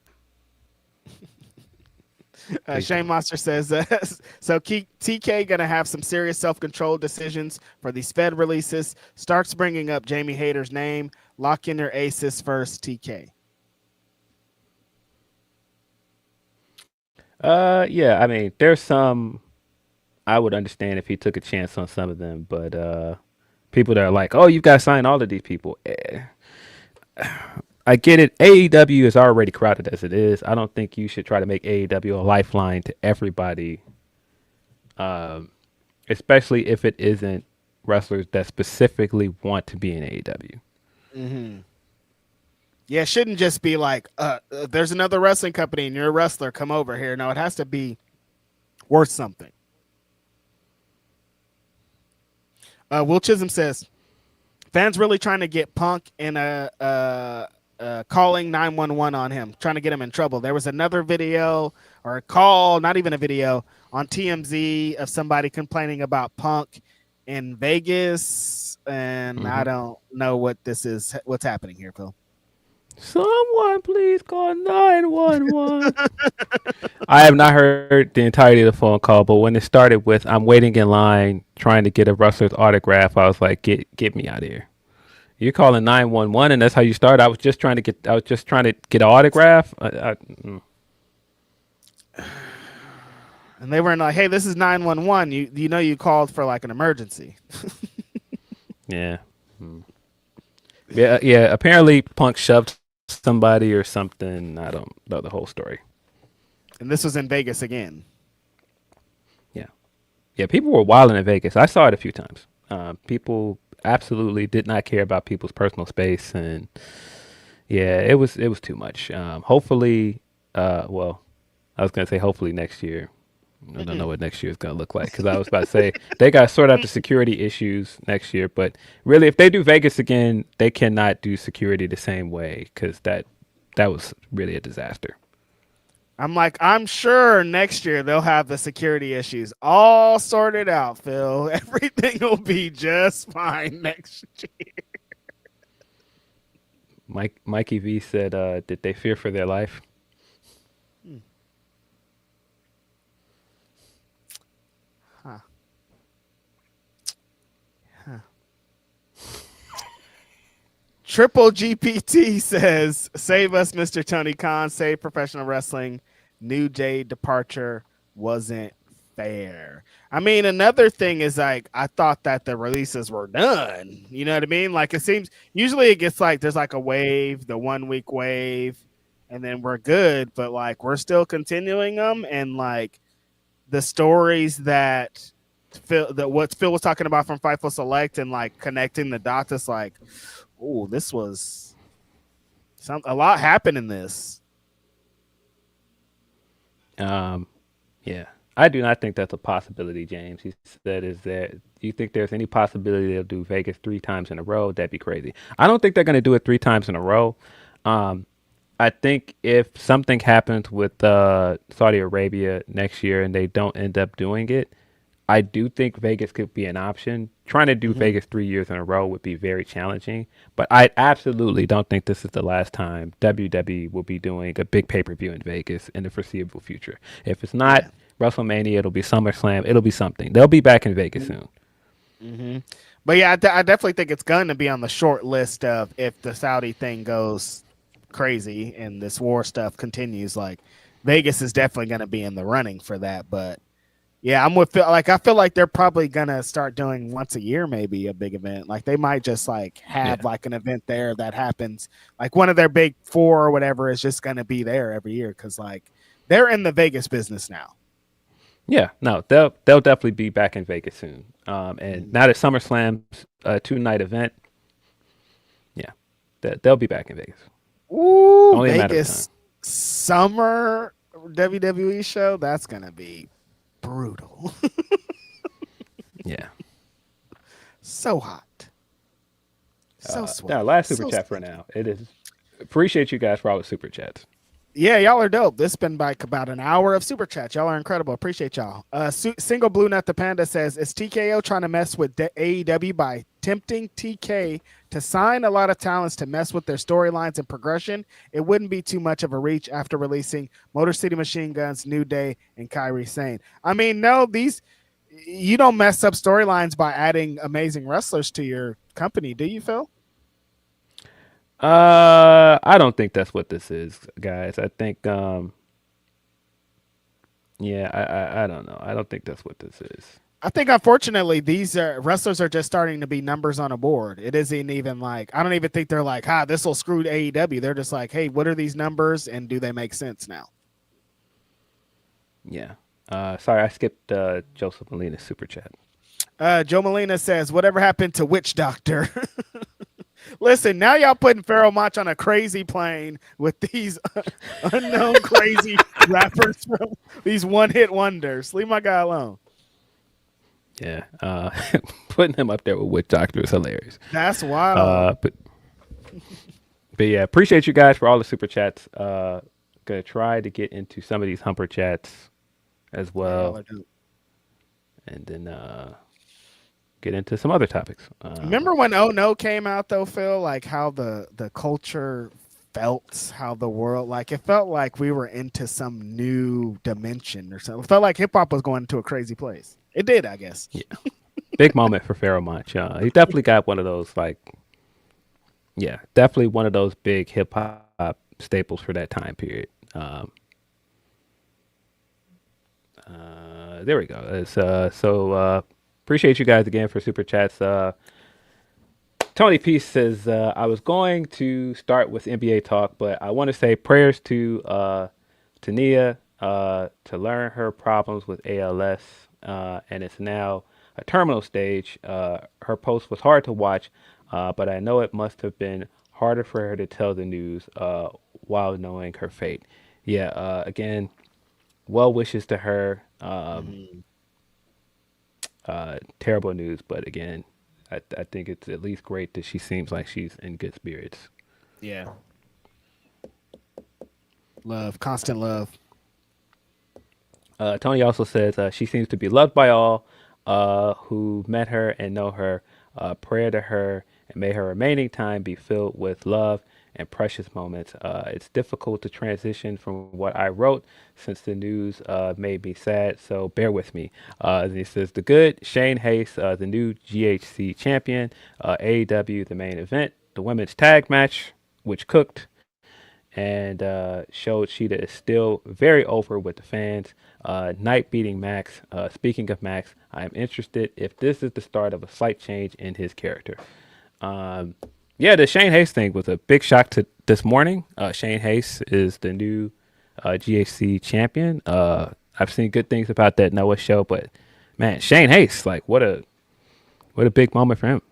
Shane Monster says, so TK going to have some serious self-control decisions for these Fed releases. Starks bringing up Jamie Hayter's name. Lock in your aces first, TK. Yeah, I mean, there's some I would understand if he took a chance on some of them, but people that are like, "Oh, you've got to sign all of these people." I get it. AEW is already crowded as it is. I don't think you should try to make AEW a lifeline to everybody, especially if it isn't wrestlers that specifically want to be in AEW. Mm-hmm. Yeah, it shouldn't just be like, there's another wrestling company and you're a wrestler, come over here. No, it has to be worth something. Will Chisholm says, fans really trying to get Punk in calling 911 on him, trying to get him in trouble. There was another video or a call, not even a video, on TMZ of somebody complaining about Punk in Vegas, and I don't know what this is. What's happening here, Phil? Someone please call 911. I have not heard the entirety of the phone call, but when it started with "I'm waiting in line trying to get a wrestler's autograph," I was like, "Get me out of here! You're calling 911, and that's how you start." I was just trying to get an autograph. And they were like, "Hey, this is 911. You know you called for like an emergency." Yeah. Yeah. Apparently, Punk shoved somebody or something. I don't know the whole story. And this was in Vegas again. Yeah. People were wilding in Vegas. I saw it a few times. People absolutely did not care about people's personal space, and yeah, it was too much. Hopefully, well, I was gonna say hopefully next year. I don't know what next year is going to look like, because I was about to say they got to sort out the security issues next year. But really, if they do Vegas again, they cannot do security the same way, because that was really a disaster. I'm sure next year they'll have the security issues all sorted out, Phil. Everything will be just fine next year. Mikey V said, did they fear for their life? Triple GPT says, save us, Mr. Tony Khan, save professional wrestling. New Day departure wasn't fair. I mean, another thing is like, I thought that the releases were done. You know what I mean? Like, it seems usually it gets like there's like a wave, the 1 week wave, and then we're good. But like, we're still continuing them. And like the stories that what Phil was talking about from Fightful Select and like connecting the dots, it's like, oh, this was a lot happened in this. Yeah, I do not think that's a possibility, James. He said, "Is there? Do you think there's any possibility they'll do Vegas 3 times in a row? That'd be crazy." I don't think they're going to do it 3 times in a row. I think if something happens with Saudi Arabia next year and they don't end up doing it, I do think Vegas could be an option. Trying to do Vegas 3 years in a row would be very challenging, but I absolutely don't think this is the last time WWE will be doing a big pay-per-view in Vegas in the foreseeable future. If it's not WrestleMania, it'll be SummerSlam. It'll be something. They'll be back in Vegas soon. Mm-hmm. But yeah, I definitely think it's going to be on the short list of if the Saudi thing goes crazy and this war stuff continues. Like, Vegas is definitely going to be in the running for that, but Yeah, I'm with Phil. Like, I feel like they're probably gonna start doing once a year, maybe a big event. Like, they might just like have like an event there that happens. Like, one of their big four or whatever is just gonna be there every year because like they're in the Vegas business now. Yeah, no, they'll definitely be back in Vegas soon. And now that SummerSlam's a 2-night event, yeah, they'll be back in Vegas. Ooh, Only a matter of Vegas time. summer WWE show. That's gonna be brutal. Yeah. So hot. So sweaty. Now, last super So chat for sweaty. now. It is appreciate you guys for all the super chats. Yeah, y'all are dope. This has been like about an hour of super chat. Y'all are incredible. Appreciate y'all. Single Blue Nut the Panda says, is TKO trying to mess with AEW by tempting TK to sign a lot of talents to mess with their storylines and progression? It wouldn't be too much of a reach after releasing Motor City Machine Guns, New Day, and Kyrie Sane. I mean, no, you don't mess up storylines by adding amazing wrestlers to your company, do you, Phil? I don't think that's what this is, guys. I think, yeah, I don't know. I don't think that's what this is. I think, unfortunately, these wrestlers are just starting to be numbers on a board. It isn't even like, I don't even think they're like, this will screw AEW. They're just like, hey, what are these numbers and do they make sense now? Yeah. Sorry, I skipped Joseph Molina's super chat. Joe Molina says, whatever happened to Witch Doctor? Listen, now y'all putting Pharaoh Mach on a crazy plane with these unknown crazy rappers from these one-hit wonders. Leave my guy alone. Yeah. Putting him up there with Witch Doctor is hilarious. That's wild. But yeah, appreciate you guys for all the super chats. Gonna try to get into some of these humper chats as well. Yeah, and then get into some other topics. Remember when Oh No came out though, Phil? Like how the culture felt, how the world, like it felt like we were into some new dimension or something. It felt like hip hop was going to a crazy place. It did, I guess. Yeah. Big moment for Pharaoh Monch. He definitely got one of those definitely one of those big hip hop staples for that time period. There we go. So appreciate you guys again for super chats. Tony Peace says, I was going to start with NBA talk, but I want to say prayers to Nia to learn her problems with ALS, and it's now a terminal stage. Her post was hard to watch, but I know it must have been harder for her to tell the news while knowing her fate. Yeah, again, well wishes to her. Terrible news, but again, I think it's at least great that she seems like she's in good spirits. Yeah. Love, constant love. Tony also says she seems to be loved by all who met her and know her. Prayer to her, and may her remaining time be filled with love and precious moments. It's difficult to transition from what I wrote since the news made me sad, so bear with me. And he says, the good, Shane Hayes, the new GHC champion, AEW, the main event, the women's tag match, which cooked, and showed Sheeta is still very over with the fans. Knight beating Max. Speaking of Max, I am interested if this is the start of a slight change in his character. Yeah, the Shane Hayes thing was a big shock to this morning. Shane Hayes is the new GHC champion. I've seen good things about that Noah show, but man, Shane Hayes, like what a big moment for him.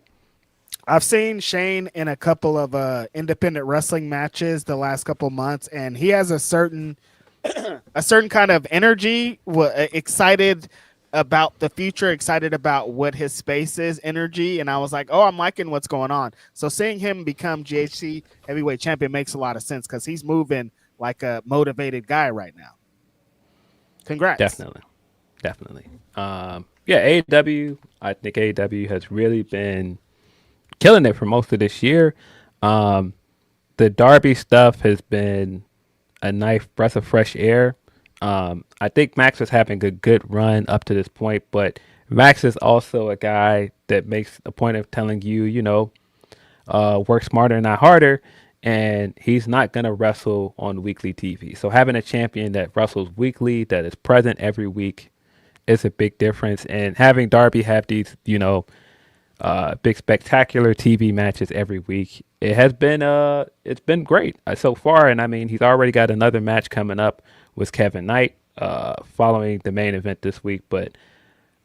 I've seen Shane in a couple of independent wrestling matches the last couple months, and he has a certain kind of energy, excited about the future, excited about what his space is, energy. And I was like, oh, I'm liking what's going on. So seeing him become GHC heavyweight champion makes a lot of sense because he's moving like a motivated guy right now. Congrats. Definitely. Yeah, AEW, I think AEW has really been killing it for most of this year. The Darby stuff has been a nice breath of fresh air. I think Max was having a good run up to this point, but Max is also a guy that makes a point of telling you, work smarter, not harder, and he's not going to wrestle on weekly TV. So having a champion that wrestles weekly, that is present every week, is a big difference. And having Darby have these, big spectacular TV matches every week, it's been great so far. And I mean, he's already got another match coming up with Kevin Knight following the main event this week. But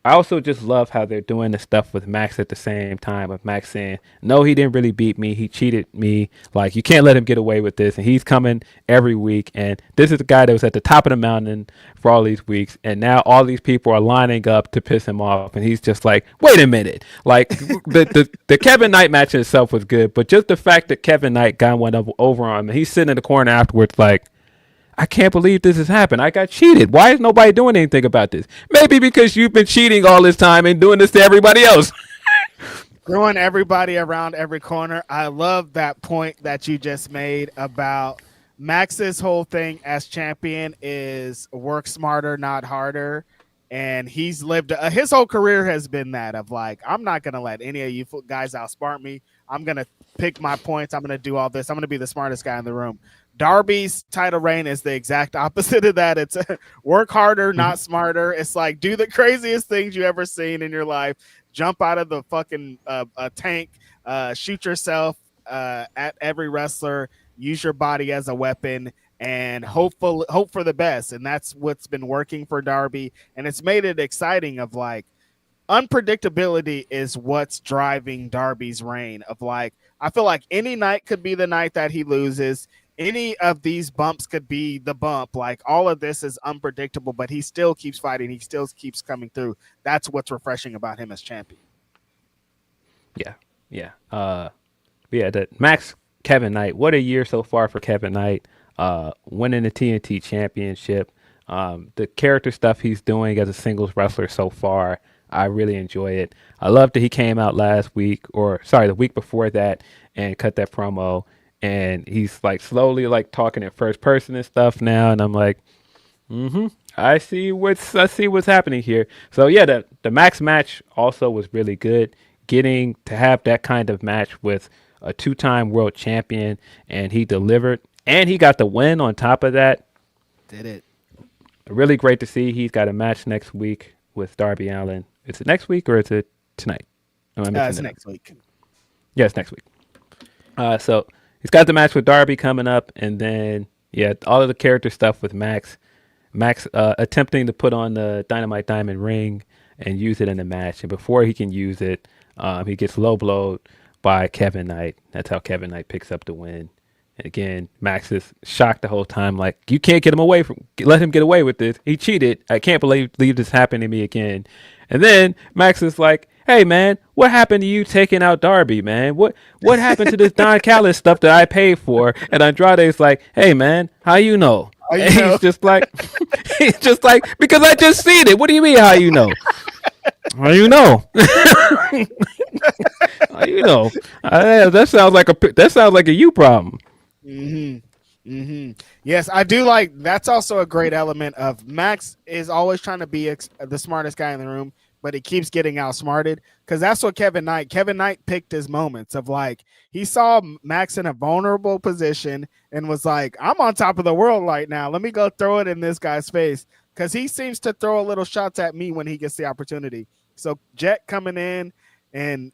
I also just love how they're doing the stuff with Max at the same time, of Max saying, no, he didn't really beat me. He cheated me. Like, you can't let him get away with this. And he's coming every week. And this is the guy that was at the top of the mountain for all these weeks. And now all these people are lining up to piss him off. And he's just like, wait a minute. Like, the Kevin Knight match itself was good. But just the fact that Kevin Knight got one over on him, and he's sitting in the corner afterwards like, I can't believe this has happened. I got cheated. Why is nobody doing anything about this? Maybe because you've been cheating all this time and doing this to everybody else. Throwing everybody around every corner. I love that point that you just made about Max's whole thing as champion is work smarter, not harder. And he's lived his whole career has been that of like, I'm not going to let any of you guys outsmart me. I'm going to pick my points. I'm going to do all this. I'm going to be the smartest guy in the room. Darby's title reign is the exact opposite of that. It's work harder, not smarter. It's like, do the craziest things you ever seen in your life. Jump out of the fucking tank, shoot yourself at every wrestler, use your body as a weapon, and hope for the best. And that's what's been working for Darby. And it's made it exciting of like, unpredictability is what's driving Darby's reign of like, I feel like any night could be the night that he loses. Any of these bumps could be the bump. Like, all of this is unpredictable, but he still keeps fighting. He still keeps coming through. That's what's refreshing about him as champion. Yeah. The Max Kevin Knight. What a year so far for Kevin Knight. Winning the TNT championship. The character stuff he's doing as a singles wrestler so far, I really enjoy it. I love that he came out the week before that and cut that promo. And he's like slowly like talking in first person and stuff now, and I'm like, I see what's happening here. So yeah, the Max match also was really good. Getting to have that kind of match with a 2-time world champion, and he delivered, and he got the win on top of that. Did it. Really great to see. He's got a match next week with Darby Allin. Is it next week or is it tonight? It's next week. Yeah, it's next week. So he's got the match with Darby coming up, and then all of the character stuff with Max attempting to put on the Dynamite Diamond ring and use it in the match, and before he can use it, he gets low blowed by Kevin Knight. That's how Kevin Knight picks up the win. And again, Max is shocked the whole time, like, you can't let him get away with this. He cheated. I can't believe this happened to me again. And then Max is like, hey man, what happened to you taking out Darby, man? What happened to this Don Callis stuff that I paid for? And Andrade's like, hey man, how you know? And he's just like, because I just seen it. What do you mean, how you know? How you know? How you know? That sounds like a you problem. Yes, I do like. That's also a great element of Max is always trying to be the smartest guy in the room, but he keeps getting outsmarted, because that's what Kevin Knight picked his moments of like, he saw Max in a vulnerable position and was like, I'm on top of the world right now. Let me go throw it in this guy's face, because he seems to throw a little shots at me when he gets the opportunity. So Jet coming in and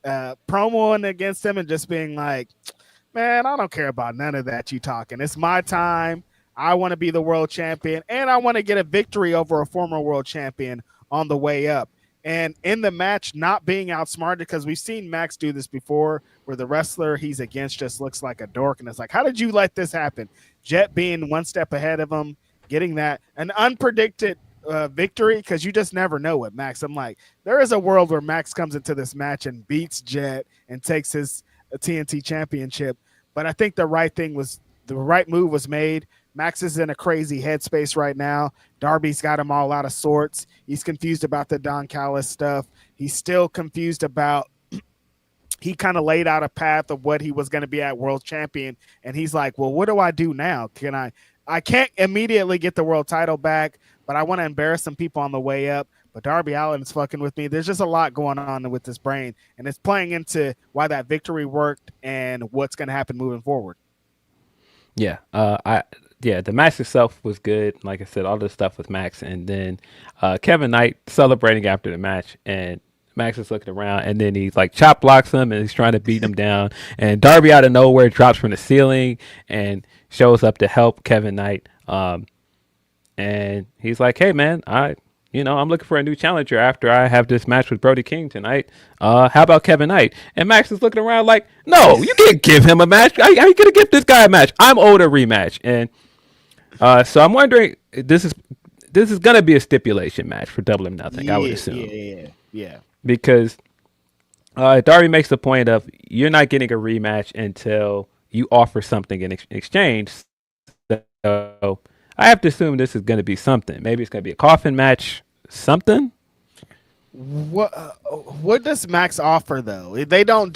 promoing against him and just being like, man, I don't care about none of that you talking. It's my time. I want to be the world champion, and I want to get a victory over a former world champion on the way up. And in the match, not being outsmarted, because we've seen Max do this before, where the wrestler he's against just looks like a dork, and it's like, how did you let this happen? Jet being one step ahead of him, getting that an unpredicted victory, because you just never know with Max. I'm like, there is a world where Max comes into this match and beats Jet and takes his TNT championship, but I think the right move was made. Max is in a crazy headspace right now. Darby's got him all out of sorts. He's confused about the Don Callis stuff. He's still confused about, he kind of laid out a path of what he was going to be at world champion. And he's like, well, what do I do now? I can't immediately get the world title back, but I want to embarrass some people on the way up. But Darby Allin is fucking with me. There's just a lot going on with this brain, and it's playing into why that victory worked and what's going to happen moving forward. Yeah. yeah, the match itself was good. Like I said, all the stuff with Max, and then Kevin Knight celebrating after the match, and Max is looking around, and then he like chop blocks him, and he's trying to beat him down, and Darby out of nowhere drops from the ceiling and shows up to help Kevin Knight. And he's like, "Hey, man, I'm looking for a new challenger after I have this match with Brody King tonight. How about Kevin Knight?" And Max is looking around like, "No, you can't give him a match. How you gonna give this guy a match? I'm owed a rematch." And so I'm wondering, this is gonna be a stipulation match for Double or Nothing, I would assume, Yeah. because Darby makes the point of you're not getting a rematch until you offer something in exchange. So I have to assume this is going to be something. Maybe it's going to be a coffin match, something. What does Max offer though? They don't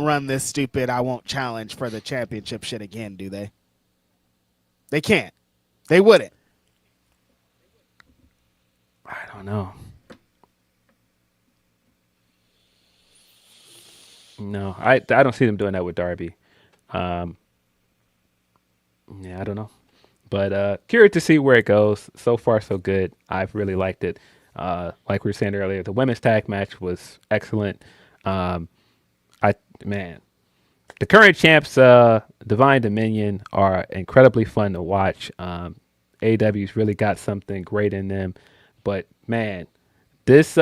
run this stupid I won't challenge for the championship shit again, do they? They can't. They wouldn't. I don't know. No, I don't see them doing that with Darby. Yeah, I don't know. But curious to see where it goes. So far, so good. I've really liked it. Like we were saying earlier, the women's tag match was excellent. Um, I man, the current champs, Divine Dominion, are incredibly fun to watch. AW's really got something great in them, but man, this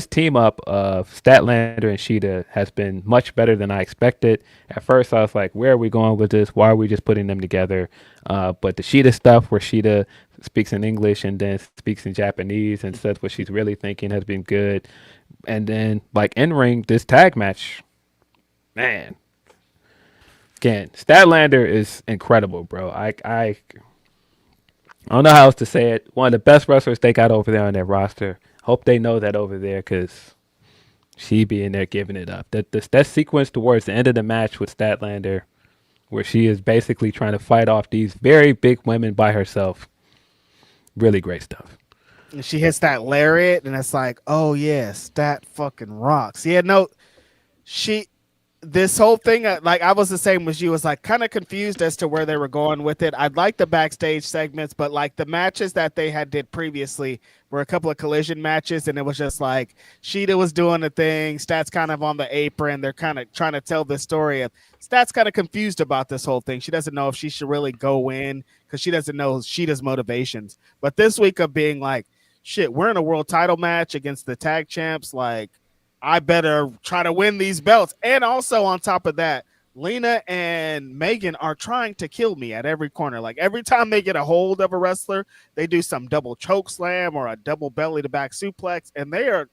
team up of Statlander and Sheeta has been much better than I expected. At first, I was like, "Where are we going with this? Why are we just putting them together?" But the Sheeta stuff, where Sheeta speaks in English and then speaks in Japanese and says what she's really thinking, has been good. And then, like in ring, this tag match, man, again, Statlander is incredible, bro. I don't know how else to say it. One of the best wrestlers they got over there on their roster. Hope they know that over there, because she be in there giving it up. That sequence towards the end of the match with Statlander, where she is basically trying to fight off these very big women by herself. Really great stuff. And she hits that lariat, and it's like, oh yeah, Stat fucking rocks. Yeah, no, she. This whole thing, like I was the same as you, was like kind of confused as to where they were going with it. I'd like the backstage segments, but like the matches that they had did previously were a couple of collision matches, and it was just like Sheeta was doing the thing, Stat's kind of on the apron. They're kind of trying to tell the story of Stat's kind of confused about this whole thing. She doesn't know if she should really go in because she doesn't know Sheeta's motivations. But this week of being like, shit, we're in a world title match against the tag champs, like I better try to win these belts. And also on top of that, Lena and Megan are trying to kill me at every corner. Like every time they get a hold of a wrestler, they do some double choke slam or a double belly to back suplex, and they are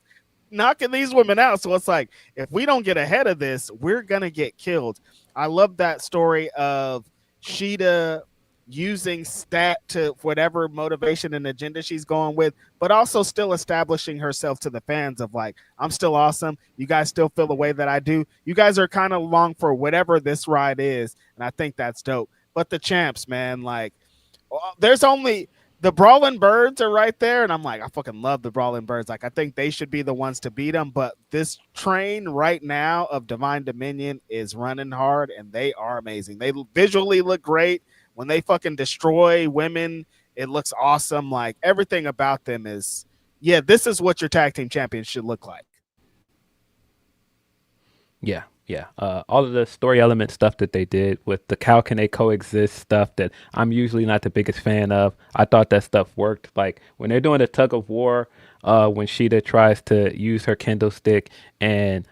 knocking these women out. So it's like, if we don't get ahead of this, we're going to get killed. I love that story of Sheeta using Stat to whatever motivation and agenda she's going with, but also still establishing herself to the fans of like, I'm still awesome. You guys still feel the way that I do. You guys are kind of along for whatever this ride is. And I think that's dope. But the champs, man, like there's only the Brawling Birds are right there. And I'm like, I fucking love the Brawling Birds. Like, I think they should be the ones to beat them. But this train right now of Divine Dominion is running hard, and they are amazing. They visually look great. When they fucking destroy women, it looks awesome. Like everything about them is, yeah, this is what your tag team champions should look like. Yeah. All of the story element stuff that they did with the how can they coexist stuff that I'm usually not the biggest fan of. I thought that stuff worked. Like when they're doing a tug of war, when Sheeta tries to use her kendo stick and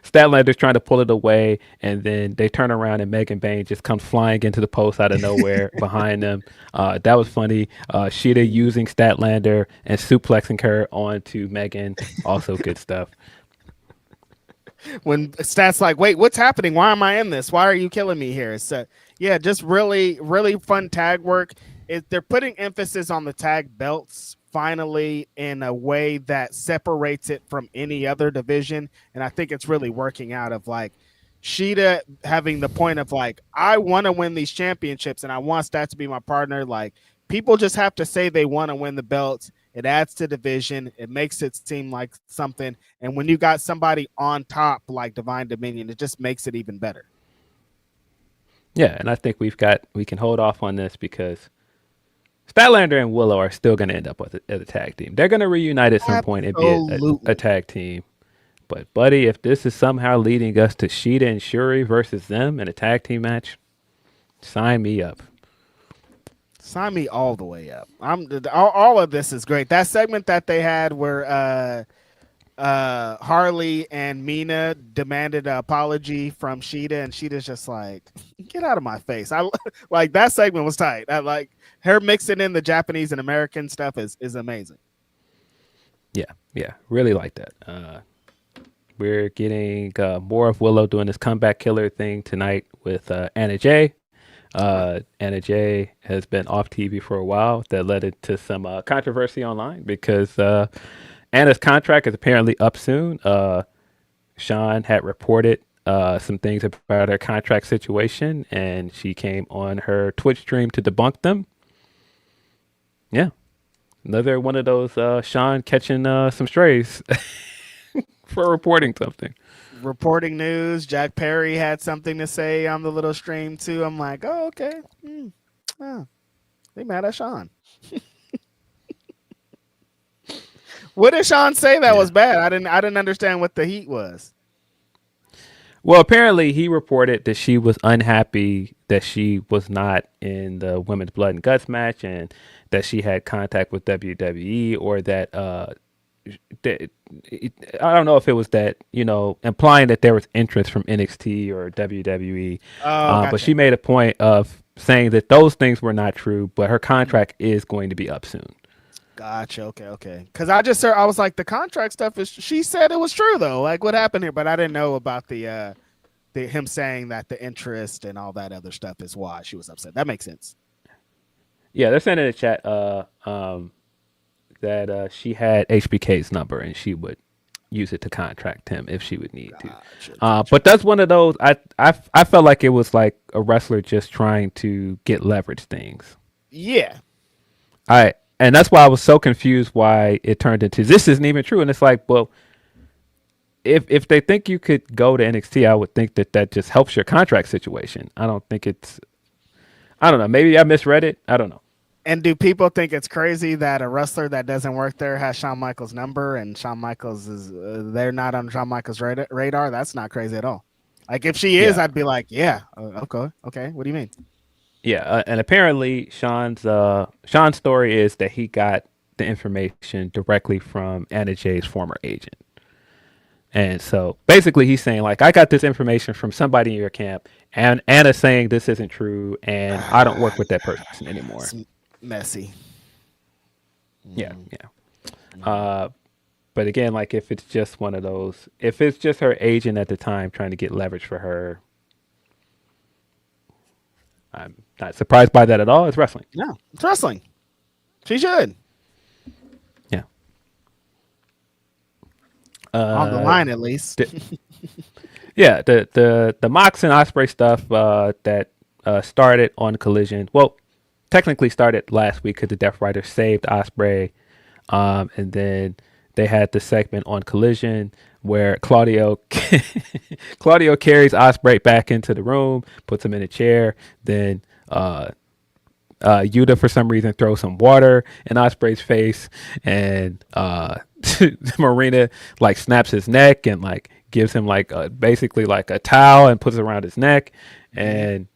Statlander's trying to pull it away, and then they turn around and Megan Bain just comes flying into the post out of nowhere behind them. That was funny. Sheeta using Statlander and suplexing her onto Megan, also good stuff. When Stat's like, wait, what's happening? Why am I in this? Why are you killing me here? So yeah, just really, really fun tag work. They're putting emphasis on the tag belts finally in a way that separates it from any other division. And I think it's really working out of like Sheeta having the point of like, I want to win these championships and I want Stat to be my partner. Like people just have to say they want to win the belts. It adds to division. It makes it seem like something. And when you got somebody on top like Divine Dominion, it just makes it even better. Yeah, and I think we can hold off on this because Statlander and Willow are still going to end up as a tag team. They're going to reunite at some point and be a tag team. But buddy, if this is somehow leading us to Sheeta and Shuri versus them in a tag team match, sign me up. Sign me all the way up. All of this is great. That segment that they had where Harley and Mina demanded an apology from Sheeta, and Sheeta's just like, "Get out of my face!" I like that segment was tight. I like her mixing in the Japanese and American stuff is amazing. Yeah, really like that. We're getting more of Willow doing this comeback killer thing tonight with Anna Jay. Anna Jay has been off TV for a while. That led into some controversy online because Anna's contract is apparently up soon. Sean had reported some things about her contract situation, and she came on her Twitch stream to debunk them. Yeah. Another one of those Sean catching some strays for reporting something. Reporting news. Jack Perry had something to say on the little stream too. I'm like, oh, okay. Oh, they mad at Sean. What did Sean say that was bad? I didn't understand what the heat was. Well, apparently he reported that she was unhappy that she was not in the Women's Blood and Guts match, and that she had contact with WWE, or that I don't know if it was that, implying that there was interest from NXT or WWE. Gotcha. But she made a point of saying that those things were not true, but her contract is going to be up soon. Gotcha. Okay. Because I was like, the contract stuff is. She said it was true though. Like, what happened here? But I didn't know about the him saying that the interest and all that other stuff is why she was upset. That makes sense. Yeah, they're saying in the chat that she had HBK's number and she would use it to contract him if she would need to. Gotcha. But that's one of those. I felt like it was like a wrestler just trying to get leverage things. Yeah. And that's why I was so confused why it turned into this isn't even true. And it's like, well, if they think you could go to NXT, I would think that just helps your contract situation. I don't think I don't know. Maybe I misread it. I don't know. And do people think it's crazy that a wrestler that doesn't work there has Shawn Michaels' number, and Shawn Michaels is they're not on Shawn Michaels' radar? That's not crazy at all. Like if she is, I'd be like, yeah, okay. What do you mean? Yeah, and apparently Sean's story is that he got the information directly from Anna Jay's former agent. And so basically he's saying, like, I got this information from somebody in your camp, and Anna's saying this isn't true, and I don't work with that person anymore. It's messy. Yeah. But again, like, if it's just one of those, if it's just her agent at the time trying to get leverage for her, I'm not surprised by that at all. It's wrestling. No, it's wrestling. She should. Yeah. On the line, at least. The Mox and Ospreay stuff that started on Collision. Well, technically started last week because the Death Rider saved Ospreay, and then they had the segment on Collision where Claudio carries Ospreay back into the room, puts him in a chair, then Yuta for some reason throws some water in Ospreay's face, and Marina like snaps his neck and like gives him like basically like a towel and puts it around his neck, and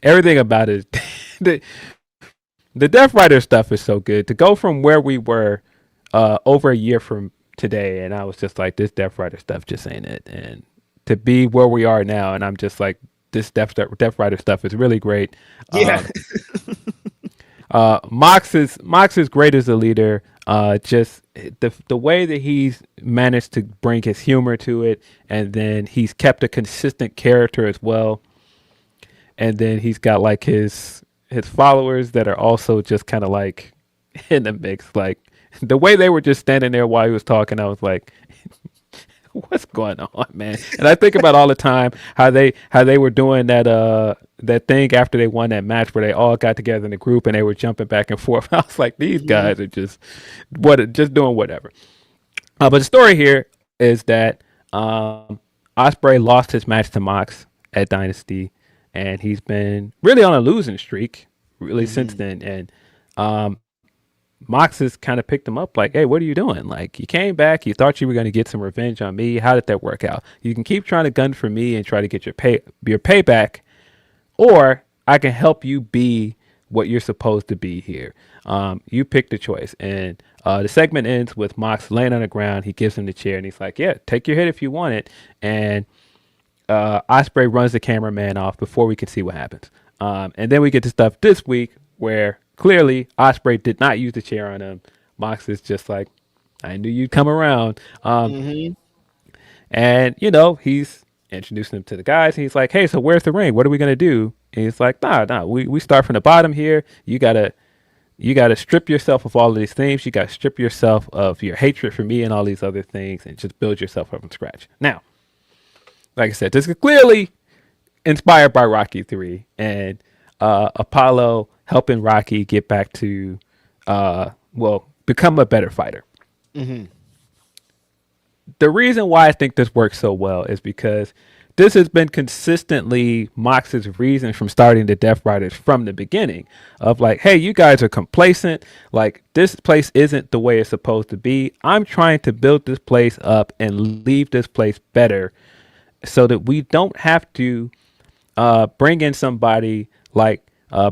everything about it. The Death Rider stuff is so good. To go from where we were over a year from today, and I was just like, this Death Rider stuff just ain't it, and to be where we are now, and I'm just like, this Death Rider stuff is really great. Yeah. Mox is great as a leader. Just the way that he's managed to bring his humor to it, and then he's kept a consistent character as well. And then he's got like his followers that are also just kind of like in the mix. Like the way they were just standing there while he was talking, I was like, what's going on, man? And I think about all the time how they were doing that thing after they won that match where they all got together in a group and they were jumping back and forth. I was like, these guys are just doing whatever. But the story here is that Ospreay lost his match to Mox at Dynasty, and he's been really on a losing streak really since then. And Mox has kind of picked him up like, hey, what are you doing? Like, you came back, you thought you were going to get some revenge on me. How did that work out? You can keep trying to gun for me and try to get your payback, or I can help you be what you're supposed to be here. You pick the choice. And the segment ends with Mox laying on the ground. He gives him the chair and he's like, yeah, take your hit if you want it. And Ospreay runs the cameraman off before we can see what happens. And then we get to stuff this week where clearly Ospreay did not use the chair on him. Mox is just like, I knew you'd come around. And, you know, he's introducing him to the guys. He's like, hey, so where's the ring? What are we going to do? And he's like, nah, we start from the bottom here. You gotta strip yourself of all of these things. You got to strip yourself of your hatred for me and all these other things and just build yourself up from scratch. Now, like I said, this is clearly inspired by Rocky 3 and Apollo helping Rocky get back to, become a better fighter. The reason why I think this works so well is because this has been consistently Mox's reason from starting the Death Riders from the beginning of like, hey, you guys are complacent. Like, this place isn't the way it's supposed to be. I'm trying to build this place up and leave this place better so that we don't have to bring in somebody like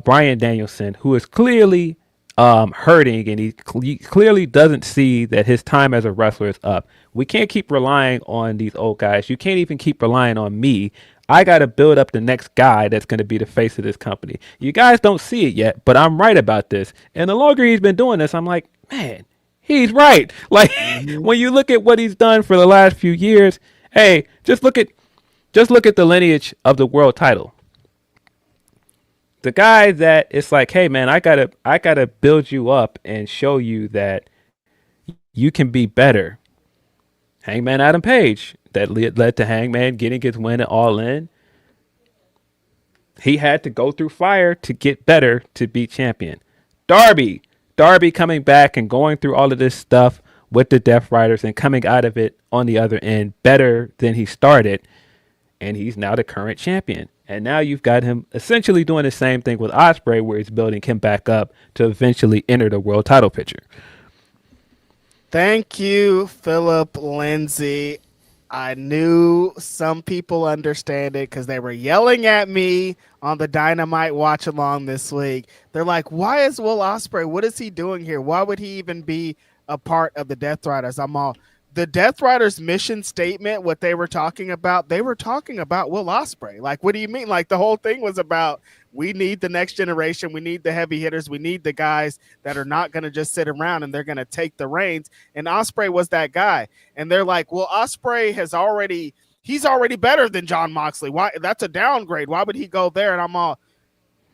Bryan Danielson, who is clearly hurting, and he clearly doesn't see that his time as a wrestler is up. We can't keep relying on these old guys. You can't even keep relying on me. I got to build up the next guy that's going to be the face of this company. You guys don't see it yet, but I'm right about this. And the longer he's been doing this, I'm like, man, he's right. Like, when you look at what he's done for the last few years, hey, just look at the lineage of the world title. The guy that it's like, hey man, I gotta build you up and show you that you can be better. Hangman Adam Page, that led to Hangman getting his win at All In. He had to go through fire to get better to be champion. Darby coming back and going through all of this stuff with the Death Riders and coming out of it on the other end better than he started. And he's now the current champion. And now you've got him essentially doing the same thing with Ospreay, where he's building him back up to eventually enter the world title picture. Thank you, Philip Lindsay. I knew some people understand it because they were yelling at me on the Dynamite watch along this week. They're like, why is Will Ospreay? What is he doing here? Why would he even be a part of the Death Riders? The Death Riders mission statement, what they were talking about Will Ospreay. Like, what do you mean? Like, the whole thing was about, we need the next generation. We need the heavy hitters. We need the guys that are not going to just sit around and they're going to take the reins. And Ospreay was that guy. And they're like, well, Ospreay he's already better than Jon Moxley. Why? That's a downgrade. Why would he go there? And I'm all,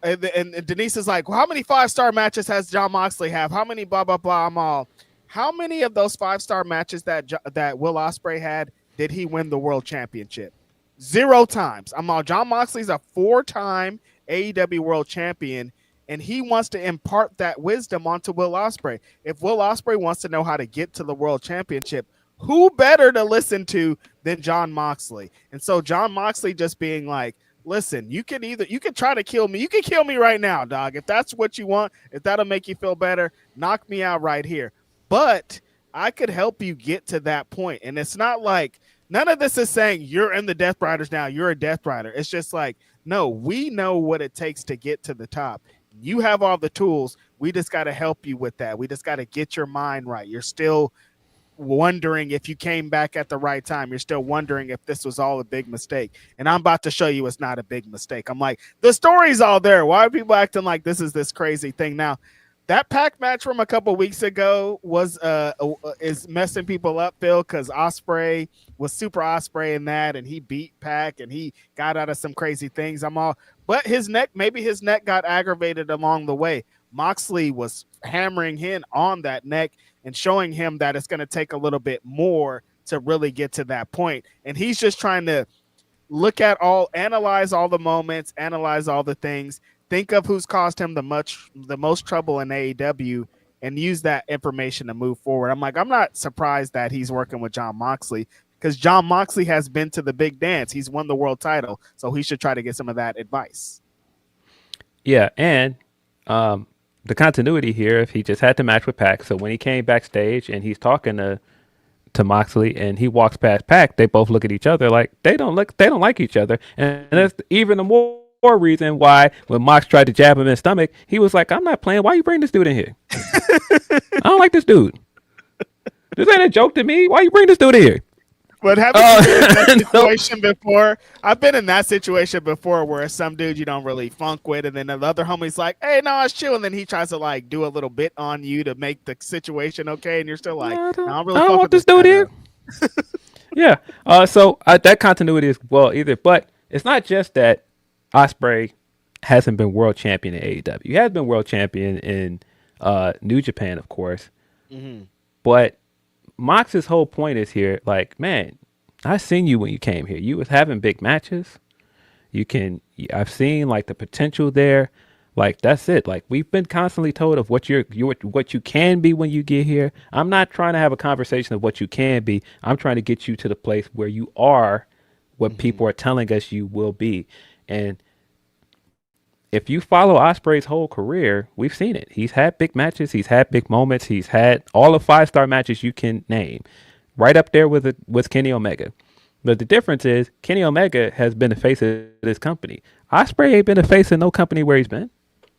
and Denise is like, well, how many 5-star matches has Jon Moxley have? How many blah, blah, blah? I'm all, how many of those 5-star matches that Will Ospreay had did he win the world championship? 0 times. Jon Moxley's a 4-time AEW world champion, and he wants to impart that wisdom onto Will Ospreay. If Will Ospreay wants to know how to get to the world championship, who better to listen to than Jon Moxley? And so Jon Moxley just being like, listen, you can try to kill me. You can kill me right now, dog. If that's what you want, if that'll make you feel better, knock me out right here. But I could help you get to that point. And it's not like, none of this is saying you're in the Death Riders now, you're a Death Rider. It's just like, no, we know what it takes to get to the top. You have all the tools. We just got to help you with that. We just got to get your mind right. You're still wondering if you came back at the right time. You're still wondering if this was all a big mistake. And I'm about to show you it's not a big mistake. I'm like, the story's all there. Why are people acting like this is this crazy thing? Now, that Pac match from a couple weeks ago is messing people up, Phil, because Ospreay was Super Ospreay in that, and he beat Pac, and he got out of some crazy things. But maybe his neck got aggravated along the way. Moxley was hammering in on that neck and showing him that it's going to take a little bit more to really get to that point. And he's just trying to analyze all the moments, analyze all the things, think of who's caused him the most trouble in AEW and use that information to move forward. I'm not surprised that he's working with Jon Moxley because John Moxley has been to the big dance. He's won the world title, so he should try to get some of that advice. Yeah, and the continuity here, if he just had to match with Pac, so when he came backstage and he's talking to Moxley and he walks past Pac, they both look at each other like they don't like each other, and that's even the more reason why when Mox tried to jab him in the stomach, he was like, "I'm not playing. Why you bring this dude in here? I don't like this dude. This ain't a joke to me. Why you bring this dude in here?" But haven't you been in that situation before? I've been in that situation before where some dude you don't really funk with, and then the other homie's like, "Hey, no, it's chill," and then he tries to like do a little bit on you to make the situation okay, and you're still like, "I don't want this dude here." Yeah. So that continuity is well either, but it's not just that Ospreay hasn't been world champion in AEW. He has been world champion in New Japan, of course, but Mox's whole point is here, like, man, I seen you when you came here. You was having big matches. I've seen like the potential there. Like, that's it. Like, we've been constantly told of what what you can be when you get here. I'm not trying to have a conversation of what you can be. I'm trying to get you to the place where you are what people are telling us you will be. And if you follow Ospreay's whole career, we've seen it. He's had big matches. He's had big moments. He's had all the 5-star matches you can name, right up there with Kenny Omega. But the difference is Kenny Omega has been the face of this company. Ospreay ain't been the face of no company where he's been.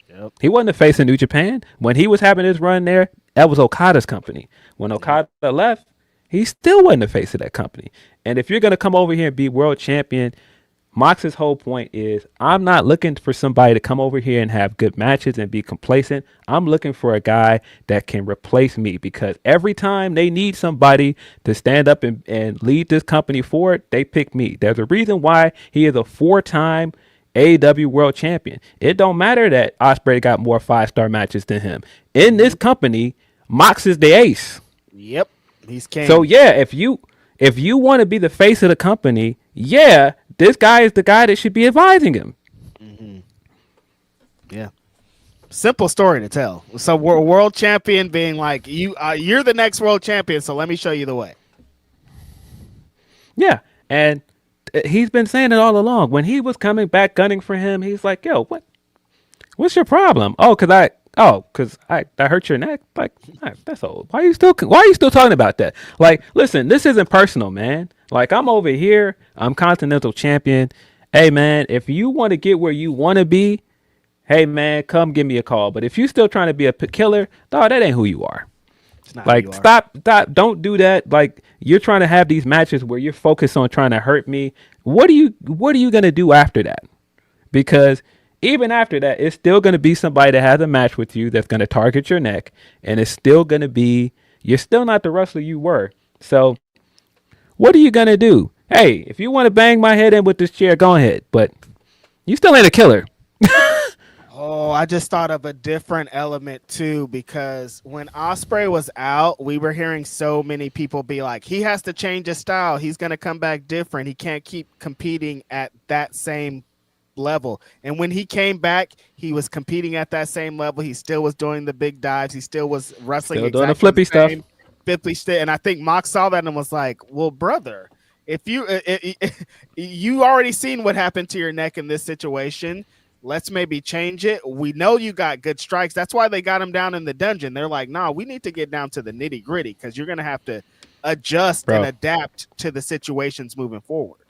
Yep. He wasn't the face of New Japan. When he was having his run there, that was Okada's company. When Okada left, he still wasn't the face of that company. And if you're going to come over here and be world champion, Mox's whole point is, I'm not looking for somebody to come over here and have good matches and be complacent. I'm looking for a guy that can replace me, because every time they need somebody to stand up and lead this company forward, they pick me. There's a reason why he is a 4-time AEW world champion. It don't matter that Ospreay got more 5-star matches than him. In this company, Mox is the ace. Yep. He's king. So yeah, if you want to be the face of the company, yeah, this guy is the guy that should be advising him. Yeah. Simple story to tell. So we're world champion being like, you're the next world champion, so let me show you the way. Yeah. And he's been saying it all along. When he was coming back gunning for him, he's like, yo, what's your problem? Because I hurt your neck. Like, that's old. Why are you still talking about that? Like, listen, this isn't personal, man. Like, I'm over here. I'm Continental Champion. Hey, man, if you want to get where you want to be, hey, man, come give me a call. But if you're still trying to be a killer, dog, that ain't who you are. Like, stop, don't do that. Like, you're trying to have these matches where you're focused on trying to hurt me. What are you going to do after that? Because even after that, it's still going to be somebody that has a match with you that's going to target your neck. And it's still going to be, you're still not the wrestler you were. So what are you going to do? Hey, if you want to bang my head in with this chair, go ahead. But you still ain't a killer. Oh, I just thought of a different element too, because when Ospreay was out, we were hearing so many people be like, he has to change his style. He's going to come back different. He can't keep competing at that same level. And when he came back, he was competing at that same level. He still was doing the big dives. He still was wrestling. Still doing the flippy stuff. And I think Mox saw that and was like, well, brother, if you already seen what happened to your neck in this situation, let's maybe change it. We know you got good strikes. That's why they got him down in the dungeon. They're like, nah, we need to get down to the nitty gritty, because you're going to have to adjust and adapt to the situations moving forward.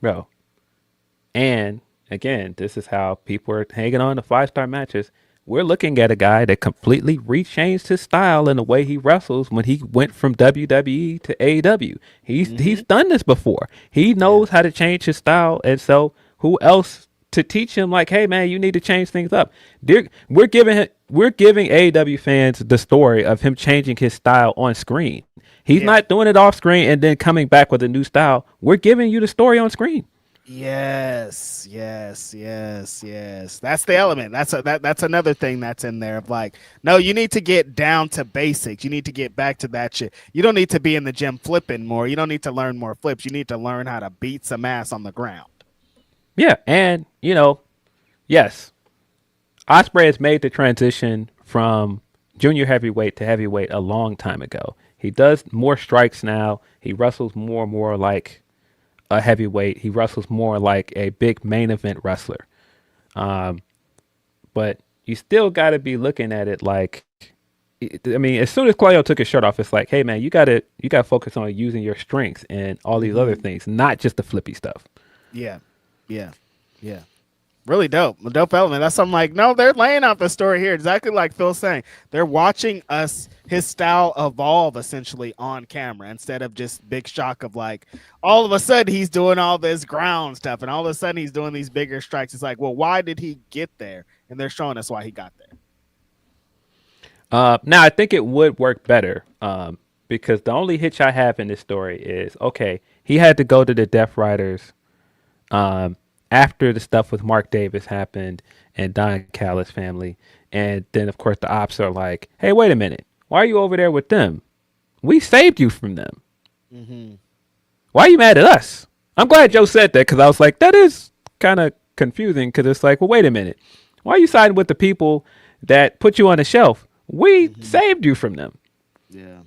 Bro. And again, this is how people are hanging on to 5-star matches. We're looking at a guy that completely rechanged his style and the way he wrestles when he went from WWE to AEW. He's done this before. He knows how to change his style. And so who else to teach him, like, hey man, you need to change things up? We're giving AEW fans the story of him changing his style on screen. He's not doing it off screen and then coming back with a new style. We're giving you the story on screen. Yes. That's the element. That's another thing that's in there of like, no, you need to get down to basics. You need to get back to that shit. You don't need to be in the gym flipping more. You don't need to learn more flips. You need to learn how to beat some ass on the ground. Yeah, and yes, Ospreay has made the transition from junior heavyweight to heavyweight a long time ago. He does more strikes now. He wrestles more and more like a heavyweight. He wrestles more like a big main event wrestler. But you still got to be looking at it like, I mean, as soon as Claudio took his shirt off, it's like, hey man, you gotta focus on using your strengths and all these other things, not just the flippy stuff. Yeah, yeah, yeah. Really dope. A dope element. That's something like, no, they're laying out the story here. Exactly like Phil's saying. They're watching his style evolve essentially on camera instead of just big shock of like, all of a sudden he's doing all this ground stuff and all of a sudden he's doing these bigger strikes. It's like, well, why did he get there? And they're showing us why he got there. Now, I think it would work better because the only hitch I have in this story is, okay, he had to go to the Death Riders after the stuff with Mark Davis happened and Don Callis' family. And then, of course, the ops are like, hey, wait a minute. Why are you over there with them? We saved you from them. Mm-hmm. Why are you mad at us? I'm glad Joe said that because I was like, that is kind of confusing because it's like, well, wait a minute. Why are you siding with the people that put you on the shelf? We saved you from them. Yeah.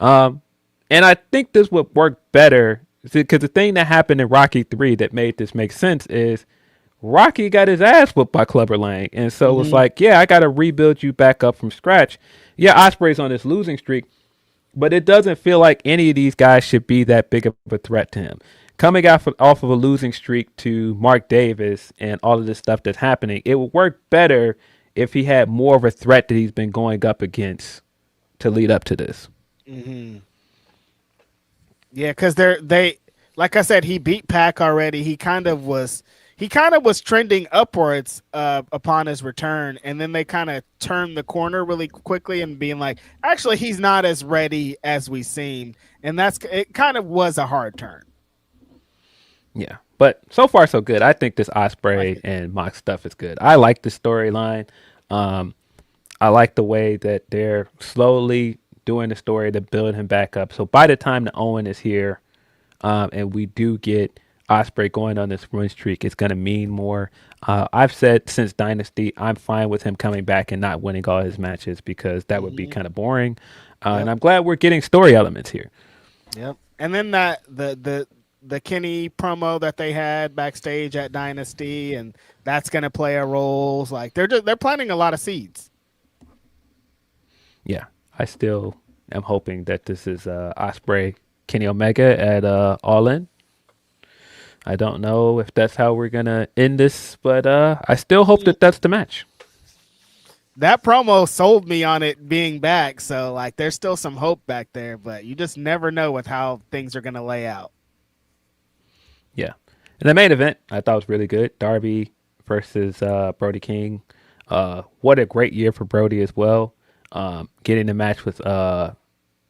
And I think this would work better because the thing that happened in Rocky 3 that made this make sense is Rocky got his ass whooped by Clubber Lang. And so it's like, yeah, I got to rebuild you back up from scratch. Yeah, Ospreay's on this losing streak, but it doesn't feel like any of these guys should be that big of a threat to him. Coming off of a losing streak to Mark Davis and all of this stuff that's happening, it would work better if he had more of a threat that he's been going up against to lead up to this. Mm-hmm. Yeah, because they like I said, he beat Pac already. He kind of was trending upwards upon his return, and then they kind of turned the corner really quickly and being like, actually, he's not as ready as we seemed, and it kind of was a hard turn. Yeah, but so far so good. I think this Ospreay and Mox stuff is good. I like the storyline. I like the way that they're slowly doing the story to build him back up. So by the time the Owen is here, and we do get Ospreay going on this win streak, it's going to mean more. I've said since Dynasty, I'm fine with him coming back and not winning all his matches because that would be kind of boring. And I'm glad we're getting story elements here. Yep. And then the Kenny promo that they had backstage at Dynasty, and that's going to play a role. Like they're planting a lot of seeds. Yeah, I still am hoping that this is Ospreay, Kenny Omega at All In. I don't know if that's how we're gonna end this, but I still hope that that's the match. That promo sold me on it being back, so like there's still some hope back there, but you just never know with how things are gonna lay out. Yeah, and the main event I thought was really good. Darby versus Brody King. What a great year for Brody as well. Getting the match with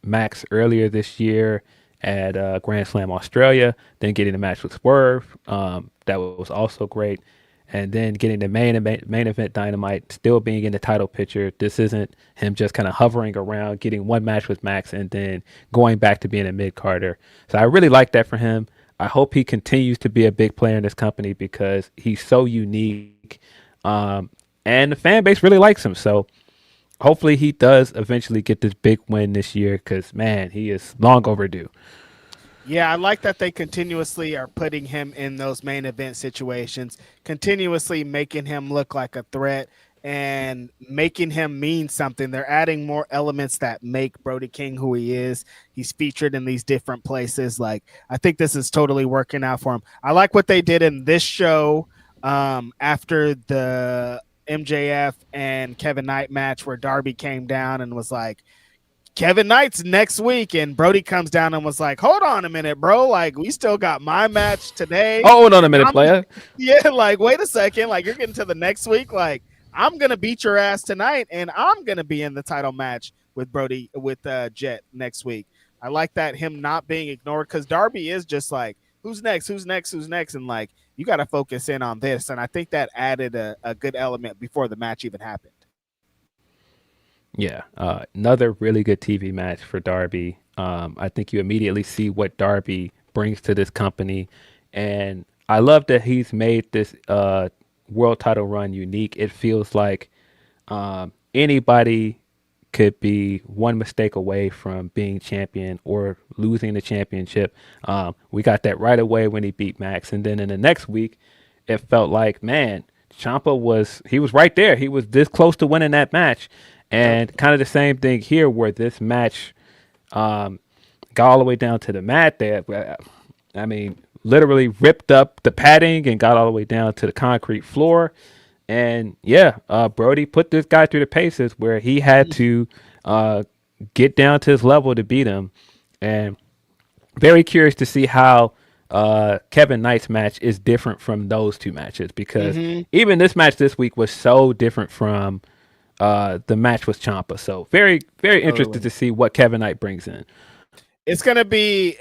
Max earlier this year at Grand Slam Australia, then getting the match with Swerve. That was also great. And then getting the main event Dynamite, still being in the title picture. This isn't him just kind of hovering around, getting one match with Max and then going back to being a mid-carder. So I really like that for him. I hope he continues to be a big player in this company because he's so unique. And the fan base really likes him. So hopefully he does eventually get this big win this year because, man, he is long overdue. Yeah, I like that they continuously are putting him in those main event situations, continuously making him look like a threat and making him mean something. They're adding more elements that make Brody King who he is. He's featured in these different places. Like, I think this is totally working out for him. I like what they did in this show after the MJF and Kevin Knight match where Darby came down and was like, Kevin Knight's next week, and Brody comes down and was like, hold on a minute, bro. Like, we still got my match today. Hold on a minute, player. Yeah, like, wait a second. Like, you're getting to the next week. Like, I'm going to beat your ass tonight, and I'm going to be in the title match with Brody, with Jet next week. I like that, him not being ignored, because Darby is just like, who's next, who's next, who's next? And, like, you got to focus in on this. And I think that added a good element before the match even happened. Yeah, another really good TV match for Darby. I think you immediately see what Darby brings to this company. And I love that he's made this world title run unique. It feels like anybody could be one mistake away from being champion or losing the championship. We got that right away when he beat Max. And then in the next week, it felt like, man, Ciampa was right there. He was this close to winning that match. And kind of the same thing here where this match got all the way down to the mat there. I mean, literally ripped up the padding and got all the way down to the concrete floor. And yeah, Brody put this guy through the paces where he had to get down to his level to beat him. And very curious to see how Kevin Knight's match is different from those two matches, because even this match this week was so different from the match with Ciampa. So very, very interested to see what Kevin Knight brings in. It's going to be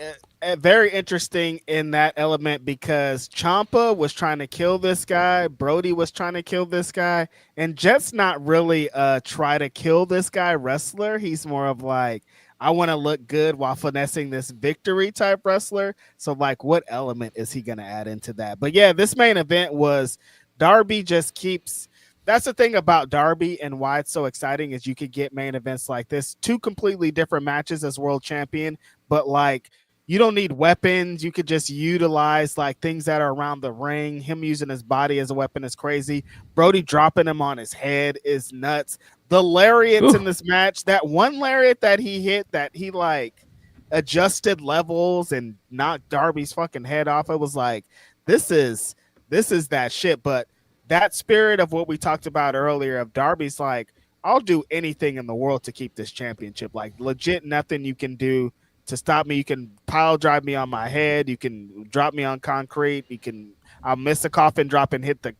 very interesting in that element because Ciampa was trying to kill this guy. Brody was trying to kill this guy. And Jet's not really try to kill this guy wrestler. He's more of like, I want to look good while finessing this victory type wrestler. So like, what element is he going to add into that? But yeah, this main event was Darby just keeps... That's the thing about Darby and why it's so exciting is you could get main events like this, two completely different matches as world champion, but like you don't need weapons. You could just utilize like things that are around the ring. Him using his body as a weapon is crazy. Brody dropping him on his head is nuts. The lariats in this match, that one lariat that he hit that he like adjusted levels and knocked Darby's fucking head off. It was like, this is that shit. But that spirit of what we talked about earlier of Darby's like, I'll do anything in the world to keep this championship. Like legit nothing you can do to stop me. You can pile drive me on my head. You can drop me on concrete. I'll miss a coffin drop and hit the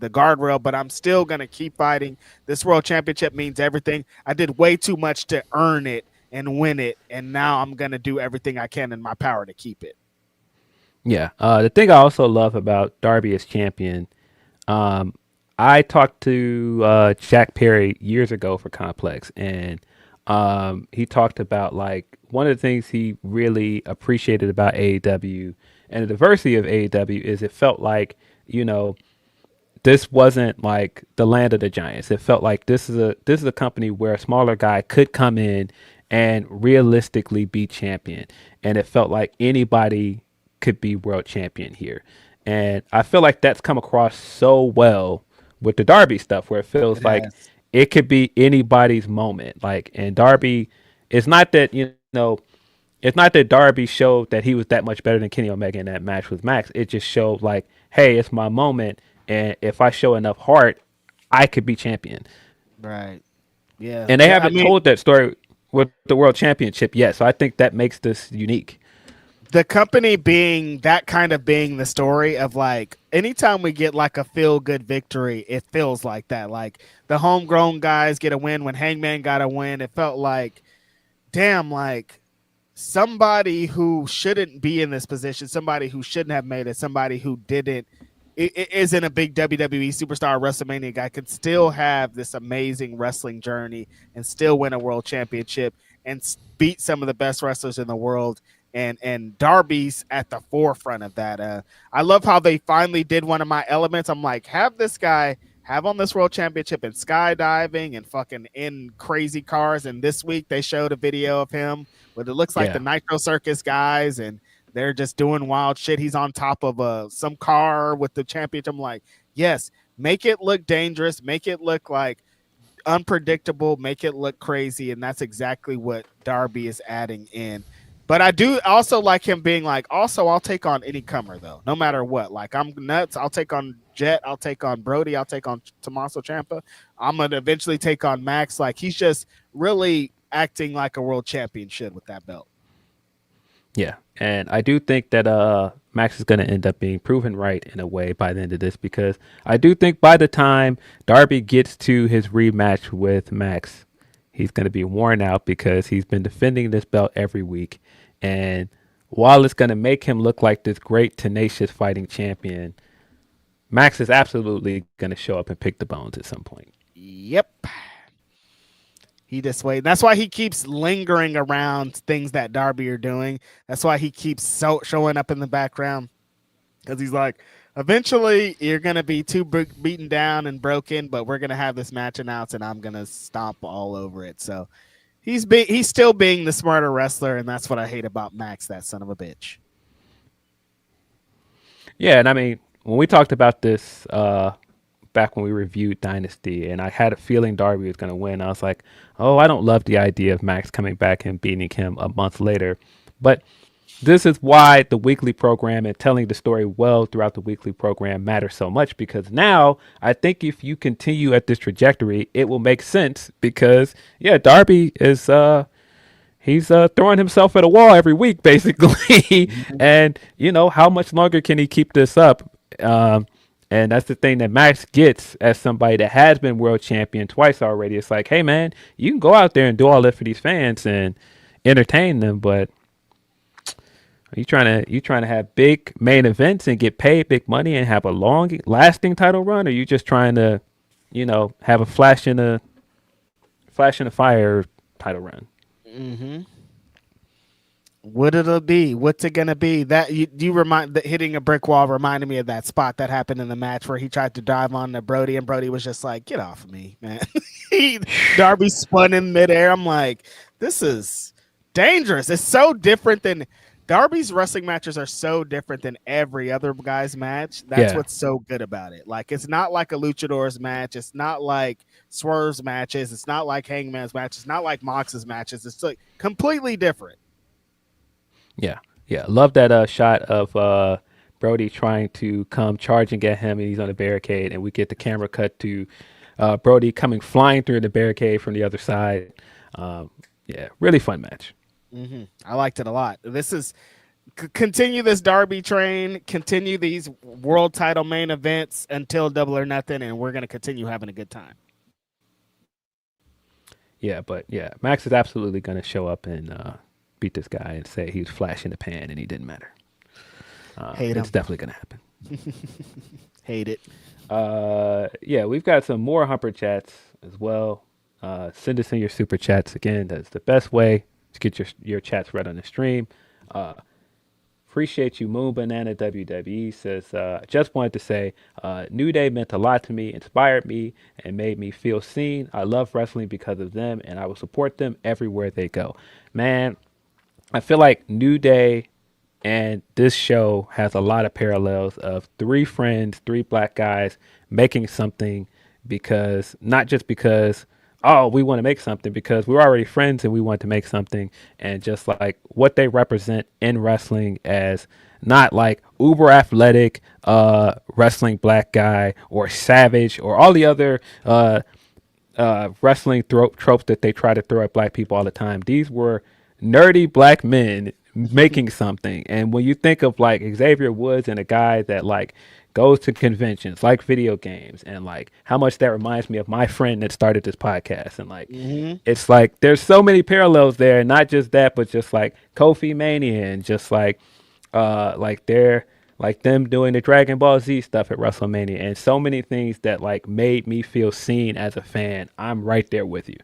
guardrail, but I'm still going to keep fighting. This world championship means everything. I did way too much to earn it and win it. And now I'm going to do everything I can in my power to keep it. Yeah. The thing I also love about Darby as champion, I talked to Jack Perry years ago for Complex, and he talked about like one of the things he really appreciated about AEW and the diversity of AEW is it felt like, you know, this wasn't like the land of the giants. It felt like this is a company where a smaller guy could come in and realistically be champion, and it felt like anybody could be world champion here. And I feel like that's come across so well with the Darby stuff, where it feels like it could be anybody's moment. Like, and Darby, it's not that, you know, it's not that Darby showed that he was that much better than Kenny Omega in that match with Max. It just showed like, hey, it's my moment, and if I show enough heart, I could be champion. Right. Yeah. And they haven't told that story with the World Championship yet, so I think that makes this unique. The company being that kind of being the story of like anytime we get like a feel good victory, it feels like that. Like the homegrown guys get a win when Hangman got a win. It felt like, damn, like somebody who shouldn't be in this position, somebody who shouldn't have made it, somebody who didn't, it isn't a big WWE superstar WrestleMania guy, could still have this amazing wrestling journey and still win a world championship and beat some of the best wrestlers in the world. And Darby's at the forefront of that. I love how they finally did one of my elements. I'm like, have this guy have on this world championship in skydiving and fucking in crazy cars. And this week they showed a video of him where it looks like the Nitro Circus guys and they're just doing wild shit. He's on top of some car with the championship. I'm like, yes, make it look dangerous. Make it look like unpredictable. Make it look crazy. And that's exactly what Darby is adding in. But I do also like him being like, also, I'll take on any comer, though, no matter what. Like, I'm nuts. I'll take on Jet. I'll take on Brody. I'll take on Tommaso Ciampa. I'm going to eventually take on Max. Like, he's just really acting like a world champion should with that belt. Yeah, and I do think that Max is going to end up being proven right in a way by the end of this, because I do think by the time Darby gets to his rematch with Max, he's going to be worn out because he's been defending this belt every week. And while it's going to make him look like this great, tenacious fighting champion, Max is absolutely going to show up and pick the bones at some point. Yep. He just wait. That's why he keeps lingering around things that Darby are doing. That's why he keeps showing up in the background. Because he's like, Eventually, you're gonna be too beaten down and broken, but we're gonna have this match announced, and I'm gonna stomp all over it. So he's still being the smarter wrestler, and that's what I hate about Max, that son of a bitch. Yeah, and I mean, when we talked about this back when we reviewed Dynasty, and I had a feeling Darby was going to win, I was like, oh, I don't love the idea of Max coming back and beating him a month later. But this is why the weekly program and telling the story well throughout the weekly program matters so much, because now I think if you continue at this trajectory, it will make sense because, yeah, Darby is he's throwing himself at a wall every week, basically. And, you know, how much longer can he keep this up? And that's the thing that Max gets as somebody that has been world champion twice already. It's like, hey, man, you can go out there and do all that for these fans and entertain them, but you trying to have big main events and get paid big money and have a long lasting title run, or you just trying to, you know, have a flash in the fire title run? Mm-hmm. What it'll be? What's it gonna be? That you remind that hitting a brick wall reminded me of that spot that happened in the match where he tried to dive on to Brody, and Brody was just like, "Get off of me, man!" Darby spun in midair. I'm like, this is dangerous. It's so different than Darby's wrestling matches are so different than every other guy's match. That's what's so good about it. Like, it's not like a luchador's match. It's not like Swerve's matches. It's not like Hangman's matches. It's not like Mox's matches. It's like completely different. Yeah. Love that shot of Brody trying to come charging at him, and he's on the barricade, and we get the camera cut to Brody coming flying through the barricade from the other side. Yeah, really fun match. Mm-hmm. I liked it a lot. This is continue this Darby train, continue these world title main events until Double or Nothing, and we're gonna continue having a good time. Yeah, but yeah, Max is absolutely gonna show up and beat this guy and say he was flash in the pan and he didn't matter. It's definitely gonna happen. Hate it. Yeah, we've got some more Humper chats as well. Send us in your super chats again. That's the best way to get your chats read on the stream. Appreciate you, Moon Banana WWE says, just wanted to say, New Day meant a lot to me, inspired me, and made me feel seen. I love wrestling because of them, and I will support them everywhere they go. Man, I feel like New Day and this show has a lot of parallels of three friends, three black guys making something because, not just because, oh, we want to make something, because we're already friends and we want to make something, and just like what they represent in wrestling as not like uber athletic wrestling black guy or savage or all the other wrestling tropes that they try to throw at black people all the time. These were nerdy black men making something. And when you think of like Xavier Woods and a guy that like goes to conventions like video games, and like how much that reminds me of my friend that started this podcast, and like it's like there's so many parallels there, not just that, but just like Kofi Mania, and just like they're like them doing the Dragon Ball Z stuff at WrestleMania, and so many things that like made me feel seen as a fan. I'm right there with you.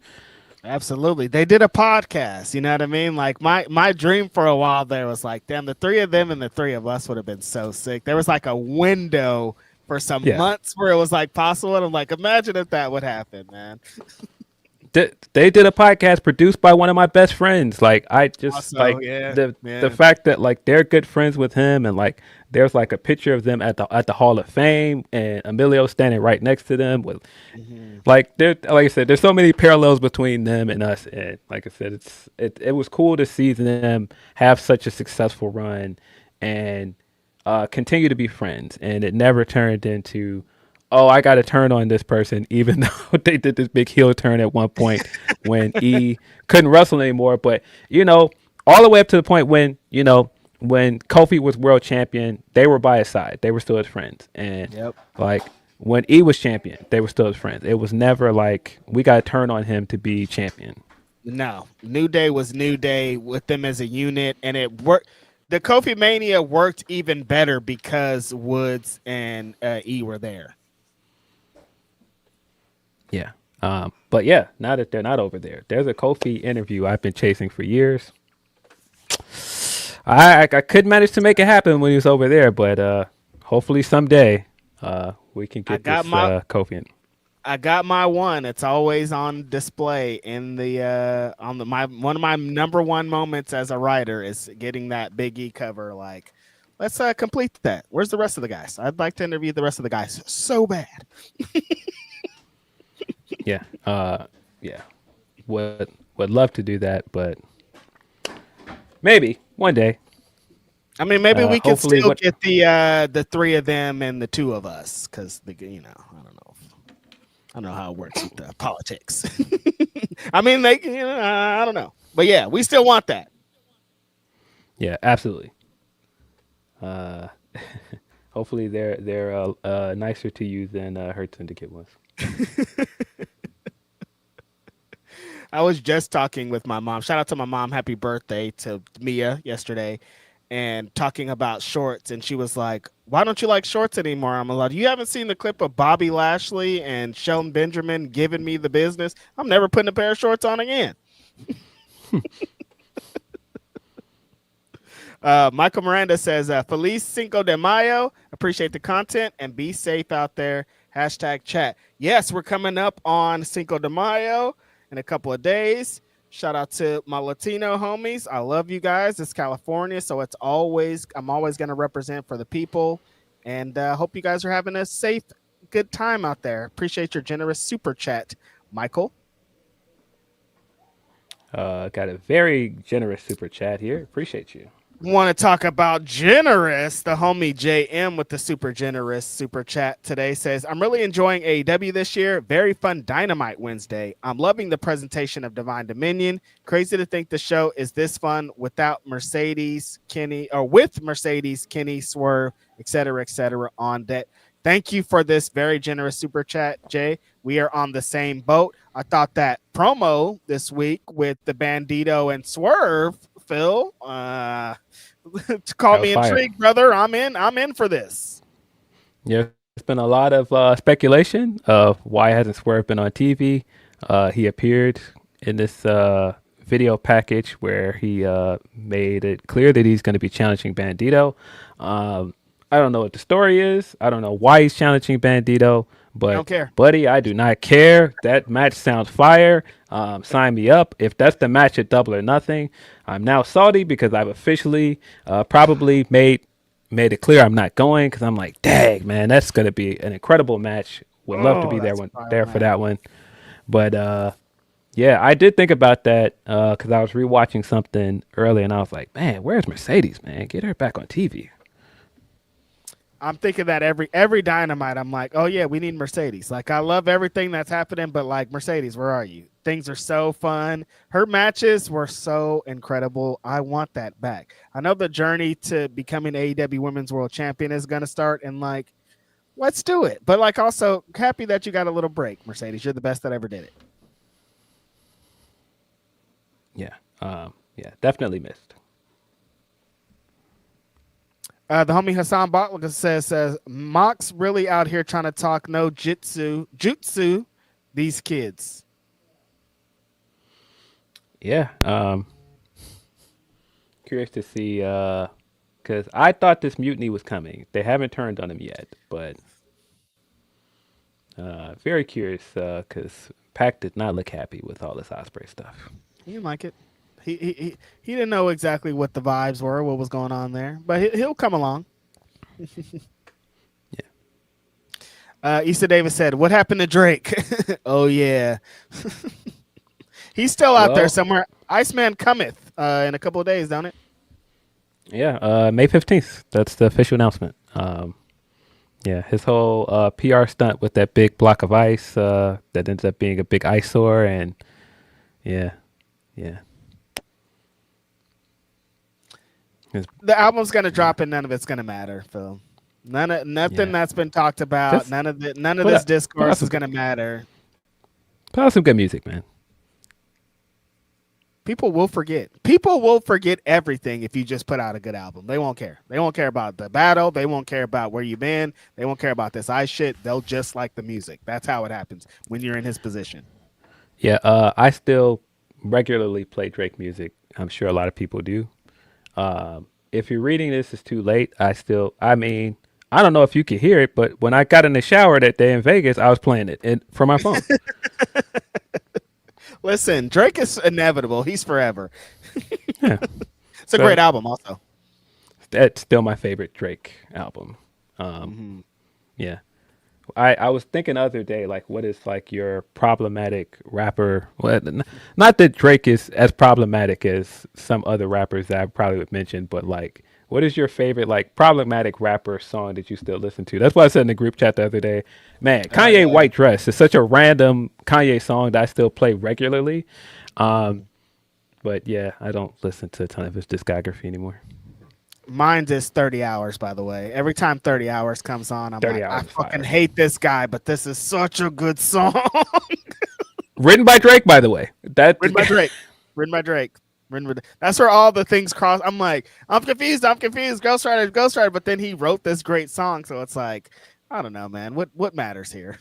Absolutely. They did a podcast, you know what I mean? Like my dream for a while there was like, damn, the three of them and the three of us would have been so sick. There was like a window for some months where it was like possible, and I'm like, imagine if that would happen, man. They did a podcast produced by one of my best friends. Like, I just also, the fact that like they're good friends with him, and like there's like a picture of them at the Hall of Fame, and Emilio standing right next to them with like I said, there's so many parallels between them and us. And like I said, it was cool to see them have such a successful run and continue to be friends, and it never turned into, oh, I got to turn on this person, even though they did this big heel turn at one point when E couldn't wrestle anymore. But, you know, all the way up to the point when, you know, when Kofi was world champion, they were by his side. They were still his friends. And like when E was champion, they were still his friends. It was never like, we got to turn on him to be champion. No, New Day was New Day with them as a unit, and it worked. The Kofi Mania worked even better because Woods and E were there. Yeah. But yeah, now that they're not over there, there's a Kofi interview I've been chasing for years. I couldn't manage to make it happen when he was over there, but hopefully someday we can I get got this my Kofi in. I got my one. It's always on display in the on the my one of my number one moments as a writer is getting that Big E cover. Like, let's complete that. Where's the rest of the guys? I'd like to interview the rest of the guys so bad. Yeah. Yeah. Would love to do that, but maybe one day. I mean, maybe we can Hopefully still what get the three of them and the two of us because I don't know how it works with the politics. I mean, I don't know, but yeah, we still want that. Yeah, absolutely. Hopefully they're nicer to you than Hurt Syndicate was. I was just talking with my mom. Shout out to my mom. Happy birthday to Mia yesterday. And talking about shorts. And she was like, why don't you like shorts anymore? I'm like, you haven't seen the clip of Bobby Lashley and Shelton Benjamin giving me the business? I'm never putting a pair of shorts on again. Michael Miranda says, Feliz Cinco de Mayo. Appreciate the content and be safe out there. Hashtag chat. Yes, we're coming up on Cinco de Mayo in a couple of days. Shout out to my Latino homies. I love you guys. It's California, so I'm always going to represent for the people. And hope you guys are having a safe, good time out there. Appreciate your generous super chat, Michael. Got a very generous super chat here. Appreciate you. Want to talk about generous? The homie JM with the super generous super chat today says, I'm really enjoying AEW this year. Very fun Dynamite Wednesday. I'm loving the presentation of Divine Dominion. Crazy to think the show is this fun without Mercedes, Kenny, or with Mercedes, Kenny, Swerve, etc., on deck. Thank you for this very generous super chat, Jay. We are on the same boat. I thought that promo this week with the Bandito and Swerve, Phil, to call me intrigued, brother. I'm in for this. Yeah, there's been a lot of speculation of why hasn't Swerve been on TV. He appeared in this video package where he made it clear that he's going to be challenging Bandito. I don't know what the story is. I don't know why he's challenging Bandito, but I don't care. Buddy, I do not care. That match sounds fire. Sign me up. If that's the match at Double or Nothing, I'm now salty because I've officially probably made it clear I'm not going because I'm like, dang, man, that's going to be an incredible match. Would love to be there for that one. But yeah, I did think about that because I was rewatching something earlier and I was like, man, where's Mercedes, man? Get her back on TV. I'm thinking that every Dynamite, I'm like, oh yeah, we need Mercedes. Like, I love everything that's happening, but like, Mercedes, where are you? Things are so fun. Her matches were so incredible. I want that back. I know the journey to becoming AEW Women's World Champion is going to start, and like, let's do it. But like, also happy that you got a little break, Mercedes. You're the best that ever did it. Yeah, definitely missed. The homie Hassan Botlica says Mox really out here trying to talk no jutsu these kids. Yeah, curious to see because I thought this mutiny was coming. They haven't turned on him yet, but very curious because Pac did not look happy with all this Osprey stuff. He didn't like it. He didn't know exactly what the vibes were, what was going on there, but he'll come along. Yeah. Issa Davis said, "What happened to Drake?" Oh yeah, he's still out there somewhere. Iceman cometh in a couple of days, don't it? Yeah, May 15th. That's the official announcement. Yeah, his whole PR stunt with that big block of ice that ends up being a big eyesore, and yeah. The album's gonna drop and none of it's gonna matter, Phil. Nothing that's been talked about. None of this discourse is gonna matter. Put out some good music, man. People will forget. People will forget everything if you just put out a good album. They won't care. They won't care about the battle. They won't care about where you've been. They won't care about this ice shit. They'll just like the music. That's how it happens when you're in his position. Yeah, I still regularly play Drake music. I'm sure a lot of people do. If you're reading this, it's too late. I I don't know if you could hear it, but when I got in the shower that day in Vegas, I was playing it from my phone. Listen, Drake is inevitable. He's forever. Yeah. It's a great album, also. That's still my favorite Drake album. Yeah. I was thinking the other day, like, what is like your problematic rapper? Well, not that Drake is as problematic as some other rappers that I probably would mention, but like, what is your favorite like problematic rapper song that you still listen to? That's what I said in the group chat the other day. Man, Kanye White Dress is such a random Kanye song that I still play regularly. But yeah, I don't listen to a ton of his discography anymore. Mine's is 30 Hours, by the way. Every time 30 Hours comes on, I'm like, I fucking fire. hate this guy, but this is such a good song. Written by Drake, by the way. Written by Drake. That's where all the things cross. I'm like, I'm confused. Ghostwriter. But then he wrote this great song, so it's like, I don't know, man. What matters here?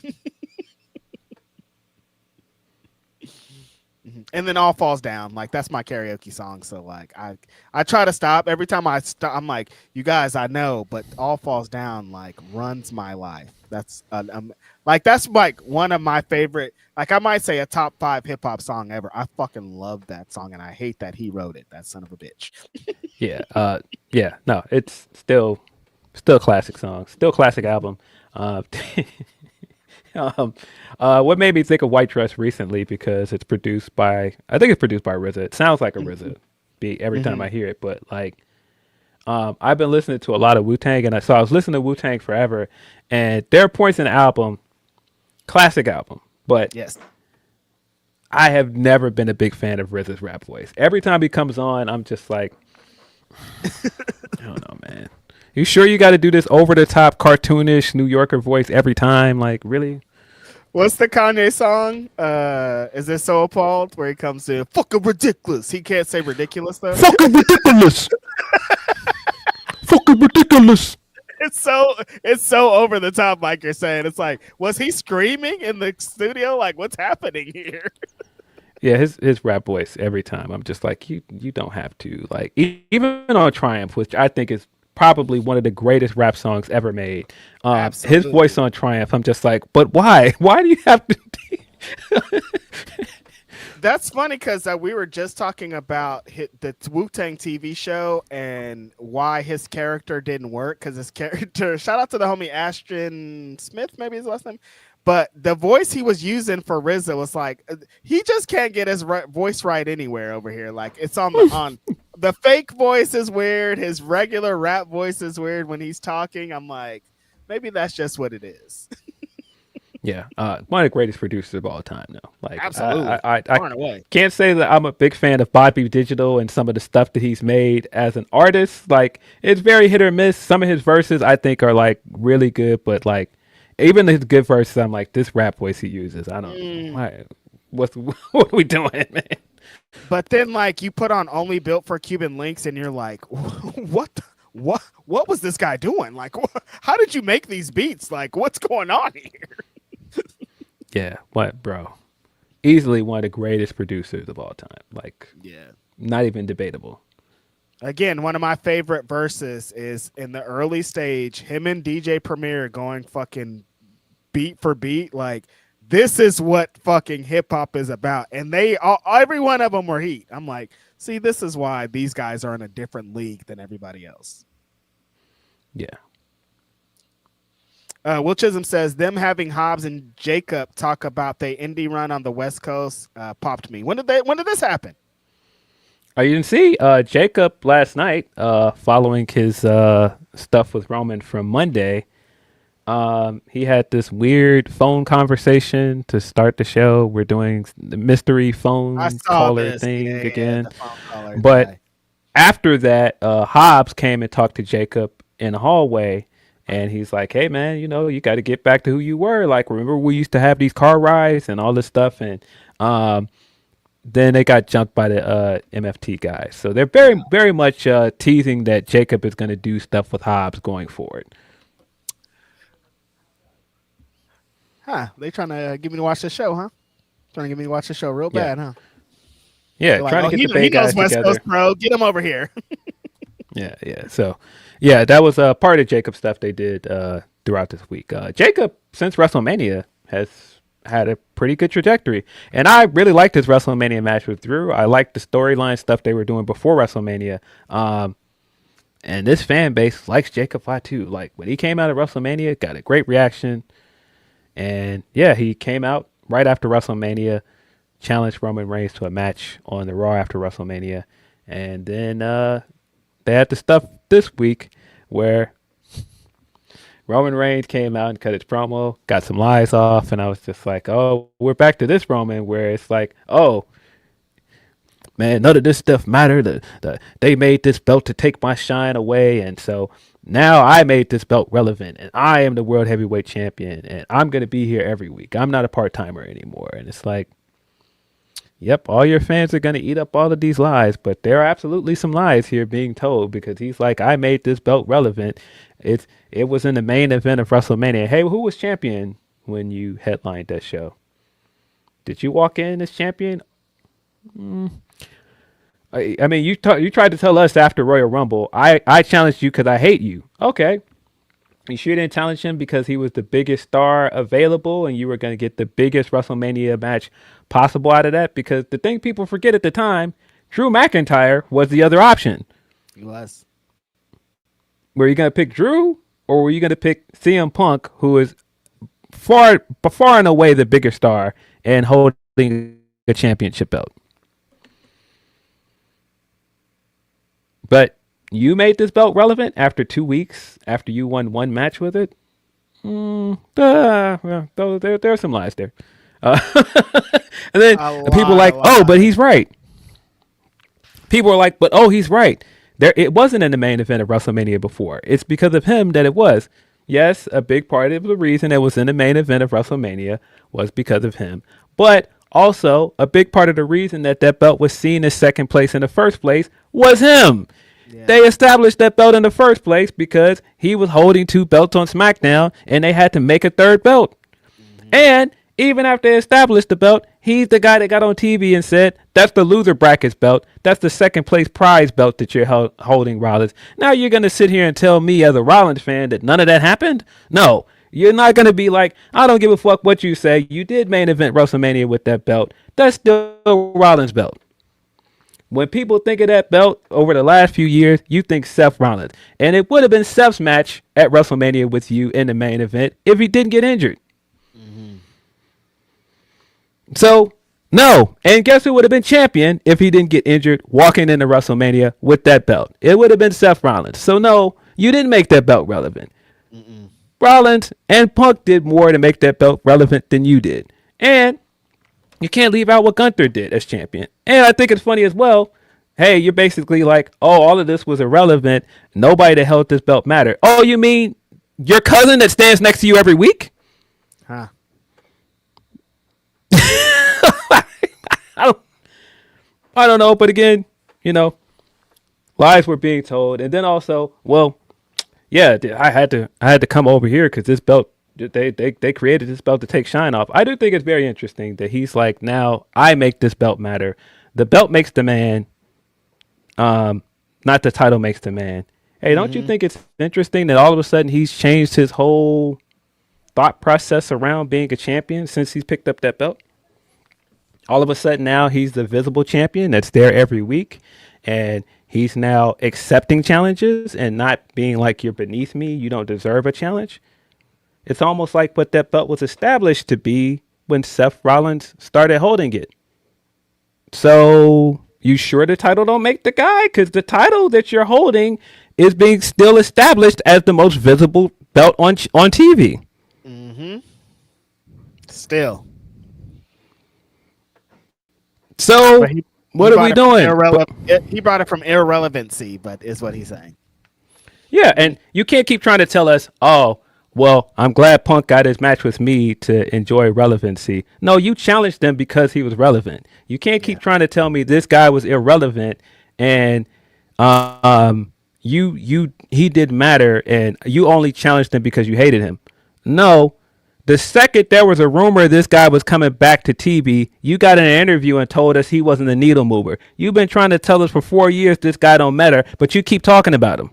And then All Falls Down, like that's my karaoke song. So like I try to stop every time I stop. I'm like, you guys, I know, but All Falls Down like runs my life. That's like that's like one of my favorite. Like I might say a top 5 hip hop song ever. I fucking love that song, and I hate that he wrote it. That son of a bitch. Yeah. No, it's still a classic song, still a classic album. What made me think of White Dress recently because it's produced by RZA. It sounds like a RZA beat every time I hear it, but like I've been listening to a lot of Wu-Tang, and I was listening to Wu-Tang forever, and there are points in the album, classic album, but yes, I have never been a big fan of RZA's rap voice. Every time he comes on, I'm just like, I don't know, man. You sure you got to do this over the top cartoonish New Yorker voice every time? Like, really? What's the Kanye song? Is it So Appalled where he comes in fucking ridiculous? He can't say ridiculous though. Fucking ridiculous. Fucking ridiculous. It's so over the top, like you're saying. It's like, was he screaming in the studio? Like, what's happening here? Yeah, his rap voice every time. I'm just like, you don't have to. Like, even on Triumph, which I think is probably one of the greatest rap songs ever made. His voice on Triumph, I'm just like, but why? Why do you have to? That's funny because we were just talking about the Wu-Tang TV show and why his character didn't work. Because his character, shout out to the homie Ashton Smith, maybe his last name. But the voice he was using for RZA was like, he just can't get his voice right anywhere over here. Like it's on the fake voice is weird. His regular rap voice is weird when he's talking. I'm like, maybe that's just what it is. Yeah, one of the greatest producers of all time, though. Like, absolutely, I can't say that I'm a big fan of Bobby Digital and some of the stuff that he's made as an artist. Like, it's very hit or miss. Some of his verses I think are like really good, but like even his good verses, I'm like, this rap voice he uses, I don't know. What are we doing, man? But then, like, you put on Only Built for Cuban Links, and you're like, what was this guy doing? Like, how did you make these beats? Like, what's going on here? Yeah, what, bro? Easily one of the greatest producers of all time. Like, yeah, not even debatable. Again, one of my favorite verses is in the early stage, him and DJ Premier going fucking beat for beat. Like, this is what fucking hip hop is about. And every one of them were heat. I'm like, see, this is why these guys are in a different league than everybody else. Yeah. Will Chisholm says, them having Hobbs and Jacob talk about their indie run on the West Coast popped me. When did this happen? Oh, you didn't see Jacob last night following his stuff with Roman from Monday. He had this weird phone conversation to start the show. We're doing the mystery phone caller thing again. But after that, Hobbs came and talked to Jacob in the hallway. And he's like, hey, man, you got to get back to who you were. Like, remember we used to have these car rides and all this stuff. And then they got jumped by the MFT guys. So they're very, very much teasing that Jacob is going to do stuff with Hobbs going forward. Huh? They trying to get me to watch the show, huh? Trying to get me to watch the show real bad, huh? Yeah, like, trying to get the big guys West together. Coast, bro. Get him over here. Yeah. So, yeah, that was part of Jacob stuff they did throughout this week. Jacob, since WrestleMania, has had a pretty good trajectory, and I really liked his WrestleMania match with Drew. I liked the storyline stuff they were doing before WrestleMania. And this fan base likes Jacob Fatu. Like when he came out of WrestleMania, got a great reaction, and yeah, he came out right after WrestleMania, challenged Roman Reigns to a match on the Raw after WrestleMania, and then they had the stuff this week where Roman Reigns came out and cut his promo, got some lies off, and I was just like, oh, we're back to this Roman where it's like, oh, man, none of this stuff mattered. They made this belt to take my shine away, and so now I made this belt relevant, and I am the world heavyweight champion, and I'm going to be here every week. I'm not a part-timer anymore. And it's like, yep, all your fans are going to eat up all of these lies, but there are absolutely some lies here being told because he's like, I made this belt relevant. It was in the main event of WrestleMania. Hey, who was champion when you headlined that show? Did you walk in as champion? I mean, you tried to tell us after Royal Rumble, I challenged you because I hate you. Okay. You sure didn't challenge him because he was the biggest star available and you were going to get the biggest WrestleMania match possible out of that? Because the thing people forget at the time, Drew McIntyre was the other option. He was. Were you going to pick Drew or were you going to pick CM Punk, who is far and away the bigger star and holding a championship belt? But you made this belt relevant after 2 weeks, after you won one match with it. Well, there are some lies there. And then people are like, oh, but he's right. People are like, but oh, he's right. It wasn't in the main event of WrestleMania before. It's because of him that it was. Yes, a big part of the reason it was in the main event of WrestleMania was because of him. But also, a big part of the reason that belt was seen as second place in the first place was him. Yeah. They established that belt in the first place because he was holding 2 belts on SmackDown and they had to make a third belt. Mm-hmm. And even after they established the belt, he's the guy that got on TV and said, that's the loser brackets belt. That's the second place prize belt that you're holding, Rollins. Now you're going to sit here and tell me as a Rollins fan that none of that happened? No. You're not going to be like, I don't give a fuck what you say. You did main event WrestleMania with that belt. That's still Rollins' belt. When people think of that belt over the last few years, you think Seth Rollins. And it would have been Seth's match at WrestleMania with you in the main event if he didn't get injured. Mm-hmm. So, no. And guess who would have been champion if he didn't get injured walking into WrestleMania with that belt? It would have been Seth Rollins. So, no, you didn't make that belt relevant. Mm-mm. Rollins and Punk did more to make that belt relevant than you did. And you can't leave out what Gunther did as champion. And I think it's funny as well. Hey, you're basically like, oh, all of this was irrelevant. Nobody that held this belt mattered. Oh, you mean your cousin that stands next to you every week? Huh. I don't know. But again, lies were being told. And then also, well, yeah, I had to come over here because this belt, they created this belt to take shine off. I do think it's very interesting that he's like, now I make this belt matter. The belt makes the man, not the title makes the man. Hey, don't you think it's interesting that all of a sudden he's changed his whole thought process around being a champion since he's picked up that belt? All of a sudden now he's the visible champion that's there every week. And he's now accepting challenges and not being like, you're beneath me, you don't deserve a challenge. It's almost like what that belt was established to be when Seth Rollins started holding it. So you sure the title don't make the guy? Because the title that you're holding is being still established as the most visible belt on TV. Mm-hmm. Still. So what are we doing? He brought it from irrelevancy, but is what he's saying. Yeah, and you can't keep trying to tell us, oh, well, I'm glad Punk got his match with me to enjoy relevancy. No, you challenged him because he was relevant. You can't keep trying to tell me this guy was irrelevant and he didn't matter and you only challenged him because you hated him. No, The second there was a rumor this guy was coming back to TV, you got in an interview and told us he wasn't a needle mover. You've been trying to tell us for 4 years this guy don't matter, but you keep talking about him.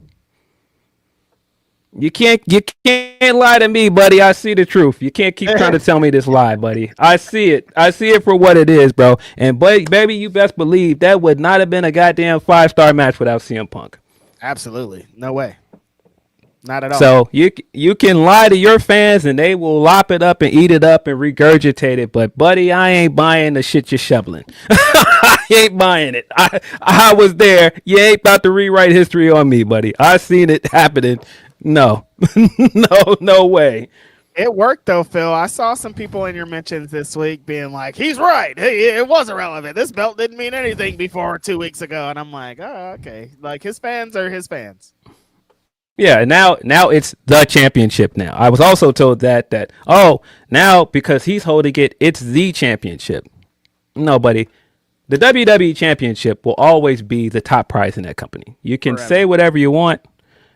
You can't lie to me, buddy. I see the truth. You can't keep trying to tell me this lie, buddy. I see it. I see it for what it is, bro. And baby, you best believe that would not have been a goddamn 5-star match without CM Punk. Absolutely. No way. Not at all. So you can lie to your fans and they will lop it up and eat it up and regurgitate it. But buddy, I ain't buying the shit you're shoveling. I ain't buying it. I was there. You ain't about to rewrite history on me, buddy. I seen it happening. No, no way. It worked though, Phil. I saw some people in your mentions this week being like, he's right. Hey, it was irrelevant. This belt didn't mean anything before 2 weeks ago. And I'm like, oh, okay. Like his fans are his fans. Yeah, now it's the championship now. I was also told that now because he's holding it, it's the championship. No, buddy. The WWE championship will always be the top prize in that company. You can say whatever you want.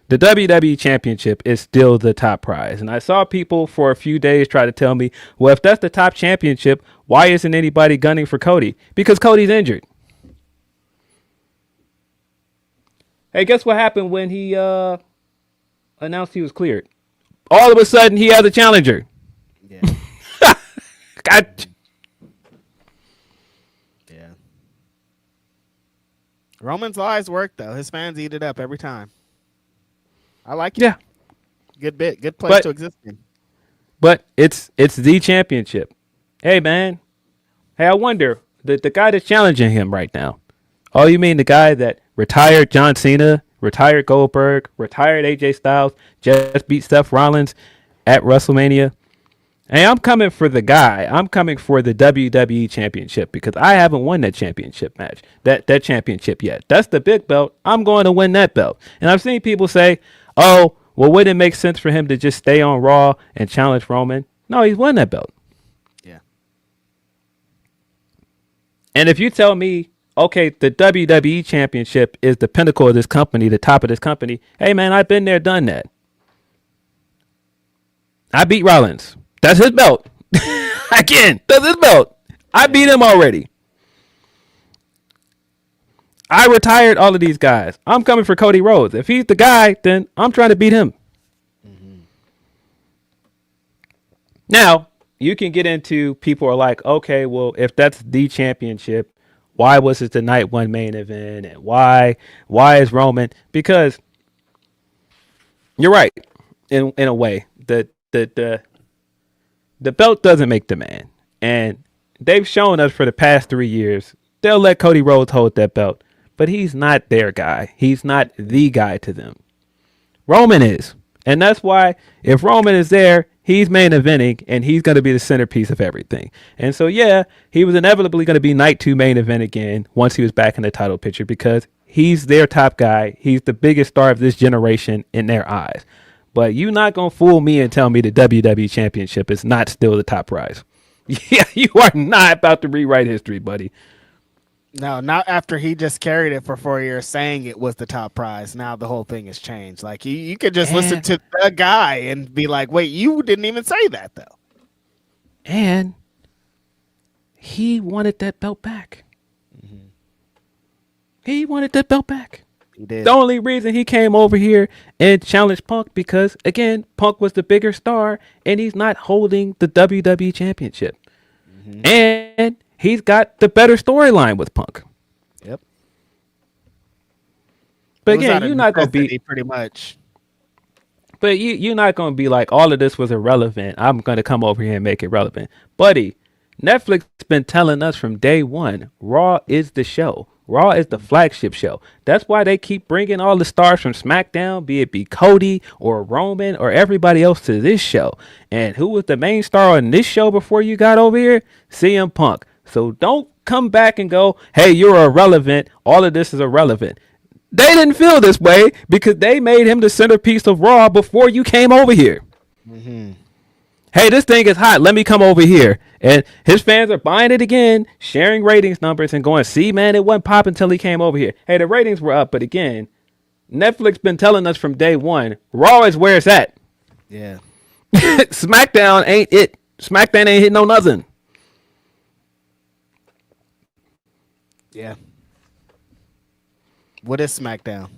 The WWE championship is still the top prize. And I saw people for a few days try to tell me, well, if that's the top championship, why isn't anybody gunning for Cody? Because Cody's injured. Hey, guess what happened when he announced he was cleared? All of a sudden, he has a challenger. Yeah. God. Yeah. Roman's lies work, though. His fans eat it up every time. I like it. Yeah. Good bit. Good place to exist in. But it's the championship. Hey, man. Hey, I wonder, the guy that's challenging him right now. Oh, you mean the guy that retired John Cena, retired Goldberg, retired AJ Styles, just beat Seth Rollins at WrestleMania? Hey, I'm coming for the guy. I'm coming for the WWE championship because I haven't won that championship match, that championship yet. That's the big belt. I'm going to win that belt. And I've seen people say, oh, well, wouldn't it make sense for him to just stay on Raw and challenge Roman? No, he's won that belt. Yeah. And if you tell me, okay, the WWE championship is the pinnacle of this company, the top of this company, hey, man, I've been there, done that. I beat Rollins. That's his belt. Again, that's his belt. I beat him already. I retired all of these guys. I'm coming for Cody Rhodes. If he's the guy, then I'm trying to beat him. Mm-hmm. Now, you can get into people are like, okay, well, if that's the championship, why was it the night one main event? And why is Roman? Because you're right, in a way. The belt doesn't make the man. And they've shown us for the past 3 years, they'll let Cody Rhodes hold that belt. But he's not their guy. He's not the guy to them. Roman is. And that's why if Roman is there, he's main eventing and he's going to be the centerpiece of everything. And so, yeah, he was inevitably going to be night 2 main event again once he was back in the title picture because he's their top guy. He's the biggest star of this generation in their eyes. But you're not going to fool me and tell me the WWE Championship is not still the top prize. Yeah, you are not about to rewrite history, buddy. No, not after he just carried it for 4 years saying it was the top prize. Now the whole thing has changed. Like, you could just listen to the guy and be like, wait, you didn't even say that, though. And he wanted that belt back. Mm-hmm. He wanted that belt back. He did. The only reason he came over here and challenged Punk because, again, Punk was the bigger star and he's not holding the WWE Championship. Mm-hmm. And he's got the better storyline with Punk. Yep. But again, you're not going to be pretty much. But you're not going to be like, all of this was irrelevant. I'm going to come over here and make it relevant. Buddy, Netflix has been telling us from day one, Raw is the show. Raw is the flagship show. That's why they keep bringing all the stars from SmackDown, be it Cody or Roman or everybody else to this show. And who was the main star on this show before you got over here? CM Punk. So don't come back and go, hey, you're irrelevant. All of this is irrelevant. They didn't feel this way because they made him the centerpiece of Raw before you came over here. Mm-hmm. Hey, this thing is hot. Let me come over here. And his fans are buying it again, sharing ratings numbers and going, see, man, it wasn't popping until he came over here. Hey, the ratings were up. But again, Netflix been telling us from day one, Raw is where it's at. Yeah. SmackDown ain't it. SmackDown ain't hitting no nothing. Yeah. What is SmackDown?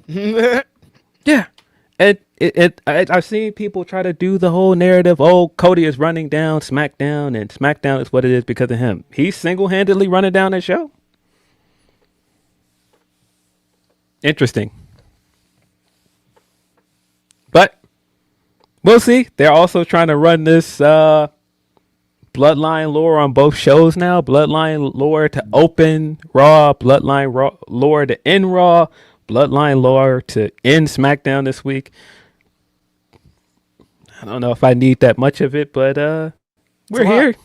Yeah. I've seen people try to do the whole narrative. Oh, Cody is running down SmackDown, and SmackDown is what it is because of him. He's single-handedly running down that show. Interesting. But we'll see. They're also trying to run this Bloodline lore on both shows now. Bloodline lore to open Raw, Bloodline lore to end Raw, Bloodline lore to end SmackDown this week. I don't know if I need that much of it, but we're here.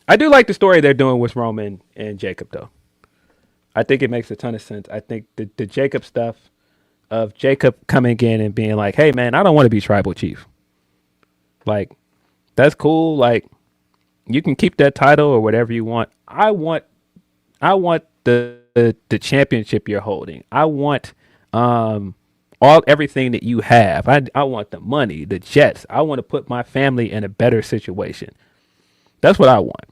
I do like the story they're doing with Roman and Jacob, though. I think it makes a ton of sense. I think the Jacob stuff of Jacob coming in and being like, hey, man, I don't want to be tribal chief. Like, that's cool. Like, you can keep that title or whatever you want. I want the championship you're holding. I want everything that you have. I want the money, the jets. I want to put my family in a better situation. That's what I want.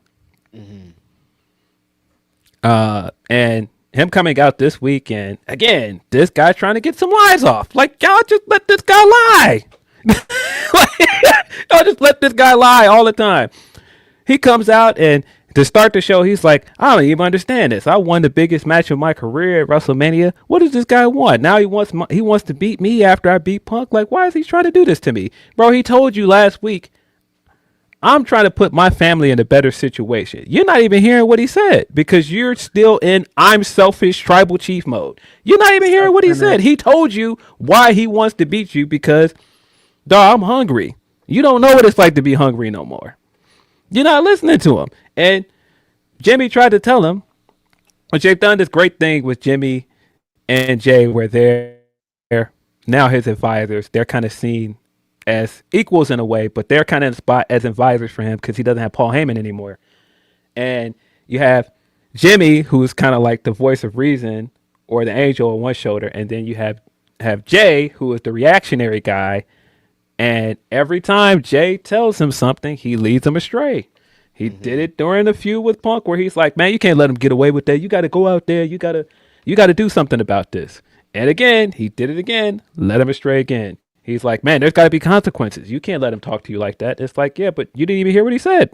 And him coming out this week, and again, this guy trying to get some lies off. Like, y'all just let this guy lie. Y'all just let this guy lie all the time. He comes out, and to start the show, he's like, I don't even understand this. I won the biggest match of my career at WrestleMania. What does this guy want? Now he wants to beat me after I beat Punk. Like, why is he trying to do this to me? Bro, he told you last week, I'm trying to put my family in a better situation. You're not even hearing what he said because you're still in I'm selfish tribal chief mode. You're not even hearing what he said. He told you why he wants to beat you because, dawg, I'm hungry. You don't know what it's like to be hungry no more. You're not listening to him. And Jimmy tried to tell him, which they've done this great thing with Jimmy and Jay where they're now his advisors. They're kind of seen as equals in a way, but they're kind of in the spot as advisors for him because he doesn't have Paul Heyman anymore. And you have Jimmy, who's kind of like the voice of reason or the angel on one shoulder, and then you have Jay, who is the reactionary guy. And every time Jay tells him something, he leads him astray. He did it during the feud with Punk where he's like, man, you can't let him get away with that. You got to go out there. You got to do something about this. And again, he did it again, led him astray again. He's like, man, there's got to be consequences. You can't let him talk to you like that. It's like, yeah, but you didn't even hear what he said.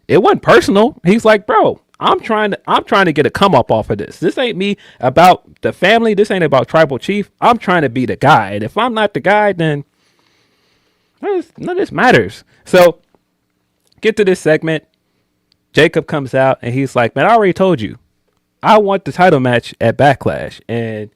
It wasn't personal. He's like, bro, I'm trying to get a come up off of this. This ain't me about the family. This ain't about tribal chief. I'm trying to be the guy. And if I'm not the guy, then none of this matters. So get to this segment. Jacob comes out and he's like, man, I already told you. I want the title match at Backlash. And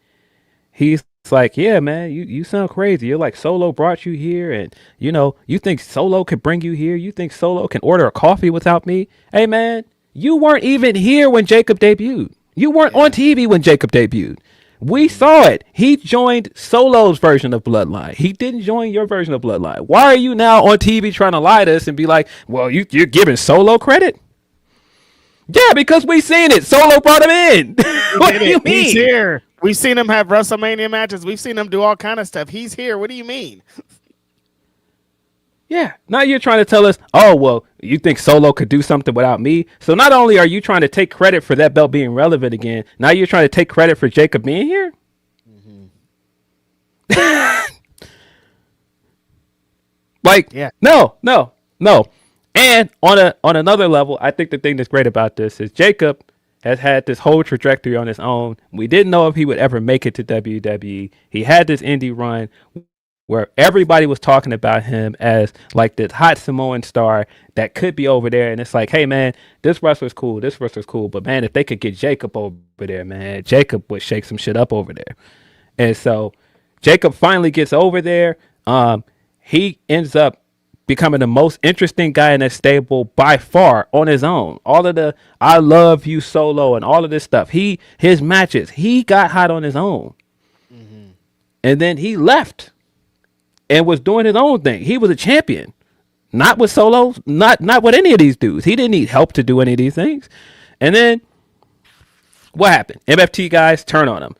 he's like, yeah, man, you sound crazy. You're like, Solo brought you here. And, you think Solo could bring you here? You think Solo can order a coffee without me? Hey, man, you weren't even here when Jacob debuted. You weren't on TV when Jacob debuted. We saw it. He joined Solo's version of Bloodline. He didn't join your version of Bloodline. Why are you now on TV trying to lie to us and be like, well, you're giving Solo credit? Yeah, because we seen it. Solo brought him in. What do you mean? He's here. We've seen him have WrestleMania matches. We've seen him do all kind of stuff. He's here. What do you mean? Yeah. Now you're trying to tell us, oh, well, you think Solo could do something without me? So not only are you trying to take credit for that belt being relevant again, now you're trying to take credit for Jacob being here? Like, yeah. No. And on another level, I think the thing that's great about this is Jacob has had this whole trajectory on his own. We didn't know if he would ever make it to WWE. He had this indie run where everybody was talking about him as like this hot Samoan star that could be over there. And it's like, hey, man, this wrestler's cool. But, man, if they could get Jacob over there, man, Jacob would shake some shit up over there. And so Jacob finally gets over there. He ends up becoming the most interesting guy in that stable by far on his own. All of the I love you Solo and all of this stuff. His matches, he got hot on his own. And then he left and was doing his own thing. He was a champion. Not with Solo, not with any of these dudes. He didn't need help to do any of these things. And then what happened? MFT guys turn on him.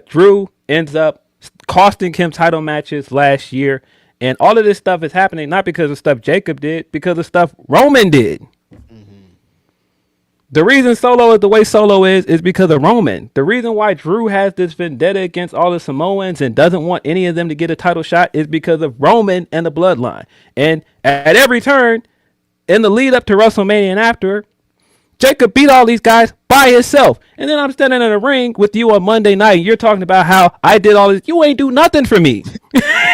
Drew ends up costing him title matches last year. And all of this stuff is happening not because of stuff Jacob did, because of stuff Roman did. The reason Solo is the way Solo is because of Roman. The reason why Drew has this vendetta against all the Samoans and doesn't want any of them to get a title shot is because of Roman and the bloodline. And at every turn, in the lead up to WrestleMania and after, Jacob beat all these guys by himself. And then I'm standing in a ring with you on Monday night. And you're talking about how I did all this. You ain't do nothing for me.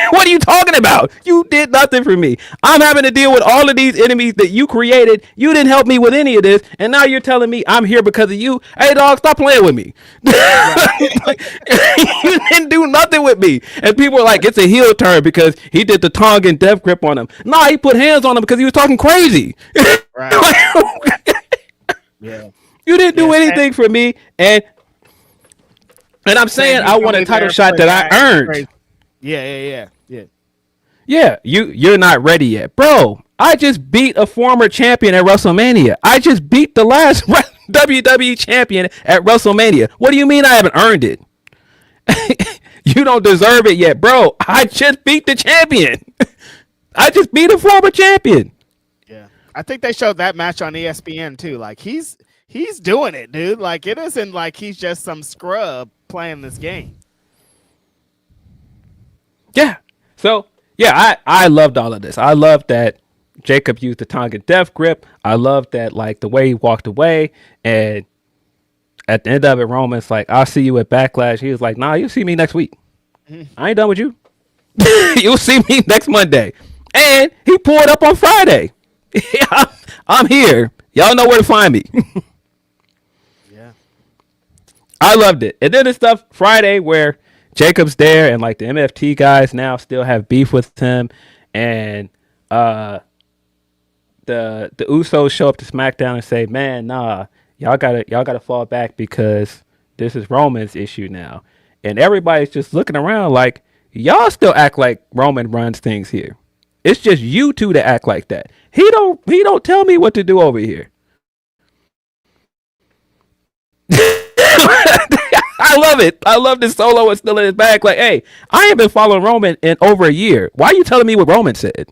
What are you talking about? You did nothing for me. I'm having to deal with all of these enemies that you created. You didn't help me with any of this. And now you're telling me I'm here because of you. Hey, dog, stop playing with me. You didn't do nothing with me. And people are like, it's a heel turn because he did the tongue and death grip on him. Nah, he put hands on him because he was talking crazy. Right. Yeah. You didn't do anything for me, and I'm saying I want a title shot that I earned. Yeah. Yeah, you're not ready yet, bro. I just beat a former champion at WrestleMania. I just beat the last WWE champion at WrestleMania. What do you mean I haven't earned it? You don't deserve it yet, bro. I just beat the champion. I just beat a former champion. Yeah. I think they showed that match on ESPN too. Like he's doing it, dude. Like it isn't like he's just some scrub playing this game. Yeah. So yeah, I loved all of this. I loved that Jacob used the Tonga death grip. I loved that like the way he walked away, and at the end of it, Roman's like, "I'll see you at Backlash." He was like, "Nah, you'll see me next week. I ain't done with you. You'll see me next Monday." And he pulled up on Friday. I'm here. Y'all know where to find me. Yeah. I loved it. And then the stuff Friday where Jacob's there and like the MFT guys now still have beef with him, and the Usos show up to SmackDown and say, "Man, nah, y'all gotta fall back because this is Roman's issue now." And everybody's just looking around like, y'all still act like Roman runs things here. It's just you two that act like that. He don't tell me what to do over here. I love it. I love this Solo is still in his bag. Like, hey, I ain't been following Roman in over a year. Why are you telling me what Roman said?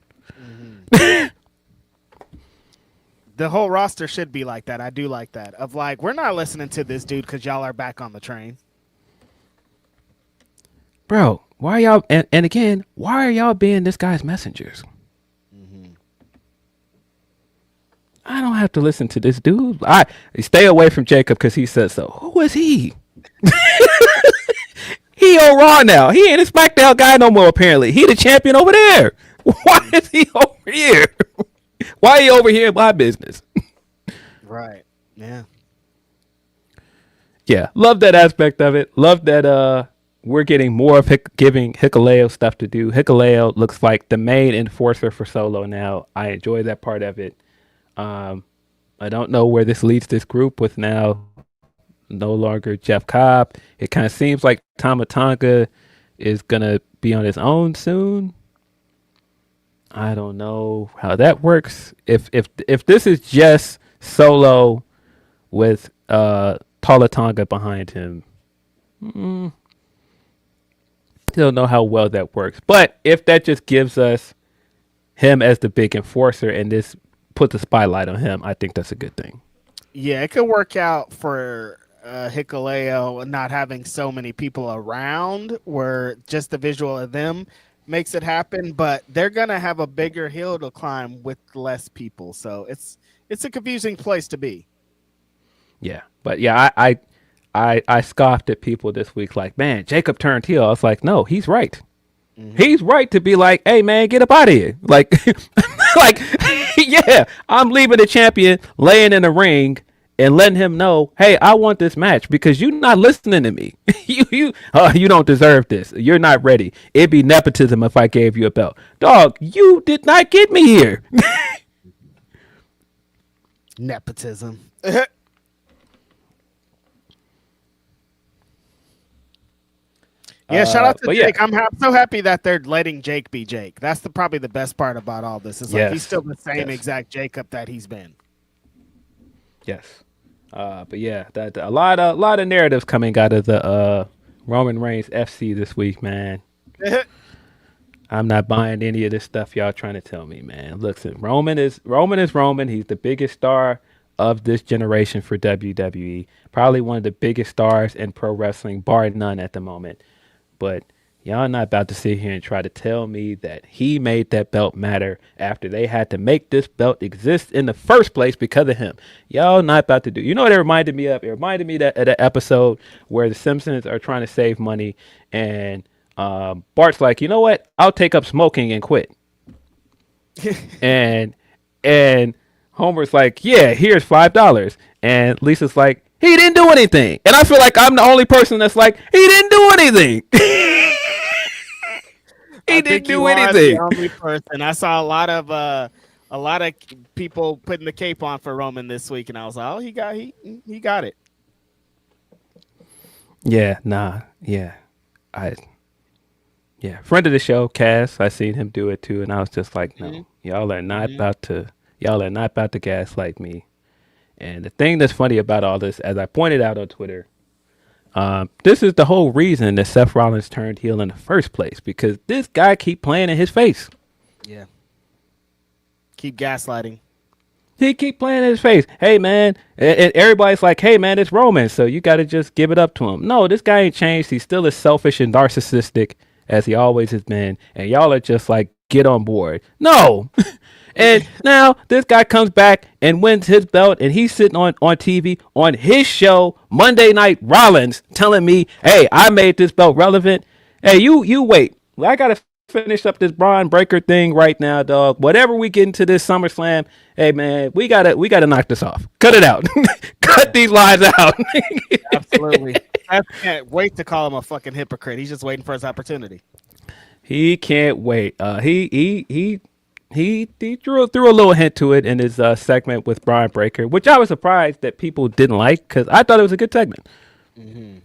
The whole roster should be like that. I do like that. Of like, we're not listening to this dude because y'all are back on the train. Bro, why are y'all, and again, why are y'all being this guy's messengers? I don't have to listen to this dude. I stay away from Jacob because he said so. Who is he? He on Raw now. He ain't a SmackDown guy no more, apparently. He the champion over there. Why is he over here? Why are you over here in my business? Right. Yeah. Yeah. Love that aspect of it. Love that we're getting more of giving Hikuleo stuff to do. Hikuleo looks like the main enforcer for Solo now. I enjoy that part of it. I don't know where this leads this group with now no longer Jeff Cobb. It kind of seems like Tama Tonga is going to be on his own soon. I don't know how that works. If this is just Solo with Tala Tonga behind him, don't know how well that works. But if that just gives us him as the big enforcer and this put the spotlight on him, I think that's a good thing. Yeah, it could work out for Hikuleo not having so many people around where just the visual of them makes it happen, but they're gonna have a bigger hill to climb with less people, so it's a confusing place to be. Yeah, but yeah, I scoffed at people this week like, man, Jacob turned heel. I was like, no, he's right. He's right to be like, hey man, get up out of here. Like, like, yeah, I'm leaving the champion laying in the ring and letting him know, hey, I want this match because you're not listening to me. you don't deserve this. You're not ready. It'd be nepotism if I gave you a belt. Dog, you did not get me here. Nepotism. Yeah, shout out to Jake. Yeah. I'm so happy that they're letting Jake be Jake. That's probably the best part about all this. Is like he's still the same exact Jacob that he's been. Yes. But yeah, that a lot of narratives coming out of the Roman Reigns FC this week, man. I'm not buying any of this stuff y'all trying to tell me, man. Listen, Roman is Roman. He's the biggest star of this generation for WWE. Probably one of the biggest stars in pro wrestling, bar none at the moment. But y'all not about to sit here and try to tell me that he made that belt matter after they had to make this belt exist in the first place because of him. Y'all not about to do. You know what it reminded me of? It reminded me that of the episode where the Simpsons are trying to save money and Bart's like, you know what? I'll take up smoking and quit. and Homer's like, yeah, here's $5. And Lisa's like, he didn't do anything. And I feel like I'm the only person that's like, he didn't do anything. He didn't do anything. The only person. I saw a lot of people putting the cape on for Roman this week, and I was like, oh, he got it. Yeah, friend of the show, Cass. I seen him do it too, and I was just like, no, y'all are not about to gaslight me. And the thing that's funny about all this, as I pointed out on Twitter, this is the whole reason that Seth Rollins turned heel in the first place, because this guy keep playing in his face. Yeah. Keep gaslighting. He keep playing in his face. Hey, man. And everybody's like, hey, man, it's Roman, so you got to just give it up to him. No, this guy ain't changed. He's still as selfish and narcissistic as he always has been. And y'all are just like, get on board. No. And now this guy comes back and wins his belt, and he's sitting on TV on his show, Monday Night Rollins, telling me, hey, I made this belt relevant. Hey, you wait. I got to finish up this Braun Breaker thing right now, dog. Whatever we get into this SummerSlam, hey, man, we gotta knock this off. Cut it out. Cut these lies out. Absolutely. I can't wait to call him a fucking hypocrite. He's just waiting for his opportunity. He can't wait. He threw a little hint to it in his segment with Braun Breaker, which I was surprised that people didn't like, because I thought it was a good segment. Mm-hmm.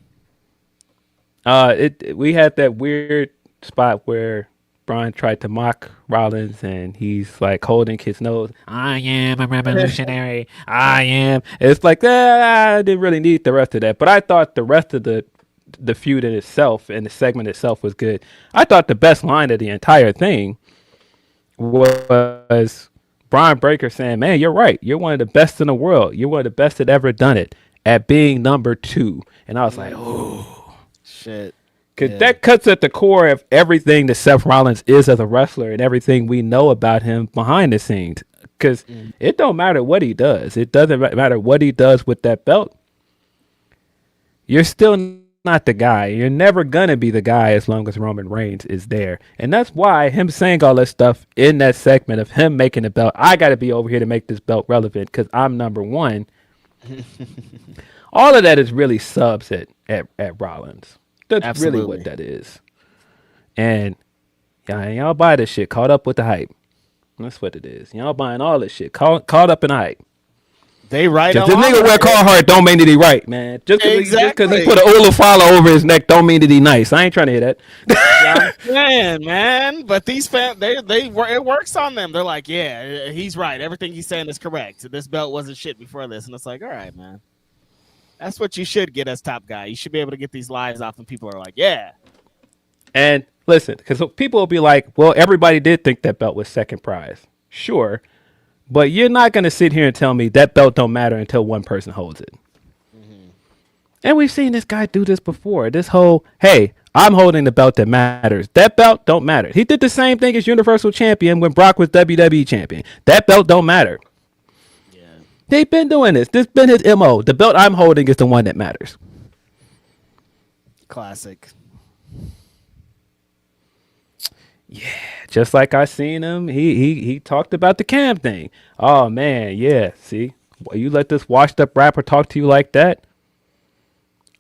We had that weird spot where Braun tried to mock Rollins, and he's like holding his nose. I am a revolutionary. I am. It's like, I didn't really need the rest of that, but I thought the rest of the feud in itself and the segment itself was good. I thought the best line of the entire thing was Braun Breaker saying, man, you're right. You're one of the best in the world. You're one of the best that ever done it at being number 2. And I was like, oh, shit. Because that cuts at the core of everything that Seth Rollins is as a wrestler and everything we know about him behind the scenes. Because it don't matter what he does. It doesn't matter what he does with that belt. You're still not the guy. You're never gonna be the guy as long as Roman Reigns is there. And that's why him saying all that stuff in that segment of him making the belt, I gotta be over here to make this belt relevant because I'm number 1. All of that is really subs at Rollins. That's Absolutely. Really what that is. And y'all buy this shit caught up with the hype. That's what it is. Y'all buying all this shit caught up in the hype. They right. Just this nigga wear Carhartt don't mean that he right, man. Just because he put an Olafala over his neck don't mean that he nice. I ain't trying to hear that. Yeah, man. But these fans, it works on them. They're like, yeah, he's right. Everything he's saying is correct. This belt wasn't shit before this, and it's like, all right, man. That's what you should get as top guy. You should be able to get these lies off, and people are like, yeah. And listen, because people will be like, well, everybody did think that belt was second prize. Sure. But you're not going to sit here and tell me that belt don't matter until one person holds it. Mm-hmm. And we've seen this guy do this before. This whole, hey, I'm holding the belt that matters. That belt don't matter. He did the same thing as Universal Champion when Brock was WWE Champion. That belt don't matter. Yeah. They've been doing this. This has been his MO. The belt I'm holding is the one that matters. Classic. Yeah, just like I seen him, he talked about the Cam thing. Oh man, yeah. See, you let this washed up rapper talk to you like that.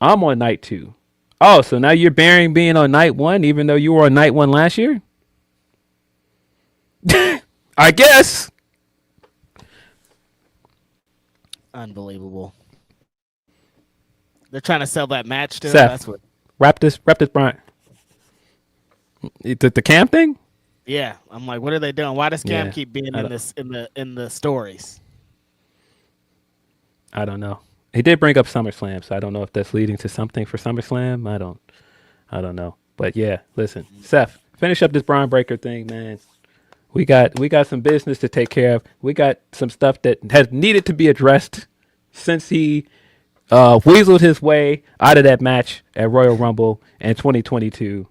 I'm on night 2. Oh, so now you're bearing being on night 1, even though you were on night 1 last year. I guess. Unbelievable. They're trying to sell that match to him. Seth, that's what. Wrap this, Brian. The Cam thing? Yeah, I'm like, what are they doing? Why does Cam keep being in the stories? I don't know. He did bring up SummerSlam, so I don't know if that's leading to something for SummerSlam. I don't know. But yeah, listen, Seth, finish up this Braun Breaker thing, man. We got some business to take care of. We got some stuff that has needed to be addressed since he weaseled his way out of that match at Royal Rumble in 2022.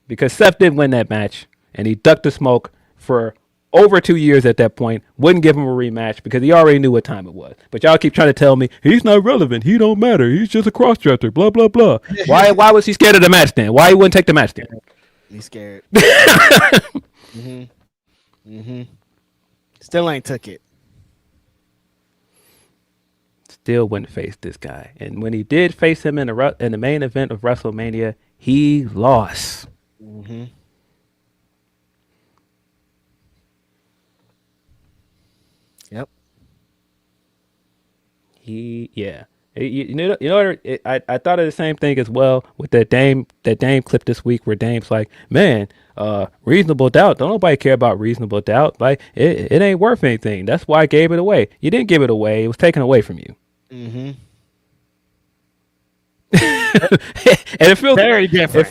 Because Seth did win that match, and he ducked the smoke for over 2 years at that point. Wouldn't give him a rematch because he already knew what time it was. But y'all keep trying to tell me he's not relevant. He don't matter. He's just a cross-dresser. Blah blah blah. Why was he scared of the match then? Why he wouldn't take the match then? He's scared. Still ain't took it. Still wouldn't face this guy. And when he did face him in the main event of WrestleMania, he lost. Yep. You know what? I thought of the same thing as well with that Dame clip this week where Dame's like, man, reasonable doubt. Don't nobody care about reasonable doubt. Like it ain't worth anything. That's why I gave it away. You didn't give it away. It was taken away from you. And it feels very different.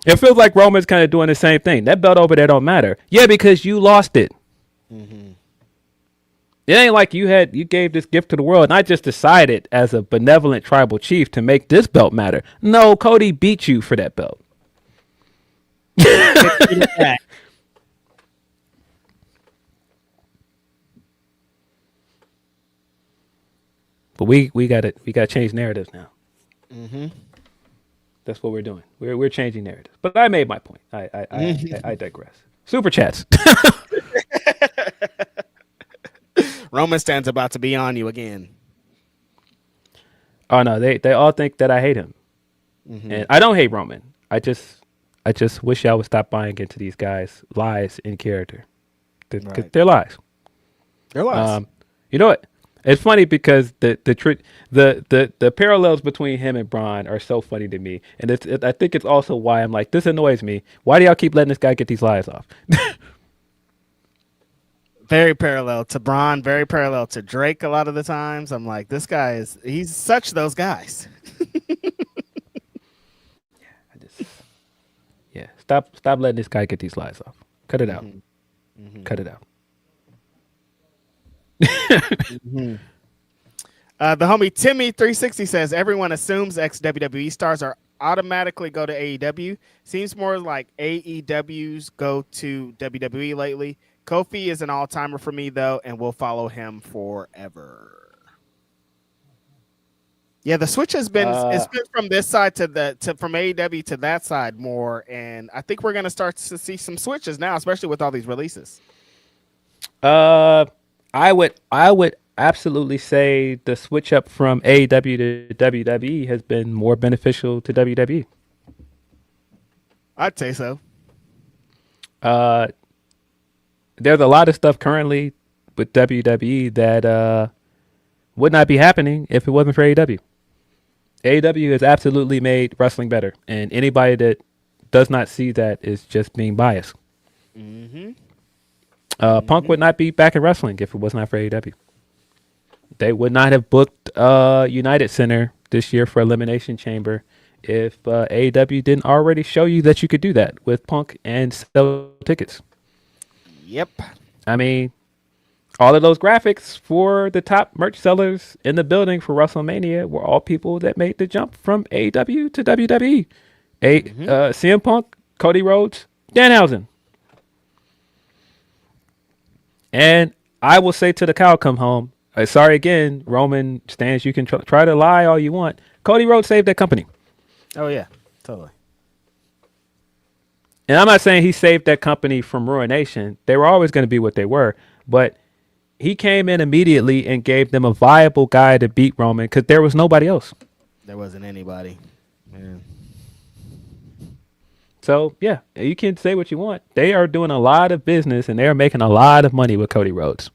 It feels like Roman's kind of doing the same thing. That belt over there don't matter. Yeah, because you lost it. It ain't like you gave this gift to the world, and I just decided as a benevolent tribal chief to make this belt matter. No, Cody beat you for that belt. But we got to change narratives now. That's what we're doing. We're changing narratives. But I made my point. I digress. Super chats. Roman stands about to be on you again. Oh no, they all think that I hate him, and I don't hate Roman. I just wish y'all would stop buying into these guys' lies in character, because they're lies. They're lies. You know what? It's funny because the parallels between him and Braun are so funny to me, and I think it's also why I'm like, this annoys me. Why do y'all keep letting this guy get these lies off? Very parallel to Braun, very parallel to Drake a lot of the times. I'm like, this guy he's such those guys. Stop letting this guy get these lies off. Cut it out. Cut it out. The homie Timmy360 says everyone assumes ex-WWE stars are automatically go to AEW. Seems more like AEWs go to WWE lately. Kofi is an all-timer for me, though, and we'll follow him forever. Yeah, the switch has been it's been from this side from AEW to that side more, and I think we're going to start to see some switches now, especially with all these releases. I would absolutely say the switch up from AEW to WWE has been more beneficial to WWE. I'd say so. There's a lot of stuff currently with WWE that would not be happening if it wasn't for AEW. AEW has absolutely made wrestling better, and anybody that does not see that is just being biased. Punk would not be back in wrestling if it was not for AEW. They would not have booked United Center this year for Elimination Chamber if AEW didn't already show you that you could do that with Punk and sell tickets. Yep. I mean, all of those graphics for the top merch sellers in the building for WrestleMania were all people that made the jump from AEW to WWE. CM Punk, Cody Rhodes, Danhausen. And I will say to the cow come home, sorry again, Roman stands, you can try to lie all you want. Cody Rhodes saved that company. Oh, yeah, totally. And I'm not saying he saved that company from ruination. They were always going to be what they were. But he came in immediately and gave them a viable guy to beat Roman because there was nobody else. There wasn't anybody. Man. So, yeah, you can say what you want. They are doing a lot of business and they're making a lot of money with Cody Rhodes.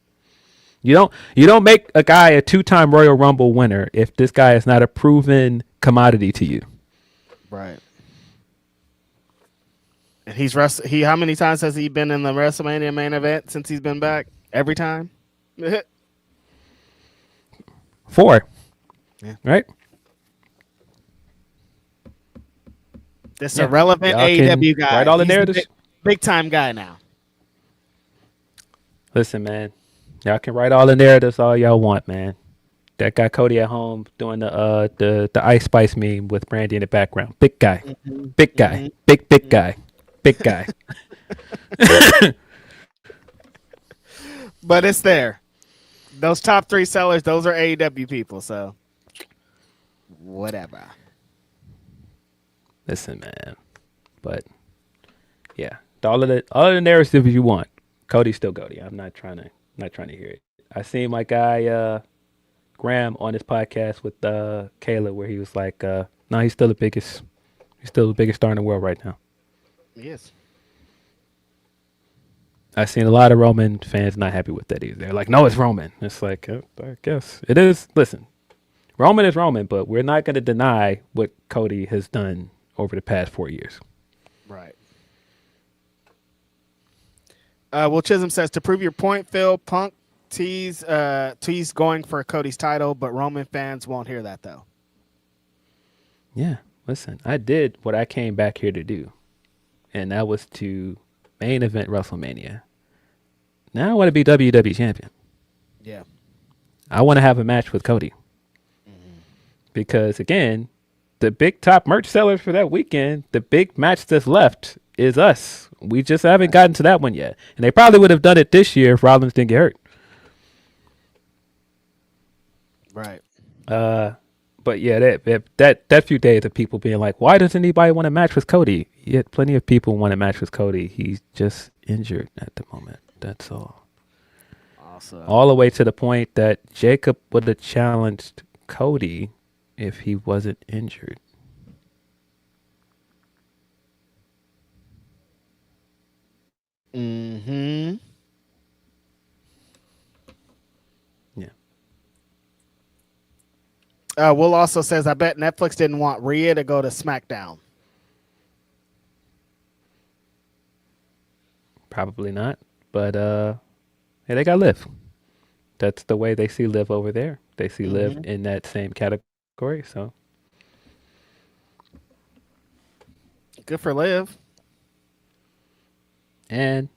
You don't make a guy a 2-time Royal Rumble winner if this guy is not a proven commodity to you. Right. And how many times has he been in the WrestleMania main event since he's been back? Every time? 4. Yeah. Right? This irrelevant Y'all AEW can guy. write all the He's narratives. big time guy now. Listen, man, y'all can write all the narratives all y'all want, man. That guy Cody at home doing the Ice Spice meme with Brandy in the background. Big guy, big guy, big guy, big guy. But it's there. Those top 3 sellers, those are AEW people. So whatever. Listen, man, but yeah, all of the narratives you want. Cody's still Cody. I'm not trying to hear it. I seen my guy Graham on his podcast with Kayla, where he was like, "No, he's still the biggest star in the world right now." Yes. I've seen a lot of Roman fans not happy with that either. They're like, "No, it's Roman." It's like, I guess it is. Listen, Roman is Roman, but we're not going to deny what Cody has done over the past 4 years. Right. Will Chisholm says, to prove your point, Phil, Punk tease going for Cody's title, but Roman fans won't hear that though. Yeah, listen, I did what I came back here to do, and that was to main event WrestleMania. Now I want to be WWE champion. Yeah. I want to have a match with Cody. Because again, the big top merch sellers for that weekend, the big match that's left is us. We just haven't gotten to that one yet. And they probably would have done it this year if Rollins didn't get hurt. Right. But yeah, that few days of people being like, why doesn't anybody want a match with Cody? Yet plenty of people want a match with Cody. He's just injured at the moment. That's all. Awesome. All the way to the point that Jacob would have challenged Cody if he wasn't injured. Mm-hmm. Yeah. Will also says, I bet Netflix didn't want Rhea to go to SmackDown. Probably not. But hey, they got Liv. That's the way they see Liv over there. They see Liv in that same category. So good for Liv. And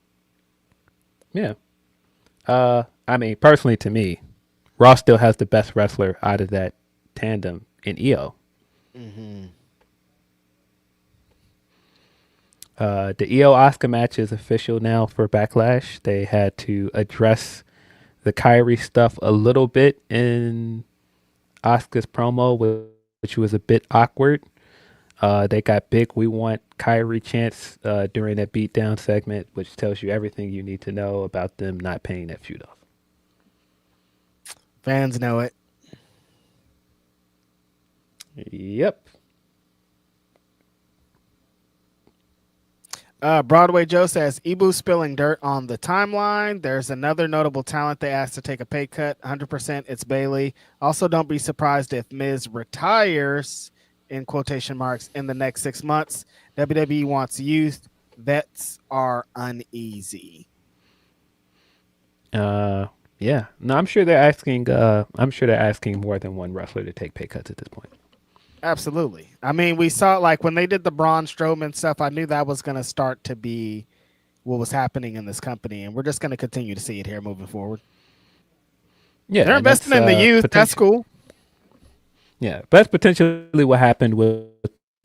yeah. I mean, personally to me, Raw still has the best wrestler out of that tandem in EO. Mm-hmm. The EO Asuka match is official now for Backlash. They had to address the Kyrie stuff a little bit in Asuka's promo, which was a bit awkward. They got big "We want Kyrie" chants during that beatdown segment, which tells you everything you need to know about them not paying that feud off. Fans know it. Yep. Broadway Joe says, Ibu spilling dirt on the timeline. There's another notable talent they asked to take a pay cut. 100% it's Bayley. Also, don't be surprised if Miz retires, in quotation marks, in the next 6 months. WWE wants youth. Vets are uneasy. Yeah. No, I'm sure they're asking. I'm sure they're asking more than one wrestler to take pay cuts at this point. Absolutely. I mean, we saw like when they did the Braun Strowman stuff, I knew that was going to start to be what was happening in this company, and we're just going to continue to see it here moving forward. Yeah, they're investing in the youth. That's cool. Yeah, but that's potentially what happened with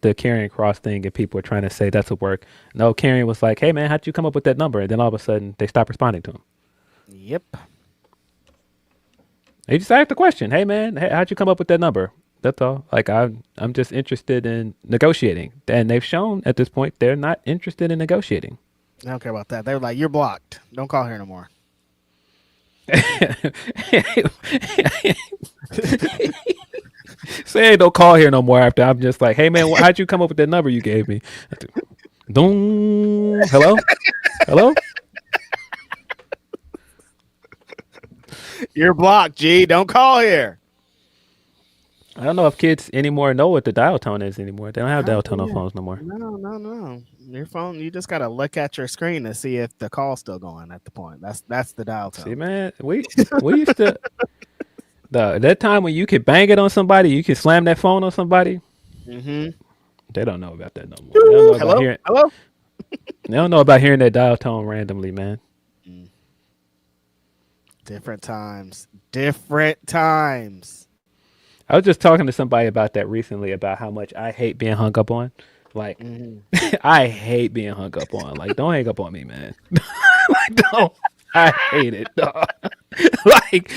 the Karrion Kross thing, and people are trying to say that's a work. No, Karrion was like, "Hey man, how'd you come up with that number?" And then all of a sudden, they stopped responding to him. Yep. They just asked the question, "Hey man, how'd you come up with that number?" That's all. Like I'm just interested in negotiating, and they've shown at this point they're not interested in negotiating. I don't care about that. They were like, "You're blocked. Don't call here no more." Say don't call here no more. After I'm just like, "Hey man, how'd you come up with that number you gave me?" Hello, hello. You're blocked, G. Don't call here. I don't know if kids anymore know what the dial tone is anymore. They don't have dial tone on phones no more. No. Your phone, you just gotta look at your screen to see if the call's still going at the point. That's the dial tone. See, man, we used to that time when you could bang it on somebody, you could slam that phone on somebody. Mm-hmm. They don't know about that no more. They don't know about hearing. Hello. They don't know about hearing that dial tone randomly, man. Different times. Different times. I was just talking to somebody about that recently, about how much I hate being hung up on. Like, I hate being hung up on. Like, don't hang up on me, man. Like, don't. I hate it, dog. Like,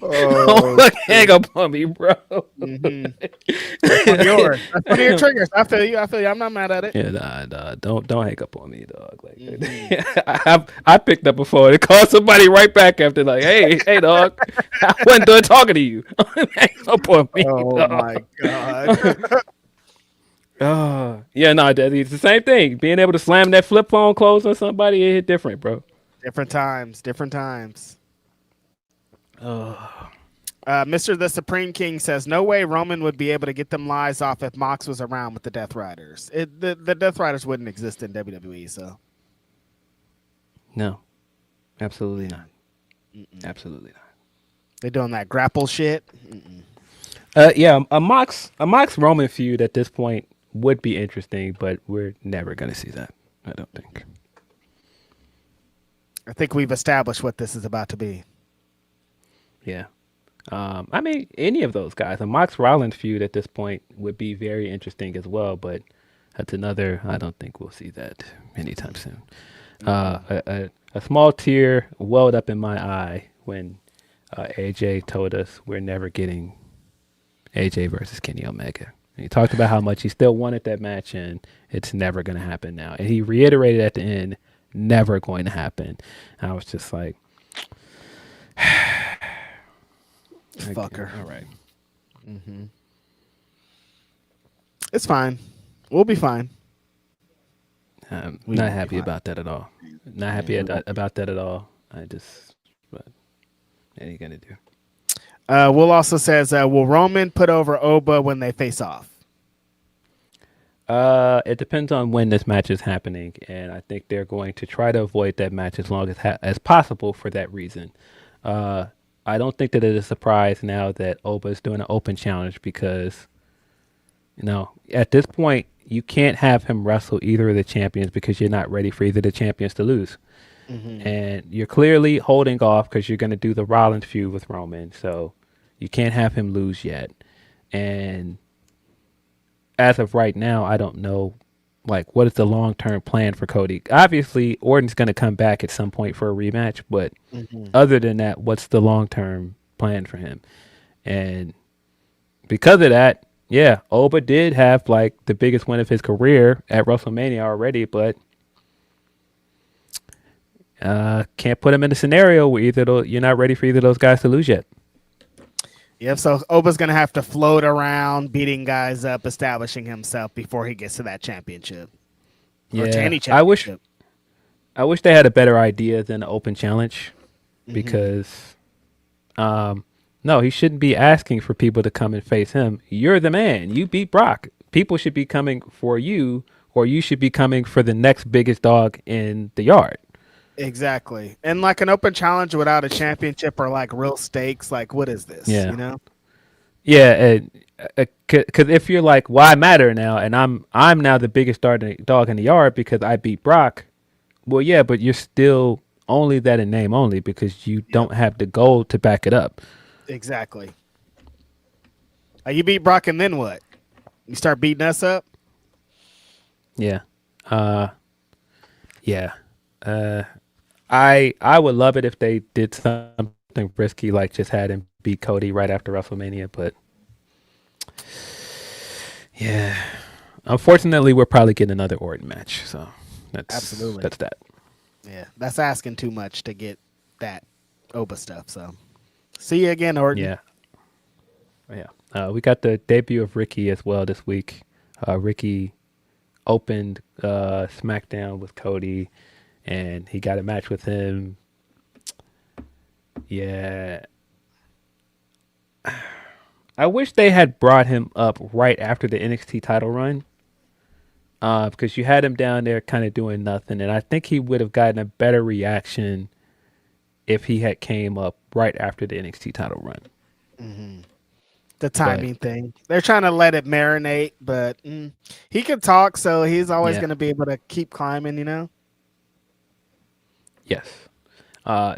don't hang up on me, bro. That's one of yours. That's one of your triggers. I feel you. I'm not mad at it. Yeah, nah. Don't hang up on me, dog. Like, I picked up before and called somebody right back after, like, hey, dog, I wasn't done talking to you. Hang up on me. Oh dog. my god. Yeah, no, it's the same thing. Being able to slam that flip phone close on somebody, it hit different, bro. Different times. Mr. The Supreme King says, no way Roman would be able to get them lies off if Mox was around with the Death Riders. The Death Riders wouldn't exist in WWE, so. No, absolutely not. Absolutely not. They're doing that grapple shit. Yeah, a Mox Roman feud at this point would be interesting, but we're never going to see that, I don't think. I think we've established what this is about to be. Yeah. I mean, any of those guys. A Mox Rollins feud at this point would be very interesting as well, but that's another, I don't think we'll see that anytime soon. A small tear welled up in my eye when AJ told us we're never getting AJ versus Kenny Omega. And he talked about how much he still wanted that match, and it's never going to happen now. And he reiterated at the end, never going to happen. And I was just like, fucker. All right. It's fine. We'll be fine. I'm not happy about that at all. Not happy about that at all. What are you going to do? Will also says, will Roman put over Oba when they face off? It depends on when this match is happening, and I think they're going to try to avoid that match as long as possible for that reason. I don't think that it is a surprise now that Oba is doing an open challenge because, at this point, you can't have him wrestle either of the champions because you're not ready for either of the champions to lose. And you're clearly holding off because you're going to do the Rollins feud with Roman, so you can't have him lose yet. And as of right now, I don't know, what is the long-term plan for Cody? Obviously, Orton's going to come back at some point for a rematch, but other than that, what's the long-term plan for him? And because of that, yeah, Oba did have, the biggest win of his career at WrestleMania already, but can't put him in a scenario where you're not ready for either of those guys to lose yet. Yep, so Oba's going to have to float around, beating guys up, establishing himself before he gets to that championship. Yeah, or to any championship. I wish they had a better idea than an open challenge because, no, he shouldn't be asking for people to come and face him. You're the man. You beat Brock. People should be coming for you, or you should be coming for the next biggest dog in the yard. Exactly. And an open challenge without a championship or real stakes, what is this? Yeah. Yeah, because if you're I matter now, and I'm now the biggest dog in the yard because I beat Brock. Well, yeah, but you're still only that in name only because you don't have the gold to back it up. Exactly. You beat Brock, and then what? You start beating us up? Yeah. Yeah. I would love it if they did something risky, just had him beat Cody right after WrestleMania, but yeah. Unfortunately, we're probably getting another Orton match, so that's that. Yeah, that's asking too much to get that Oba stuff. So, see you again, Orton. Yeah. We got the debut of Ricky as well this week. Ricky opened SmackDown with Cody, and he got a match with him. Yeah. I wish they had brought him up right after the NXT title run. Because you had him down there kind of doing nothing, and I think he would have gotten a better reaction if he had came up right after the NXT title run. The timing thing. They're trying to let it marinate, but he can talk, so he's always going to be able to keep climbing, you know? Yes.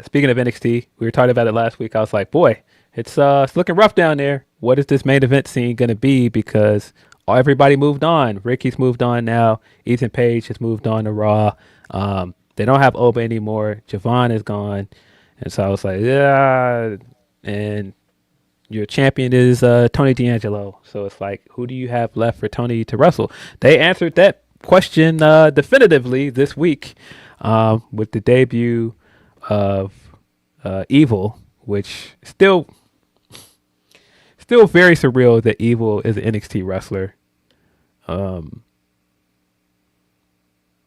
Speaking of NXT, we were talking about it last week. I was like, boy, it's looking rough down there. What is this main event scene going to be? Because everybody moved on. Ricky's moved on now. Ethan Page has moved on to Raw. They don't have Oba anymore. Javon is gone. And so I was like, yeah. And your champion is Tony D'Angelo. So it's like, who do you have left for Tony to wrestle? They answered that question definitively this week with the debut of Evil, which still very surreal that Evil is an NXT wrestler.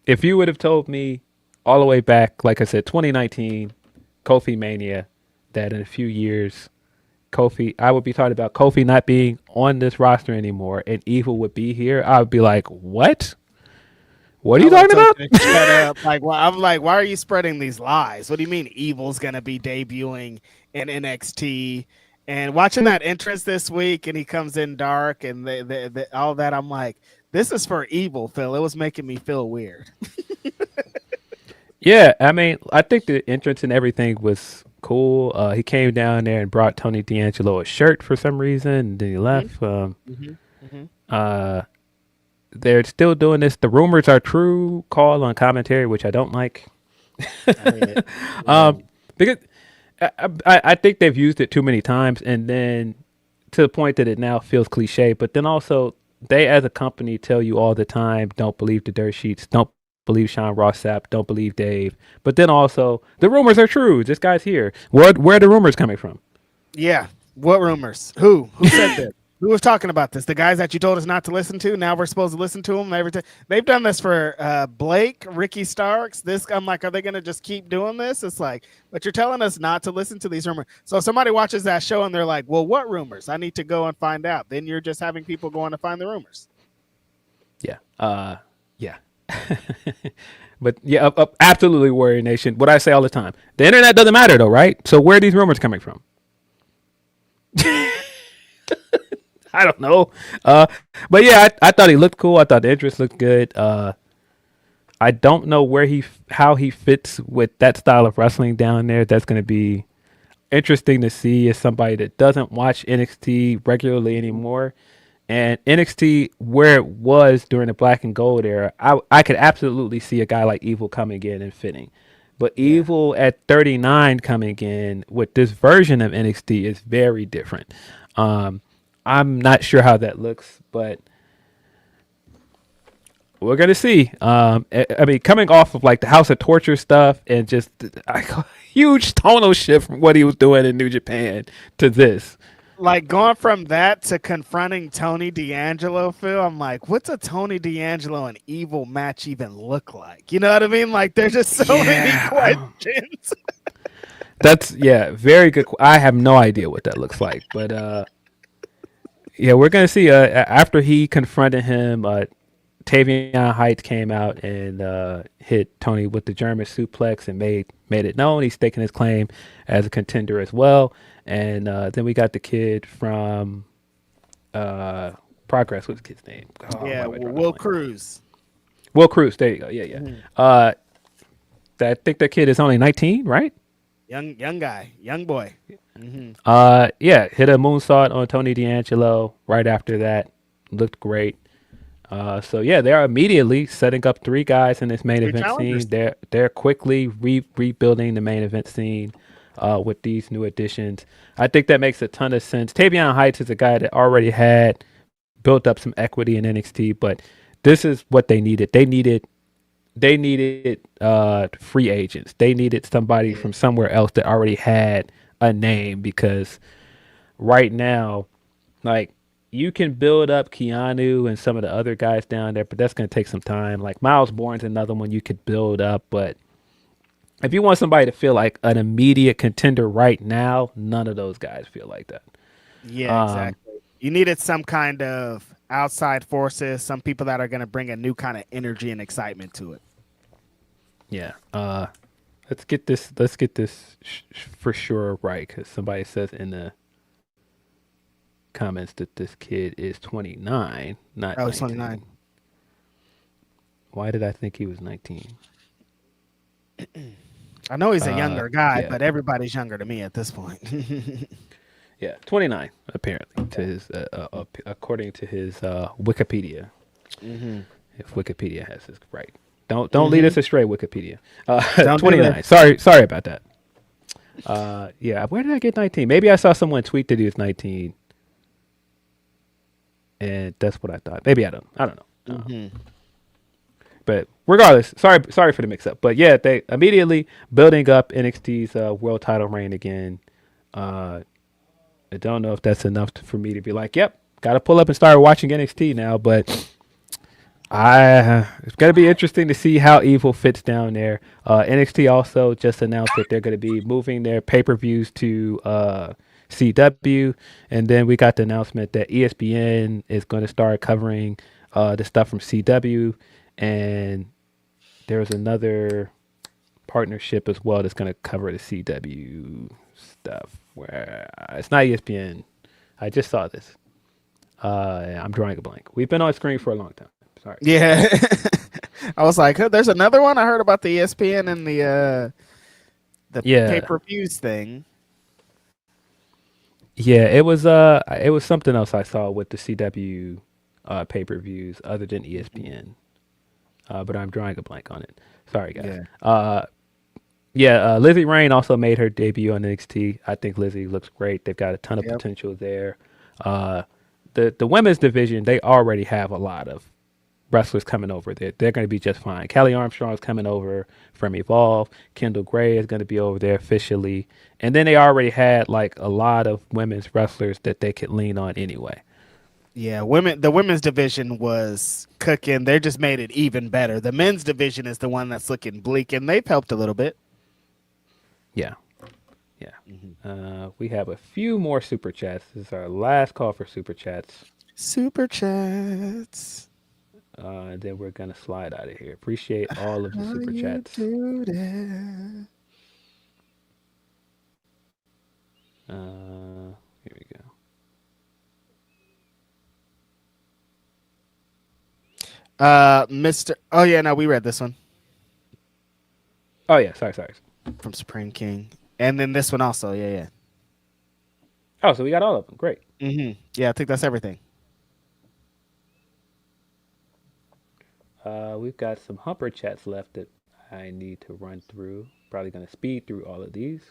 If you would have told me all the way back, like I said, 2019, Kofi Mania, that in a few years, I would be talking about Kofi not being on this roster anymore and Evil would be here, I would be like, what? What are you talking about? Shut up. Like, well, I'm like, why are you spreading these lies? What do you mean Evil's going to be debuting in NXT? And watching that entrance this week and he comes in dark and all that, I'm like, this is for Evil, Phil. It was making me feel weird. Yeah, I mean, I think the entrance and everything was cool. He came down there and brought Tony D'Angelo a shirt for some reason, and then he left. They're still doing this. The rumors are true call on commentary, which I don't like. Because I think they've used it too many times, and then to the point that it now feels cliche. But then also, they as a company tell you all the time, don't believe the dirt sheets, don't believe Sean Ross Sapp, don't believe Dave. But then also, the rumors are true. This guy's here. Where are the rumors coming from? Yeah. What rumors? Who said that? Who was talking about this? The guys that you told us not to listen to. Now we're supposed to listen to them every time. They've done this for Blake, Ricky Starks. I'm like, are they going to just keep doing this? It's like, but you're telling us not to listen to these rumors. So if somebody watches that show and they're like, well, what rumors? I need to go and find out. Then you're just having people going to find the rumors. Yeah. Yeah. But yeah, absolutely, Warrior Nation. What I say all the time: the internet doesn't matter, though, right? So where are these rumors coming from? I don't know. But yeah, I thought he looked cool. I thought the entrance looked good. I don't know how he fits with that style of wrestling down there. That's going to be interesting to see as somebody that doesn't watch NXT regularly anymore. And NXT, where it was during the black and gold era, I could absolutely see a guy like Evil coming in and fitting. But Evil at 39 coming in with this version of NXT is very different. I'm not sure how that looks, but we're going to see. I mean, coming off of like the House of Torture stuff and just a huge tonal shift from what he was doing in New Japan to this. Like going from that to confronting Tony D'Angelo, Phil, I'm like, what's a Tony D'Angelo and Evil match even look like? You know what I mean? Like, there's just so many questions. That's very good. I have no idea what that looks like, but yeah, we're gonna see. After he confronted him, Tavion Heights came out and hit Tony with the German suplex and made it known he's staking his claim as a contender as well. And then we got the kid from Progress. What's the kid's name? Will Cruz. Will Cruz. There you go. Yeah. I think that kid is only 19, right? Young guy, young boy. Hit a moonsault on Tony D'Angelo right after that. Looked great. So yeah, they are immediately setting up three guys in this main event scene. They're quickly rebuilding the main event scene with these new additions. I think that makes a ton of sense. Tavion Heights is a guy that already had built up some equity in NXT, but this is what they needed. They needed free agents. They needed somebody from somewhere else that already had a name, because right now, like, you can build up Keanu and some of the other guys down there, but that's going to take some time. Like Miles Bourne's another one you could build up, but if you want somebody to feel like an immediate contender right now, none of those guys feel like that. Yeah, exactly. You needed some kind of outside forces, some people that are going to bring a new kind of energy and excitement to it. Yeah. Let's get this for sure right, because somebody says in the comments that this kid is 29, not 19. He's 29. Why did I think he was 19? I know he's a younger guy, yeah. but everybody's younger to me at this point. Yeah, 29 apparently to his according to his Wikipedia. Mm-hmm. If Wikipedia has this right, don't lead us astray, Wikipedia. Don't 29. Sorry about that. Yeah, where did I get 19? Maybe I saw someone tweet that he was 19, and that's what I thought. Maybe I don't know. Mm-hmm. But regardless, sorry for the mix-up. But yeah, they immediately building up NXT's world title reign again. I don't know if that's enough for me to be like, yep, got to pull up and start watching NXT now. But it's going to be interesting to see how Evil fits down there. NXT also just announced that they're going to be moving their pay-per-views to CW. And then we got the announcement that ESPN is going to start covering the stuff from CW. And there's another partnership as well that's going to cover the CW stuff where it's not ESPN. I just saw this. I'm drawing a blank. We've been on screen for a long time. Sorry. Yeah. I was like, there's another one. I heard about the ESPN and the pay-per-views thing. Yeah, it was something else I saw with the CW pay-per-views other than ESPN. But I'm drawing a blank on it. Sorry, guys. Yeah. Lizzie Rain also made her debut on NXT. I think Lizzie looks great. They've got a ton of potential there. The women's division, they already have a lot of wrestlers coming over there. They're going to be just fine. Kelly Armstrong's coming over from Evolve. Kendall Gray is going to be over there officially. And then they already had like a lot of women's wrestlers that they could lean on anyway. Yeah, the women's division was cooking. They just made it even better. The men's division is the one that's looking bleak, and they've helped a little bit. Yeah. We have a few more super chats. This is our last call for super chats. And then we're gonna slide out of here. Appreciate all of the super chats. Here we go. Mr. Oh yeah, no, we read this one. Oh yeah, sorry. From Supreme King. And then this one also, yeah. Oh, so we got all of them. Great. Mm-hmm. Yeah, I think that's everything. We've got some humper chats left that I need to run through. Probably going to speed through all of these.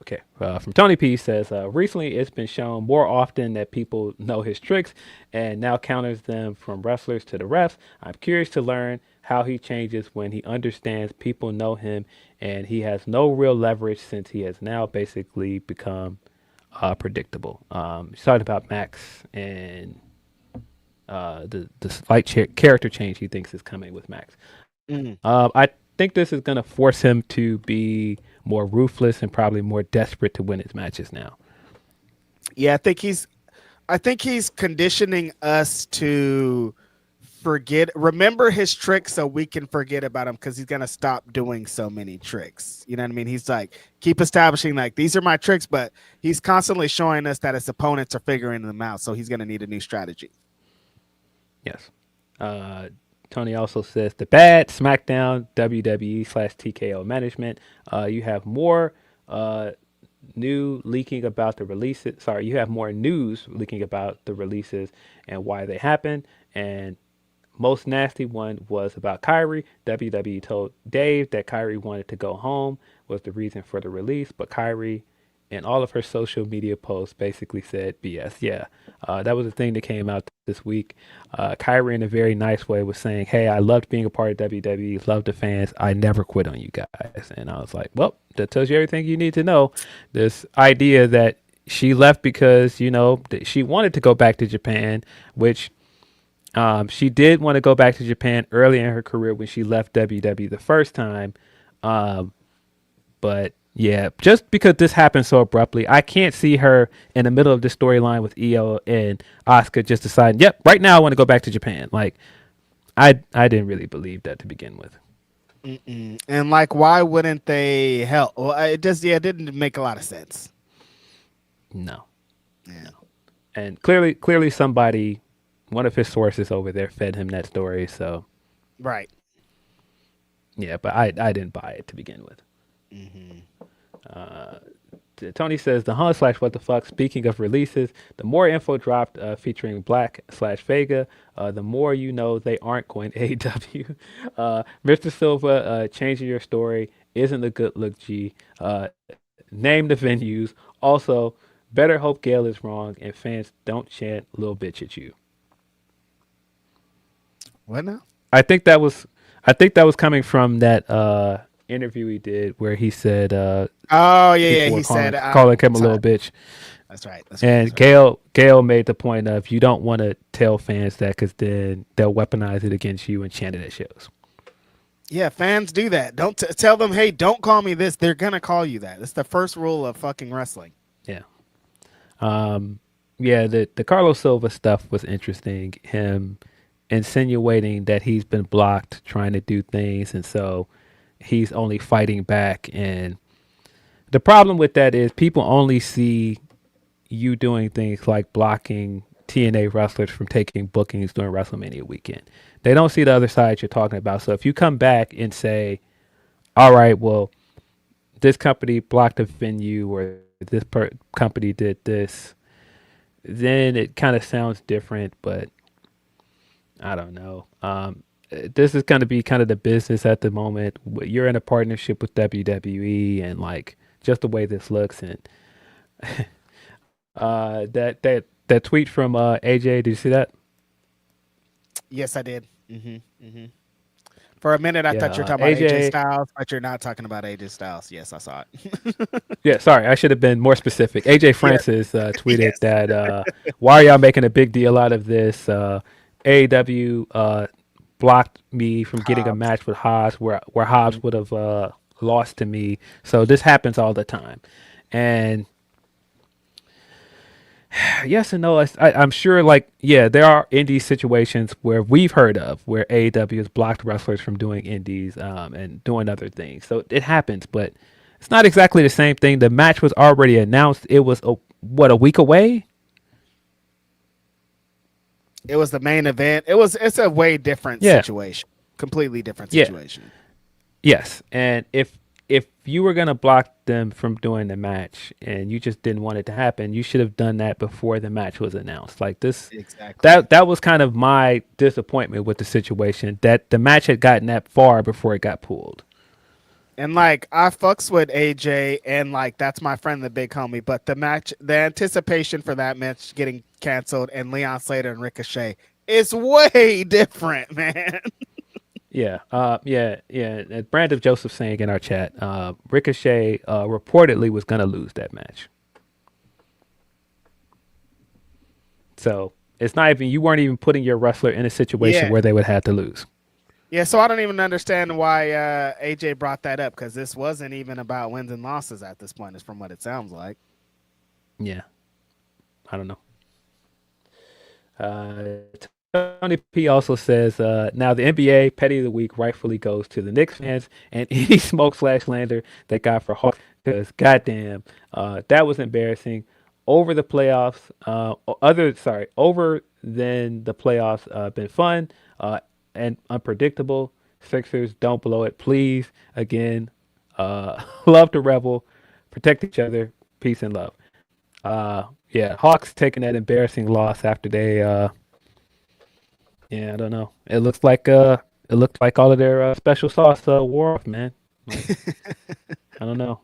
Okay. From Tony P says, recently it's been shown more often that people know his tricks and now counters them from wrestlers to the refs. I'm curious to learn how he changes when he understands people know him and he has no real leverage since he has now basically become predictable. He's talking about Max and the slight character change he thinks is coming with Max. I think this is going to force him to be more ruthless and probably more desperate to win his matches now. Yeah, I think he's conditioning us to remember his tricks so we can forget about him because he's going to stop doing so many tricks. You know what I mean? He's like, keep establishing like, these are my tricks, but he's constantly showing us that his opponents are figuring them out. So he's going to need a new strategy. Yes. Tony also says the bad SmackDown WWE/TKO management. You have more news leaking about the releases. You have more news leaking about the releases and why they happened. And most nasty one was about Kyrie. WWE told Dave that Kyrie wanted to go home was the reason for the release, but Kyrie and all of her social media posts basically said BS. Yeah, that was the thing that came out this week. Kyrie, in a very nice way, was saying, hey, I loved being a part of WWE, loved the fans. I never quit on you guys. And I was like, well, that tells you everything you need to know. This idea that she left because, she wanted to go back to Japan, which she did want to go back to Japan early in her career when she left WWE the first time. But yeah, just because this happened so abruptly, I can't see her in the middle of this storyline with Io and Asuka just deciding, yep, right now I want to go back to Japan. Like, I didn't really believe that to begin with. And like, why wouldn't they help? Well, it didn't make a lot of sense. No. Yeah. And clearly somebody, one of his sources over there fed him that story. So, Right. yeah, but I didn't buy it to begin with. Tony says the Hun / what the fuck. Speaking of releases, the more info dropped featuring Black / Vega, the more you know they aren't going to AEW. Mr. Silva, changing your story isn't a good look. G. Name the venues. Also, better hope Gail is wrong and fans don't chant "little bitch" at you. What now? I think that was coming from that interview he did where he said Oh yeah, people he were said calling him a little bitch. That's right. And Gail made the point of you don't want to tell fans that because then they'll weaponize it against you and chant it at shows. Yeah, fans do that. Don't tell them, hey, don't call me this. They're gonna call you that. It's the first rule of fucking wrestling. Yeah. Yeah, the Carlos Silva stuff was interesting. Him insinuating that he's been blocked trying to do things, and so he's only fighting back. And the problem with that is people only see you doing things like blocking TNA wrestlers from taking bookings during WrestleMania weekend. They don't see the other side you're talking about. So if you come back and say, all right, well, this company blocked a venue or this company did this, then it kind of sounds different, but I don't know. This is going to be kind of the business at the moment. You're in a partnership with WWE and like just the way this looks. And that tweet from AJ, did you see that? Yes, I did. For a minute, I thought you were talking about AJ Styles, but you're not talking about AJ Styles. Yes, I saw it. Yeah, sorry, I should have been more specific. AJ Francis tweeted that why are y'all making a big deal out of this? AEW blocked me from getting a match with Hobbs where Hobbs would have lost to me. So this happens all the time. And yes and no. I'm sure, like, yeah, there are indie situations where we've heard of where AEW has blocked wrestlers from doing indies and doing other things. So it happens, but it's not exactly the same thing. The match was already announced. It was, a week away? It was the main event. It's a way different situation. Completely different situation. Yes. And if you were going to block them from doing the match and you just didn't want it to happen, you should have done that before the match was announced. Like this, exactly. That was kind of my disappointment with the situation, that the match had gotten that far before it got pulled. And like, I fucks with AJ and like, that's my friend, the big homie, but the anticipation for that match getting canceled and Leon Slater and Ricochet is way different, man. Yeah. Brandon Joseph saying in our chat, Ricochet reportedly was going to lose that match. So it's not even, you weren't even putting your wrestler in a situation where they would have to lose. Yeah, so I don't even understand why AJ brought that up, because this wasn't even about wins and losses at this point, is from what it sounds like. Yeah. I don't know. Tony P also says, now the NBA Petty of the Week rightfully goes to the Knicks fans and any smoke / slander they got for Hawks, because goddamn, that was embarrassing. Over the playoffs, over than the playoffs, been fun and unpredictable. Sixers, don't blow it, please. Again, love to revel, protect each other, peace and love. Hawks taking that embarrassing loss after they I don't know. It looked like all of their special sauce wore off, man. Like, I don't know.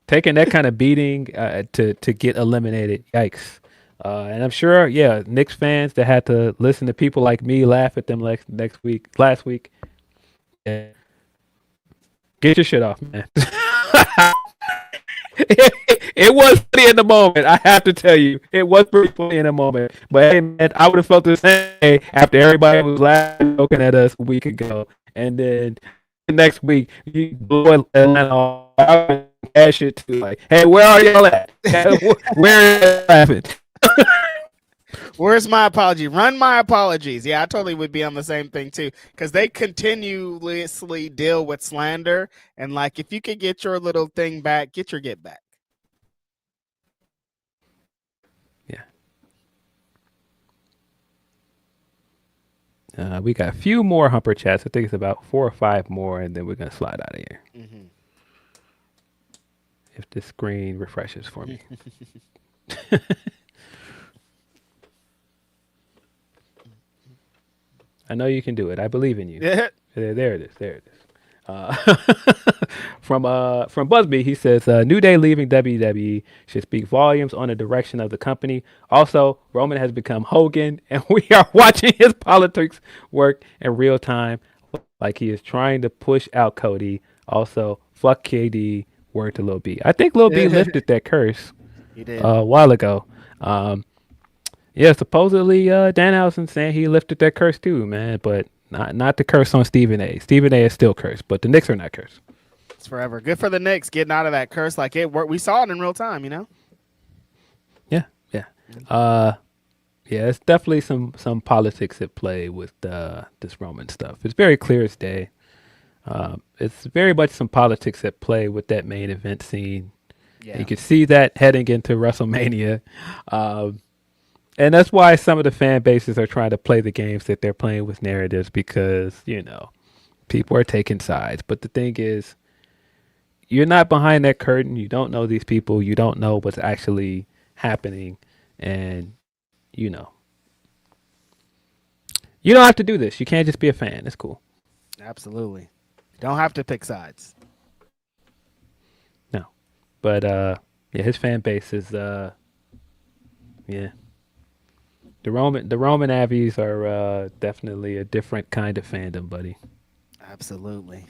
Taking that kind of beating to get eliminated, yikes. And I'm sure, Knicks fans that had to listen to people like me laugh at them last week. Yeah. Get your shit off, man. It was funny in the moment. I have to tell you, it was pretty funny in the moment. But hey, man, I would have felt the same after everybody was laughing, joking at us a week ago, and then the next week you blew Atlanta off. I would cash it too. Like, hey, where are y'all at? Where are you laughing? Where's my apology? Run my apologies. Yeah, I totally would be on the same thing too, because they continuously deal with slander, and like if you could get your little thing back, get your get back. Yeah. We got a few more Humper chats. I think it's about 4 or 5 more, and then we're gonna slide out of here. Mm-hmm. If the screen refreshes for me. I know you can do it. I believe in you. Yeah. There it is. There it is. From Busby, he says, New Day leaving WWE should speak volumes on the direction of the company. Also, Roman has become Hogan, and we are watching his politics work in real time, like he is trying to push out Cody. Also, fuck KD, word to Lil B. I think Lil B lifted that curse He did. a while ago. Yeah, supposedly Danhausen saying he lifted that curse too, man, but not the curse on Stephen A. Stephen A is still cursed, but the Knicks are not cursed. It's forever. Good for the Knicks getting out of that curse. Like it worked. We saw it in real time, you know? Yeah. Yeah, it's definitely some politics at play with this Roman stuff. It's very clear as day. It's very much some politics at play with that main event scene. Yeah. You can see that heading into WrestleMania. And that's why some of the fan bases are trying to play the games that they're playing with narratives, because, people are taking sides. But the thing is, you're not behind that curtain. You don't know these people. You don't know what's actually happening. And, you don't have to do this. You can't just be a fan. It's cool. Absolutely. Don't have to pick sides. No. But, his fan base is, The Roman Abbeys are definitely a different kind of fandom, buddy. Absolutely.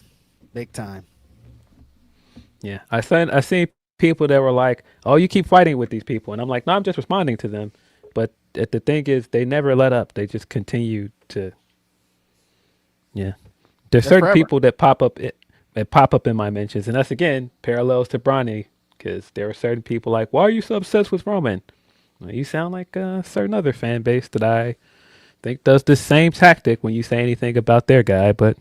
Big time. Yeah. I seen people that were like, "Oh, you keep fighting with these people." And I'm like, "No, I'm just responding to them." But the thing is, they never let up. They just continue to There's certain forever. people that pop up in my mentions, and that's again parallels to Bronny, because there are certain people like, "Why are you so obsessed with Roman?" Well, you sound like a certain other fan base that I think does the same tactic when you say anything about their guy, but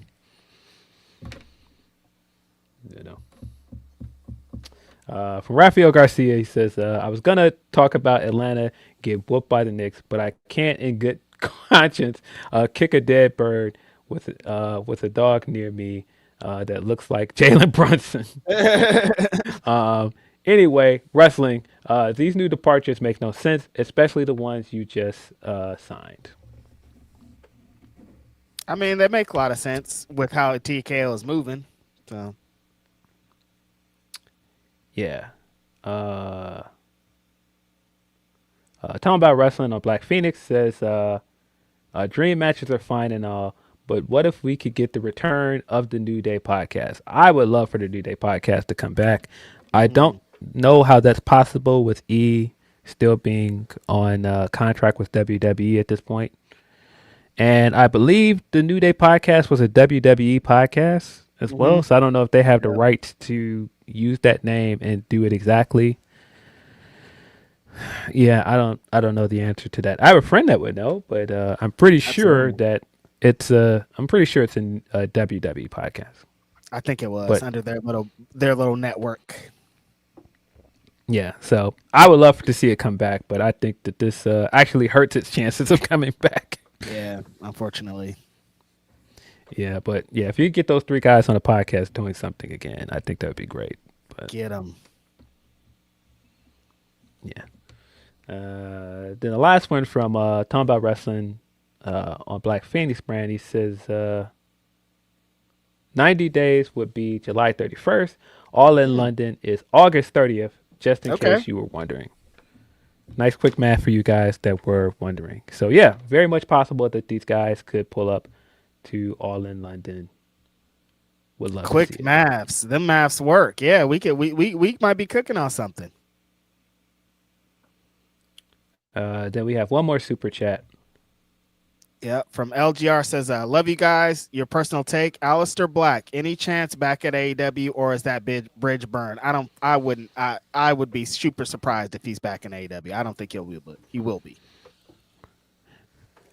from Rafael Garcia, he says, I was gonna talk about Atlanta get whooped by the Knicks, but I can't in good conscience kick a dead bird with a dog near me that looks like Jalen Brunson. Anyway, wrestling. These new departures make no sense, especially the ones you just signed. I mean, they make a lot of sense with how TKO is moving. So, yeah. Talking about wrestling on Black Phoenix says, dream matches are fine and all, but what if we could get the return of the New Day podcast? I would love for the New Day podcast to come back. I don't know how that's possible with E still being on contract with WWE at this point. And I believe the New Day podcast was a WWE podcast as well. So I don't know if they have the rights to use that name and do it exactly. Yeah, I don't know the answer to that. I have a friend that would know, but I'm pretty sure that it's a WWE podcast. I think it was under their little network. Yeah, so I would love to see it come back, but I think that this actually hurts its chances of coming back. Yeah, unfortunately. Yeah, but yeah, if you get those 3 guys on a podcast doing something again, I think that would be great. But get them. Yeah. Then the last one from Talking About Wrestling on Black Phoenix brand, he says 90 days would be July 31st. All in London is August 30th, just in case you were wondering. Nice quick math for you guys that were wondering. So yeah, very much possible that these guys could pull up to All in London. Would love quick to see maths. Them maths work. Yeah, we might be cooking on something. Then we have one more super chat. Yeah, from LGR says, love you guys. Your personal take, Aleister Black. Any chance back at AEW, or is that bridge burn? I would be super surprised if he's back in AEW. I don't think he will be.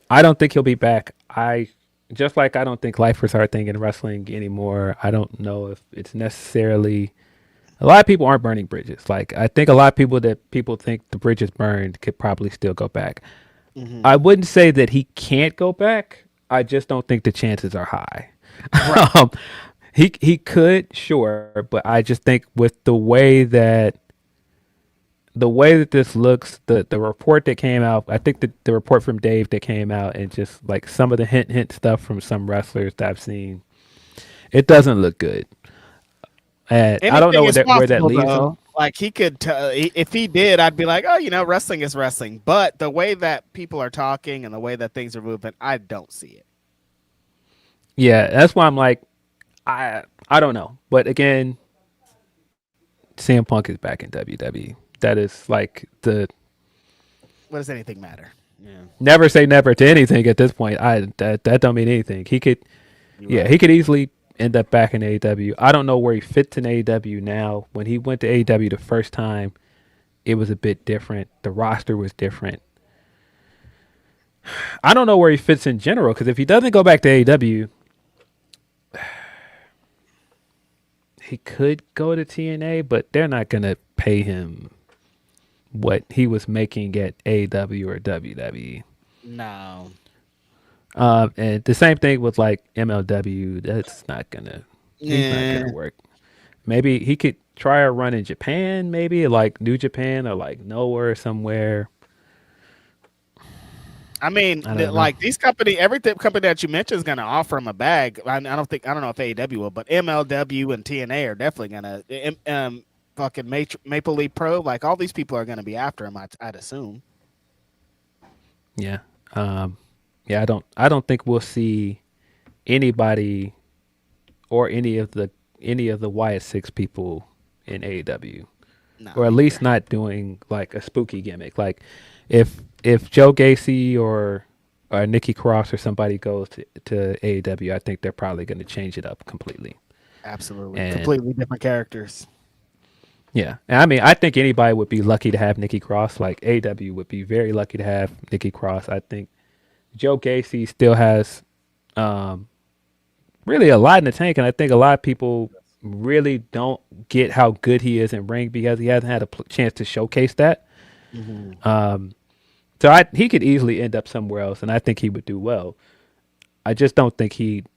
I don't think he'll be back. I just like I don't think lifers are a thing in wrestling anymore. I don't know if it's necessarily. A lot of people aren't burning bridges. Like I think a lot of people that people think the bridge is burned could probably still go back. Mm-hmm. I wouldn't say that he can't go back. I just don't think the chances are high. Right. He could, sure, but I just think with the way that this looks, the report that came out, I think the report from Dave that came out, and just like some of the hint stuff from some wrestlers that I've seen, it doesn't look good. And I don't know where that leaves him. Like he could, if he did, I'd be like, oh, wrestling is wrestling. But the way that people are talking and the way that things are moving, I don't see it. Yeah, that's why I'm like, I don't know. But again, CM Punk is back in WWE. That is like what does anything matter? Yeah. Never say never to anything at this point. That don't mean anything. He could, he could easily end up back in AEW. I don't know where he fits in AEW now. When he went to AEW the first time, it was a bit different. The roster was different. I don't know where he fits in general, because if he doesn't go back to AEW, he could go to TNA, but they're not going to pay him what he was making at AEW or WWE. No. And the same thing with like MLW. That's not gonna. He's not gonna work. Maybe he could try a run in Japan, maybe like New Japan or like nowhere somewhere. I mean, like these every company that you mentioned is gonna offer him a bag. I don't know if AEW will, but MLW and TNA are definitely gonna. Fucking Maple Leaf Pro, like all these people are gonna be after him. I'd assume. Yeah. Yeah, I don't think we'll see anybody or any of the Wyatt Six people in AEW, or at least not doing like a spooky gimmick. Like if Joe Gacy or Nikki Cross or somebody goes to AEW, I think they're probably going to change it up completely. Absolutely, completely different characters. Yeah, and I mean, I think anybody would be lucky to have Nikki Cross. Like AEW would be very lucky to have Nikki Cross. I think Joe Gacy still has really a lot in the tank, and I think a lot of people really don't get how good he is in ring because he hasn't had a chance to showcase that. Mm-hmm. So he could easily end up somewhere else, and I think he would do well. I just don't think he'd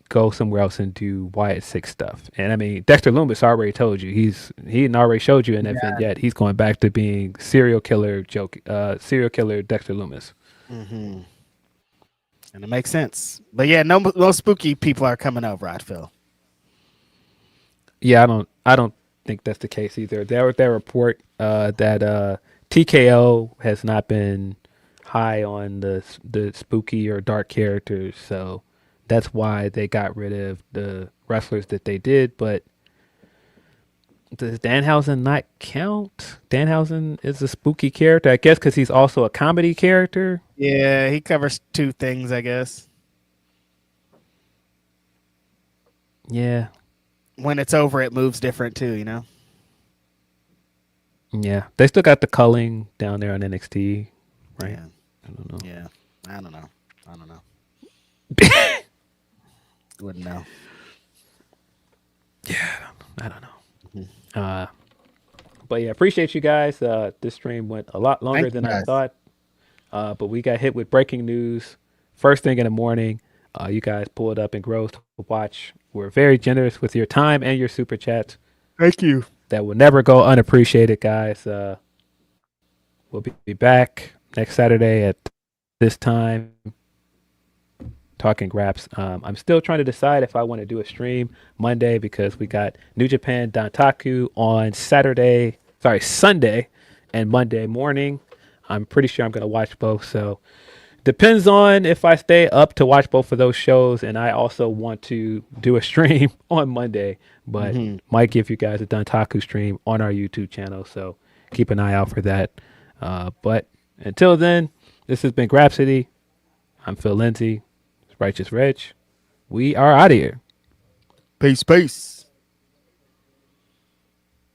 go somewhere else and do Wyatt Six stuff. And I mean, Dexter Lumis already told you he already showed you in that vignette he's going back to being serial killer Dexter Lumis. Mm-hmm. And it makes sense. But yeah, no spooky people are coming over, I feel. Yeah, I don't think that's the case either. There was that report that TKO has not been high on the spooky or dark characters, so that's why they got rid of the wrestlers that they did. But does Danhausen not count? Danhausen is a spooky character, I guess, because he's also a comedy character. Yeah, he covers two things, I guess. Yeah. When it's over, it moves different too, Yeah, they still got the culling down there on NXT, right? Yeah. I don't know. Yeah, I don't know. Wouldn't know. Yeah, I don't know. Mm-hmm. But yeah, appreciate you guys. This stream went a lot longer than I thought. But we got hit with breaking news first thing in the morning. You guys pulled up and grows to watch. We're very generous with your time and your super chats. Thank you. That will never go unappreciated, guys. We'll be back next Saturday at this time talking Graps. I'm still trying to decide if I want to do a stream Monday because we got New Japan Dantaku on Sunday and Monday morning. I'm pretty sure I'm going to watch both. So depends on if I stay up to watch both of those shows. And I also want to do a stream on Monday, but might give you guys a Dantaku stream on our YouTube channel. So keep an eye out for that. But until then, this has been Grapsody. I'm Phil Lindsay. Righteous Reg. We are out of here. Peace.